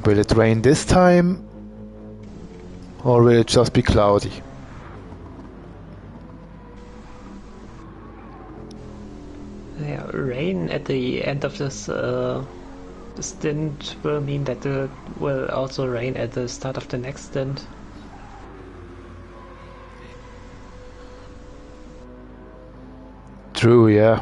Will it rain this time? Or will it just be cloudy? Yeah, rain at the end of this stint will mean that it will also rain at the start of the next stint. True, yeah.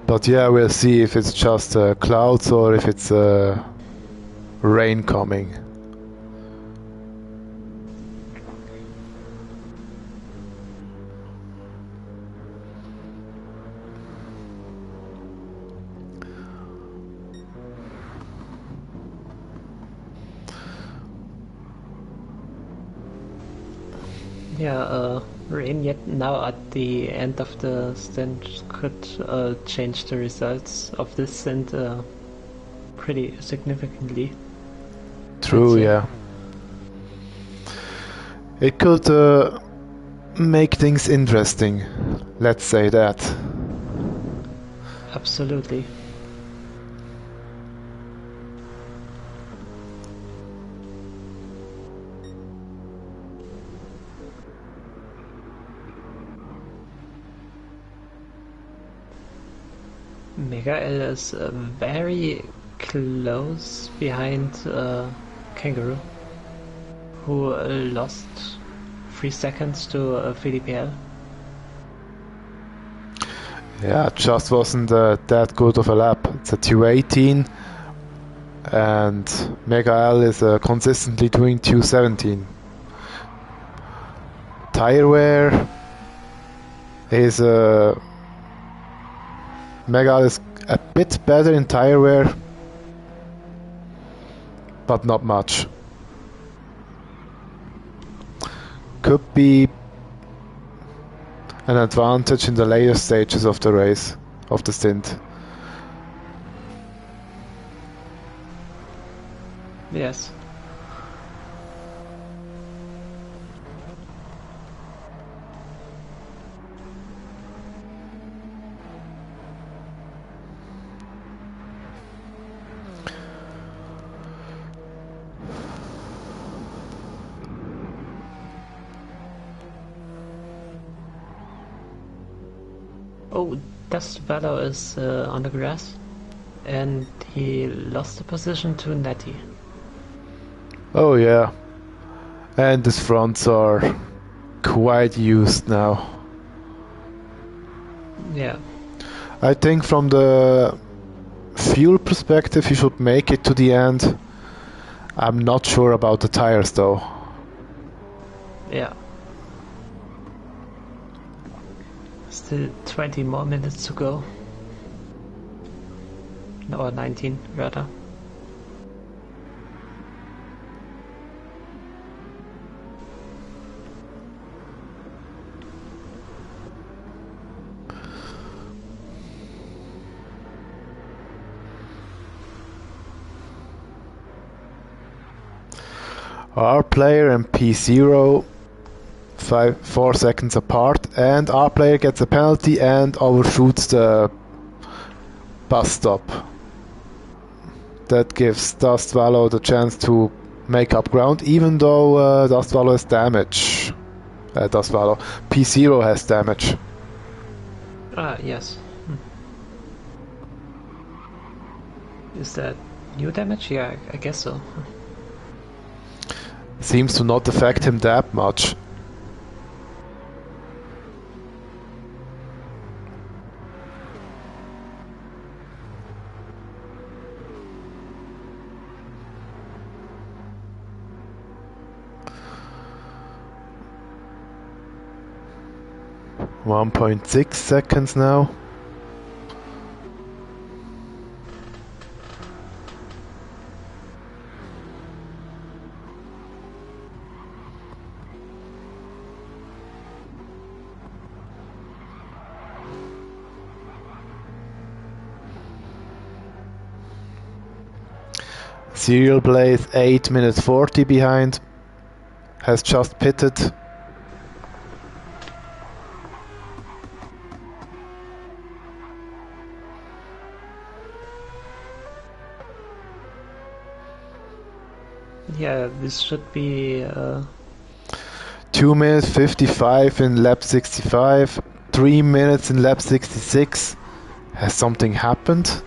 But yeah, we'll see if it's just clouds or if it's rain coming. Yeah, rain yet now at the end of the stint could change the results of this stint pretty significantly. True, yeah. It could make things interesting, let's say that. Absolutely. Mega-L is very close behind Kangaroo, who lost 3 seconds to VDPL. Yeah, it just wasn't that good of a lap. It's a 218 and Mega L is consistently doing 217. Tire wear is Mega L is a bit better in tire wear, but not much. Could be an advantage in the later stages of the race, of the stint. Yes. Oh, Dust Valor is on the grass, and he lost the position to Netty. Oh yeah, and his fronts are quite used now. Yeah. I think from the fuel perspective he should make it to the end. I'm not sure about the tires though. Yeah. Still 20 more minutes to go. Or 19 rather. R player and P0 4 seconds apart, and R player gets a penalty and overshoots the bus stop. That gives Dust Valor the chance to make up ground, even though Dust Valor has damage. Dust Valor. P0 has damage. Yes. Is that new damage? Yeah, I guess so. Seems to not affect him that much. .6 seconds now. Serial Blaze 8 minutes 40 behind. Has just pitted. Yeah, this should be 2 minutes 55 in lap 65, 3 minutes in lap 66. Has something happened?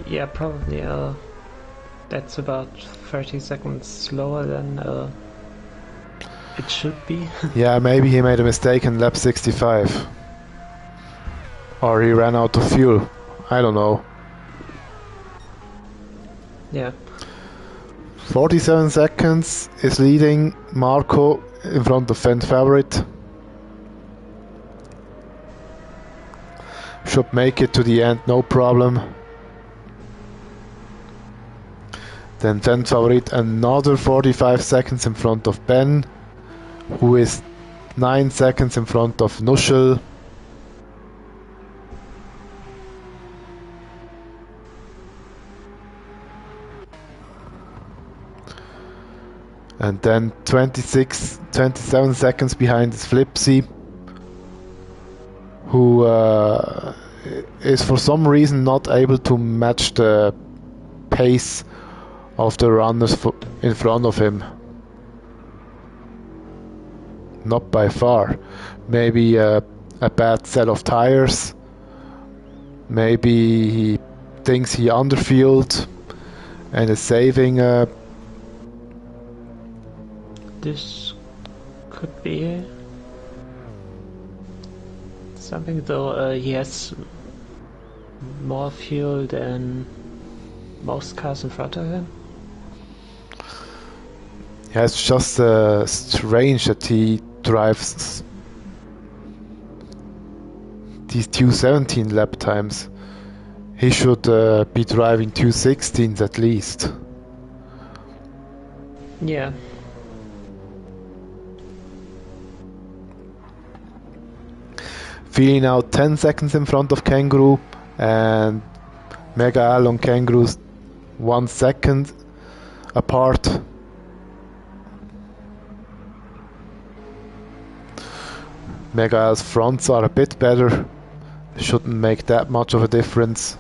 yeah, probably that's about 30 seconds slower than it should be. Yeah, maybe he made a mistake in lap 65. Or he ran out of fuel. I don't know. Yeah. 47 seconds is leading Marco in front of fan favorite. Should make it to the end, no problem. Then fan favorite another 45 seconds in front of Ben, who is 9 seconds in front of Nuschel. And then 27 seconds behind is Flipsy, who is for some reason not able to match the pace of the runners in front of him. Not by far. Maybe a bad set of tires. Maybe he thinks he underfueled and is saving. This could be something, though. He has more fuel than most cars in front of him. Yeah, it's just strange that he drives these 2:17 lap times. He should be driving 2:16s at least. Yeah. Feeling out 10 seconds in front of Kangaroo, and Mega Al on Kangaroo's 1 second apart. Mega Al's fronts are a bit better, shouldn't make that much of a difference.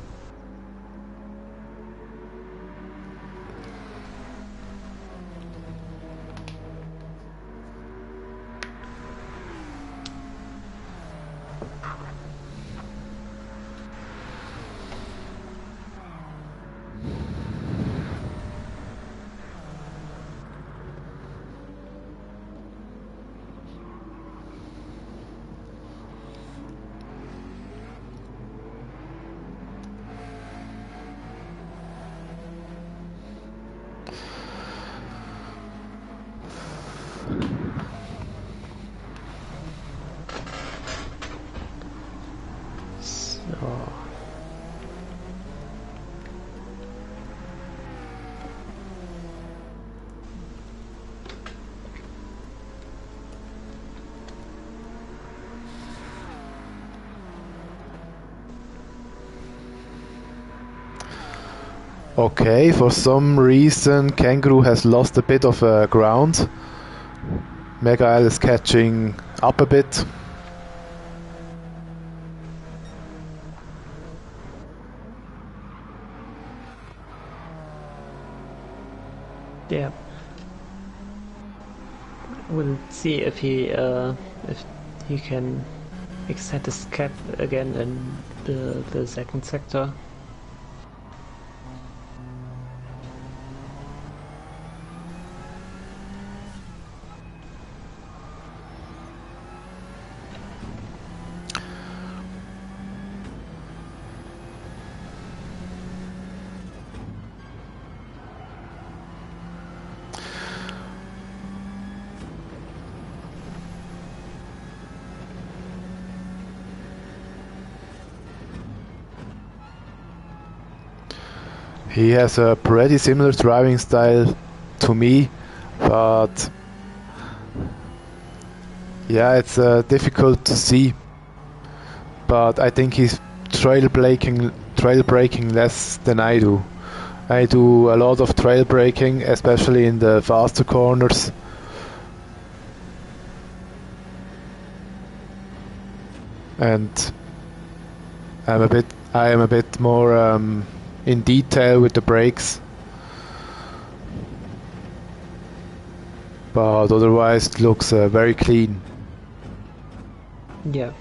So Okay, for some reason Kangaroo has lost a bit of ground. Mega Al is catching up a bit. yeah, we'll see if he can extend his cap again in the second sector. He has a pretty similar driving style to me, but yeah, it's difficult to see. But I think he's trail braking less than I do. I do a lot of trail braking, especially in the faster corners. And I am a bit more in detail with the brakes. but otherwise it looks very clean. Yeah.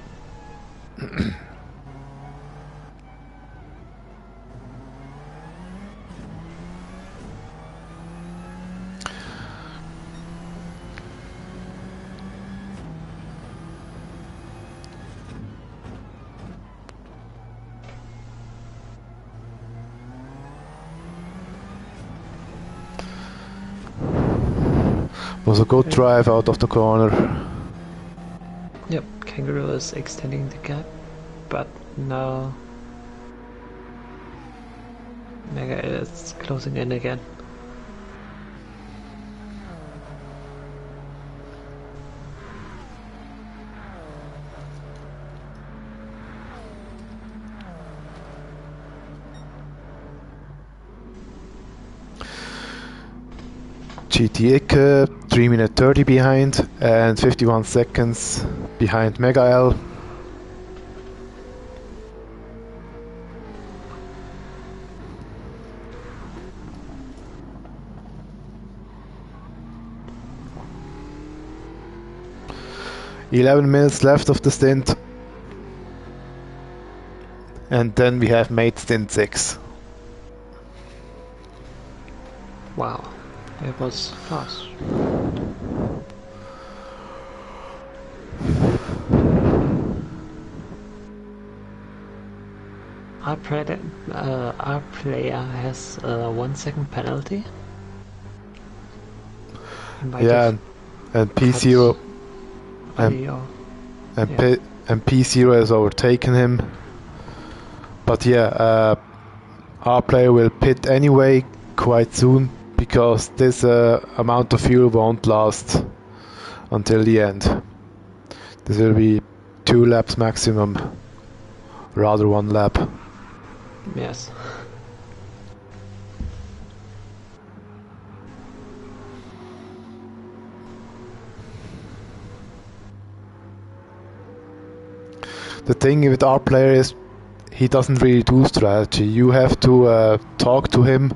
Was a good drive out of the corner. Yep, Kangaroo is extending the gap, but now Mega is closing in again. GT Icke 3 minute 30 behind and 51 seconds behind Mega L. "11 minutes left of the stint, and then we have made stint 6. Wow, it was fast. Our player has a 1 second penalty. Yeah, and P0 and P0 has overtaken him. But yeah, our player will pit anyway quite soon, because this amount of fuel won't last until the end. This will be 2 laps maximum, rather 1 lap. Yes. The thing with our player is he doesn't really do strategy. You have to talk to him,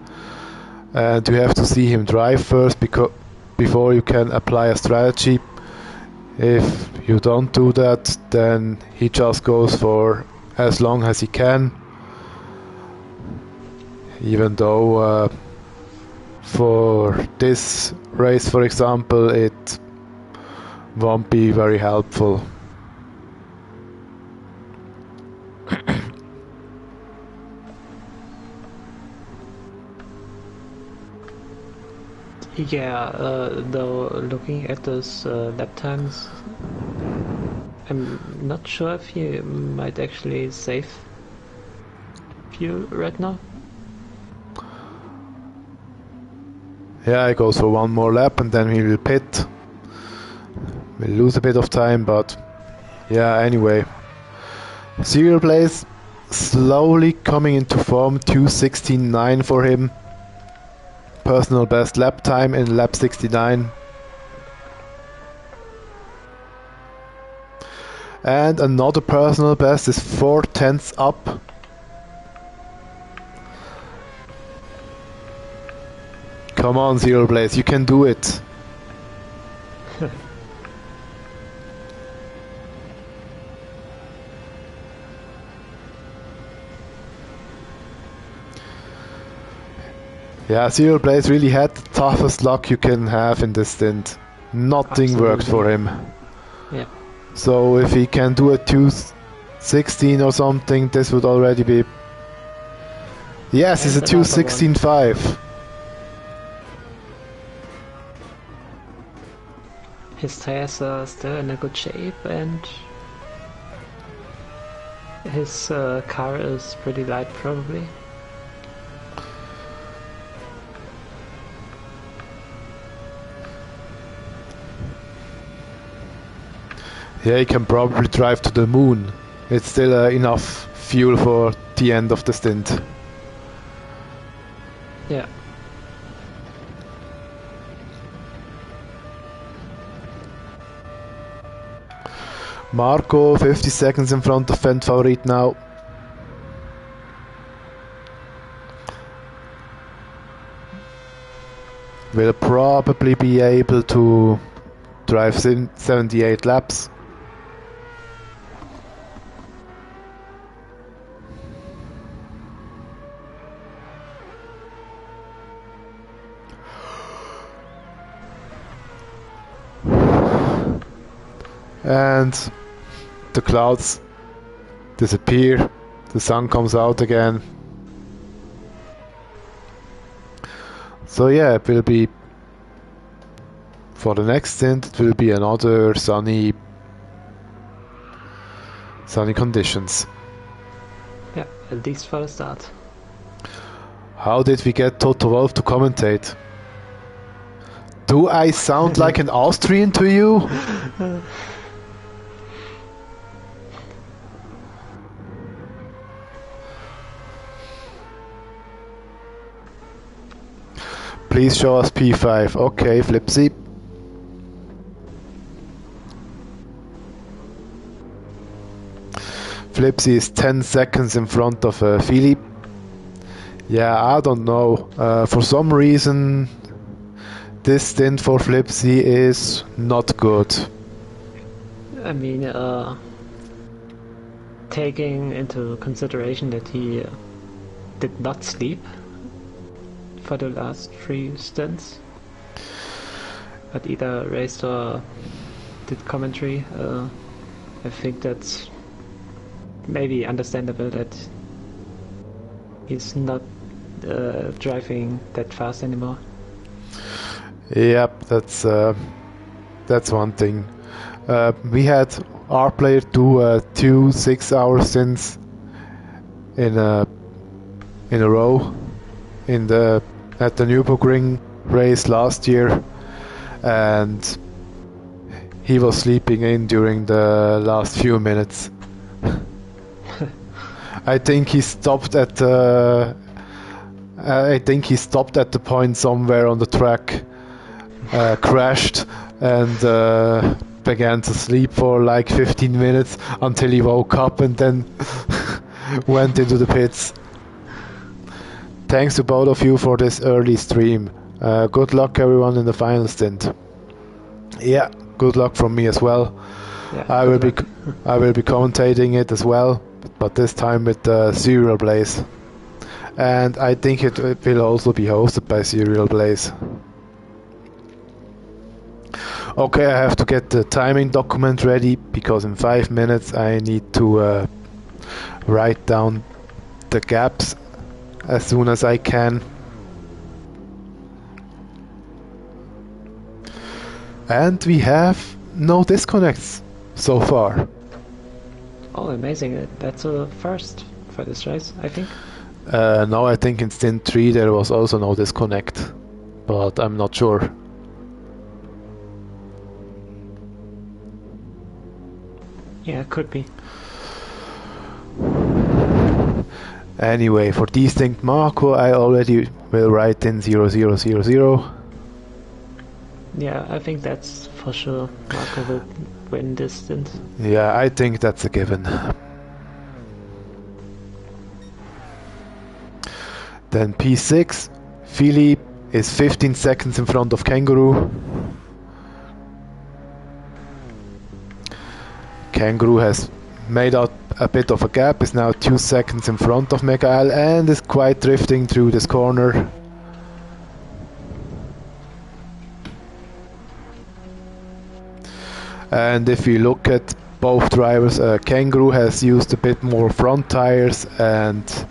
and you have to see him drive first before you can apply a strategy. If you don't do that, then he just goes for as long as he can, even though for this race, for example, it won't be very helpful. Yeah, though looking at those lap times, I'm not sure if he might actually save fuel right now. Yeah, he goes for 1 more lap and then he will pit. We'll lose a bit of time, but yeah, anyway. Serial Blaze slowly coming into form, 2:16.9 for him. Personal best lap time in lap 69. And another personal best is 4/10 up. Come on, Zero Blaze, you can do it. Yeah, Zero Blaze really had the toughest luck you can have in this stint. Nothing Absolutely. worked for him. Yeah. So if he can do a 2:16 or something, this would already be... Yes, it's a 2:16.5. His tires are still in a good shape, and his car is pretty light, probably. Yeah, he can probably drive to the moon. It's still enough fuel for the end of the stint. Yeah. Marco, 50 seconds in front of Favorit now. will probably be able to drive 78 laps. And the clouds disappear, the sun comes out again. So yeah, it will be, for the next stint, it will be another sunny conditions. Yeah, at least for the start. How did we get Toto Wolff to commentate? Do I sound like an Austrian to you? Please show us P5. Okay, Flipsy. Flipsy is 10 seconds in front of Philippe. Yeah, I don't know. For some reason, this stint for Flipsy is not good. I mean, taking into consideration that he did not sleep for the last 3 stints, but either raced or did commentary, I think that's maybe understandable that he's not driving that fast anymore. Yep, that's one thing. We had our player do 2 6-hour stints in a row at the Nürburgring race last year, and he was sleeping in during the last few minutes. I think he stopped at the point somewhere on the track, crashed, and began to sleep for like 15 minutes until he woke up and then went into the pits. Thanks to both of you for this early stream. Good luck everyone in the final stint. Yeah, good luck from me as well. Yeah, I will be commentating it as well, but this time with Serial Blaze. And I think it will also be hosted by Serial Blaze. Okay, I have to get the timing document ready because in 5 minutes I need to write down the gaps as soon as I can. And we have no disconnects so far. Oh, amazing. That's a first for this race, I think. No, I think in Stint 3 there was also no disconnect, but I'm not sure. Yeah, it could be. Anyway, for Distinct Marco I already will write in 0000. Yeah, I think that's for sure. Marco will win this stint. Yeah, I think that's a given. Then P6, Philippe is 15 seconds in front of Kangaroo. Kangaroo has made out a bit of a gap, is now 2 seconds in front of Mega L and is quite drifting through this corner. And if you look at both drivers, Kangaroo has used a bit more front tires and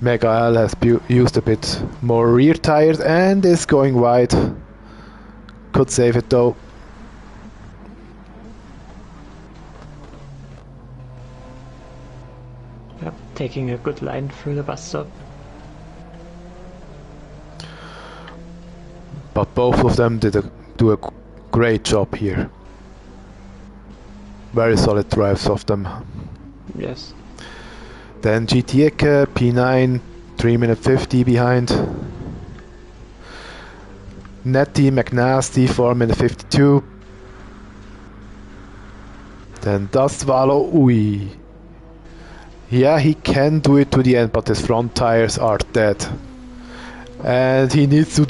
Mega L has used a bit more rear tires and is going wide. Could save it though. Yep, taking a good line through the bus stop. But both of them do a great job here. Very solid drives of them. Yes. Then GT Eke, P9, 3 minute 50 behind. Netty, McNasty, 4 minute 52. Then Dustwallow, ui. Yeah, he can do it to the end, but his front tires are dead. And he needs to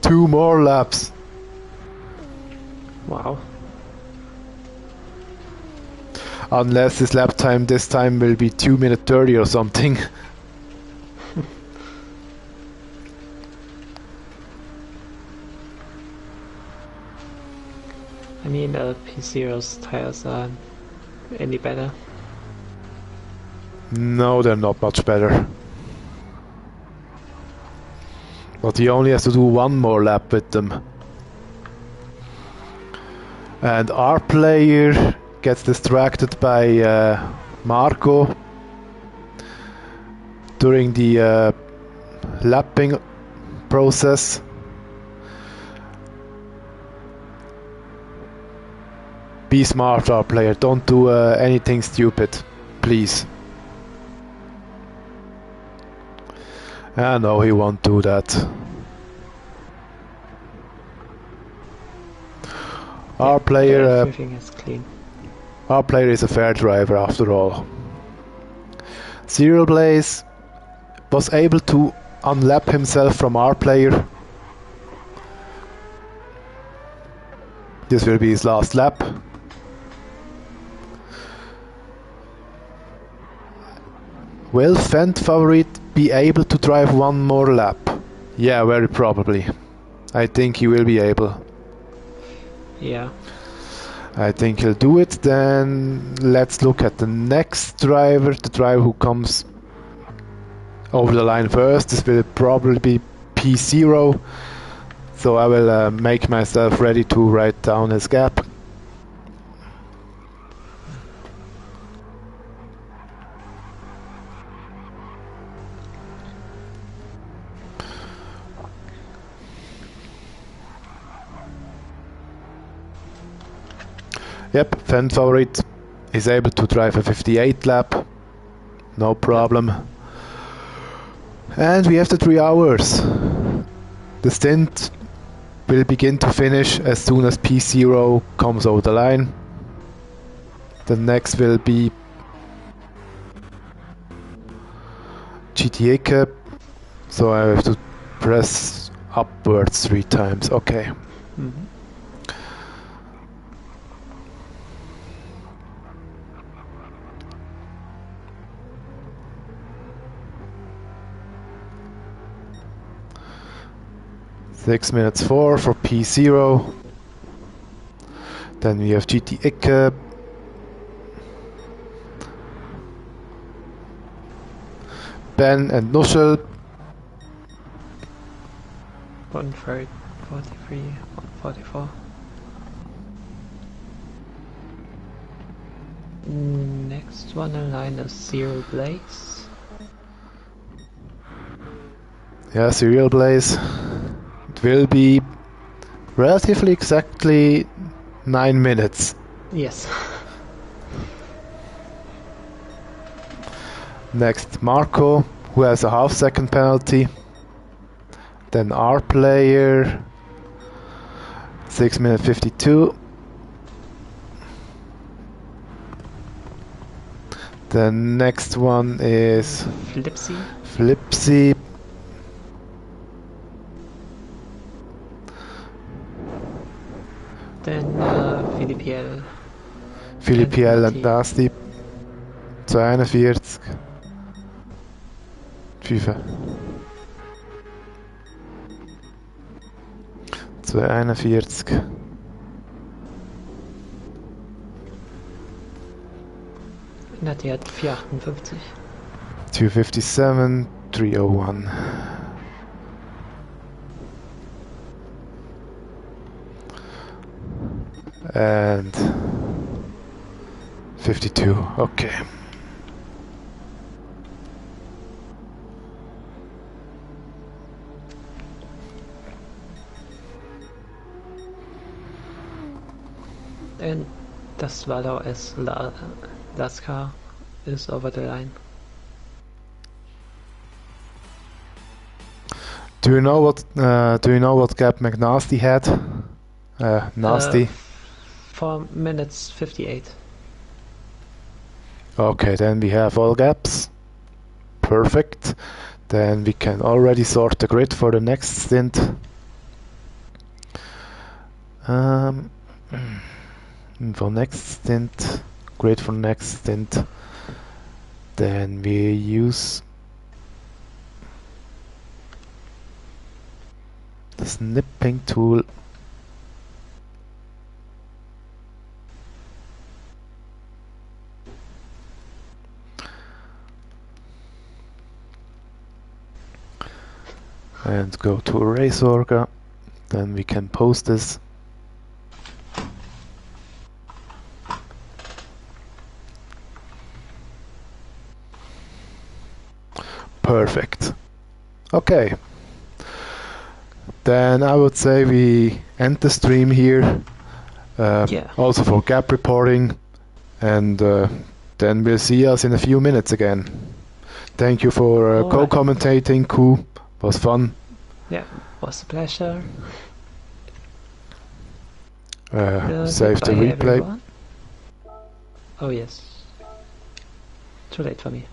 2 more laps. Wow. Unless his lap time this time will be 2 minute 30 or something. I mean, P0's tires are any better? No, they're not much better. But he only has to do 1 more lap with them. And our player gets distracted by Marco during the lapping process. Be smart, our player. Don't do anything stupid, please. No, he won't do that. Our player, everything is clean. Our player is a fair driver after all. Serial Blaze was able to unlap himself from our player. This will be his last lap. Will Fent Favorite be able to drive 1 more lap? Yeah, very probably. I think he will be able. Yeah. I think he'll do it. Then let's look at the next driver, the driver who comes over the line first. This will probably be P0. So I will make myself ready to write down his gap. Yep, Fan Favorite is able to drive a 58 lap, no problem. And we have the 3 hours. The stint will begin to finish as soon as P0 comes over the line. The next will be GT3, so I have to press upwards 3 times, okay. Mm-hmm. Six minutes 4 for P0. Then we have GT3, Ben and Nuschel. 143, 144. Next one in line is Serial Blaze. Yeah, Serial Blaze. It will be relatively exactly 9 minutes. Yes. Next, Marco, who has a half-second penalty. Then our player, 6 minutes 52. The next one is Flipsy. Then Philippiel. Philippiel and Nasty. 42. 5. 241. Na, die hat 458. 257, 301. And 52, okay. And das Swallow as last car is over the line. Do you know what gap McNasty had? Nasty. 4 minutes 58. Okay, then we have all gaps. Perfect. Then we can already sort the grid for the next stint. Um, for next stint, great for next stint, then we use the snipping tool. And go to Erase Orga, then we can post this. Perfect. Okay. Then I would say we end the stream here. Yeah. Also for gap reporting. And then we'll see us in a few minutes again. Thank you for All right. co-commentating, Ku. Was fun. Yeah, was a pleasure. Save the Goodbye, replay. everyone. Oh yes. Too late for me.